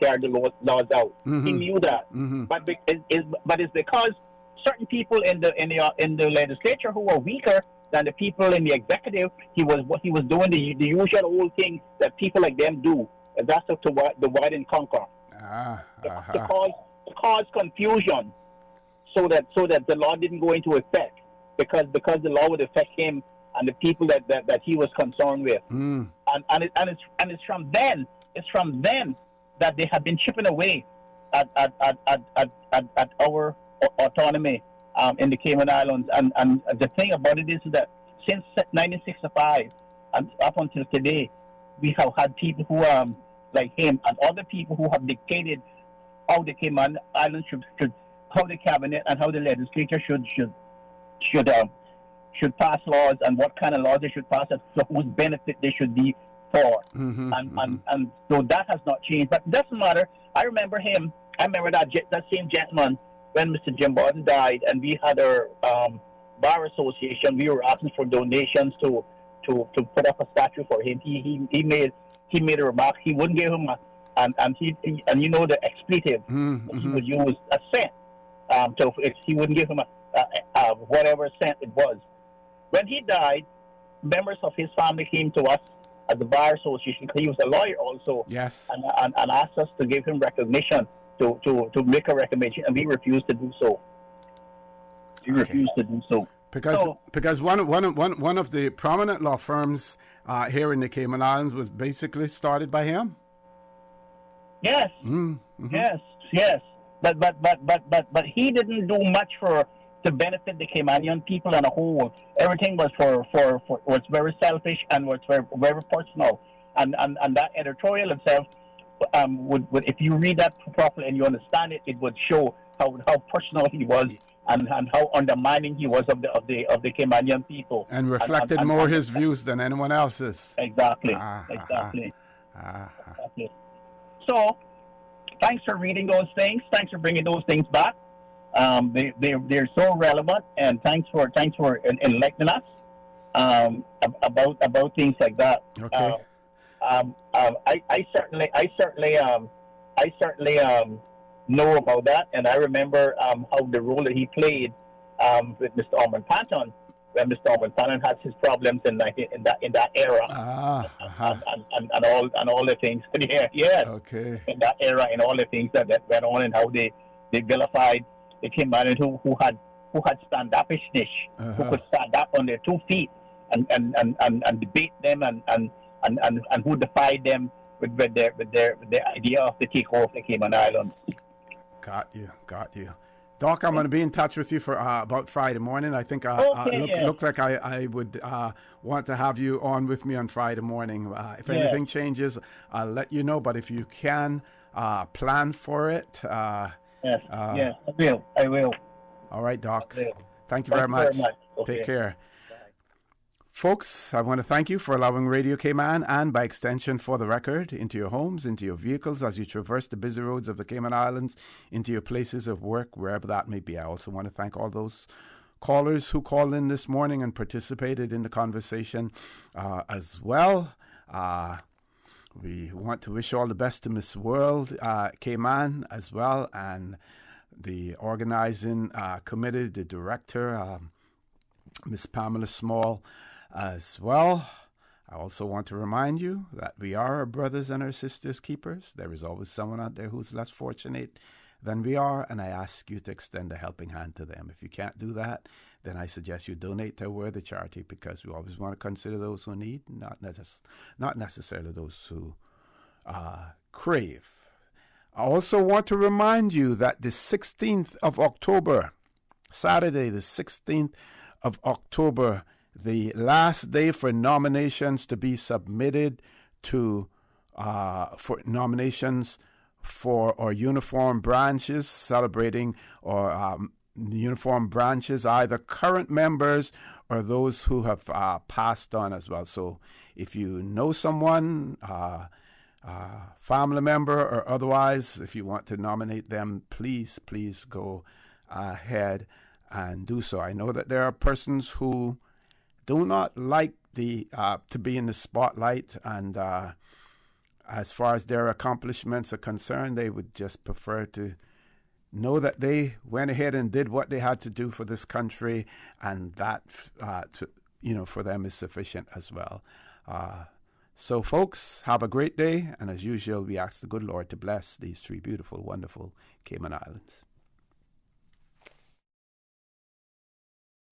carry the laws out. He knew that, but it's because certain people in the legislature who were weaker than the people in the executive, he was doing the usual old thing that people like them do. And that's to divide and conquer, to cause confusion, so that the law didn't go into effect because the law would affect him and the people that he was concerned with. And it's from then that they have been chipping away at our autonomy in the Cayman Islands. And the thing about it is that since 1965 and up until today, we have had people who like him and other people who have dictated how the Cayman Islands should how the cabinet and how the legislature should pass laws and what kind of laws they should pass and for whose benefit they should be for. And so that has not changed. But it doesn't matter. I remember that same gentleman when Mr. Jim Barton died, and we had our bar association. We were asking for donations to put up a statue for him. He made a remark. He wouldn't give him and you know the expletive he would use, a cent. He wouldn't give him a whatever cent it was. When he died, members of his family came to us at the bar association, because he was a lawyer also. Yes. And asked us to give him recognition, to make a recommendation, and we refused to do so. Refused to do so. Because one of the prominent law firms here in the Cayman Islands was basically started by him. Yes. Yes. But he didn't do much to benefit the Caymanian people as a whole. Everything was was very selfish and was very, very personal. And that editorial itself would if you read that properly and you understand it, it would show how personal he was and how undermining he was of the Caymanian people. And reflected more his views than anyone else's. Exactly. So, thanks for reading those things. Thanks for bringing those things back. They're so relevant, and thanks for enlightening us about things like that. Okay. I certainly know about that, and I remember how the role that he played with Mr. Ormond Panton when Mr. Fallon had his problems in that era, and all the things. Yeah. Okay. In that era, and all the things that went on, and how they vilified the Cayman who had stand-upishness, who could stand up on their 2 feet and debate them and who defied them with their idea of the takeover of the Cayman Islands. Got you. Doc, I'm going to be in touch with you for about Friday morning. I think look like I would want to have you on with me on Friday morning. If anything changes, I'll let you know. But if you can plan for it. I will. All right, Doc. Thank you very much. Okay. Take care. Folks, I want to thank you for allowing Radio Cayman and, by extension, For the Record, into your homes, into your vehicles as you traverse the busy roads of the Cayman Islands, into your places of work, wherever that may be. I also want to thank all those callers who called in this morning and participated in the conversation as well. We want to wish all the best to Miss World Cayman as well, and the organizing committee, the director, Miss Pamela Small, as well. I also want to remind you that we are our brothers and our sisters' keepers. There is always someone out there who's less fortunate than we are, and I ask you to extend a helping hand to them. If you can't do that, then I suggest you donate to a worthy charity, because we always want to consider those who need, not necessarily those who crave. I also want to remind you that the 16th of October, Saturday the 16th of October, the last day for nominations to be submitted to for nominations for our uniform branches, celebrating our uniform branches, either current members or those who have passed on as well. So if you know someone, family member or otherwise, if you want to nominate them, please go ahead and do so. I know that there are persons who do not like to be in the spotlight, and as far as their accomplishments are concerned, they would just prefer to know that they went ahead and did what they had to do for this country, and that for them is sufficient as well. So folks, have a great day, and as usual, we ask the good Lord to bless these three beautiful, wonderful Cayman Islands.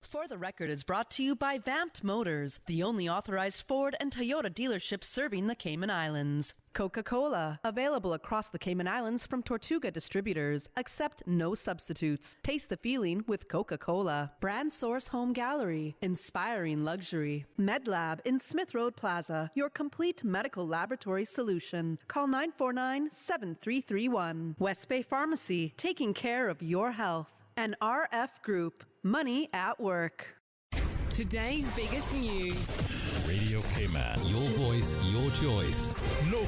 For the Record is brought to you by Vamped Motors, the only authorized Ford and Toyota dealership serving the Cayman Islands. Coca-Cola, available across the Cayman Islands from Tortuga distributors. Accept no substitutes. Taste the feeling with Coca-Cola. Brand Source Home Gallery, inspiring luxury. MedLab in Smith Road Plaza, your complete medical laboratory solution. Call 949-7331. West Bay Pharmacy, taking care of your health. And RF Group, money at work. Today's biggest news. Radio Cayman, your voice, your choice. Local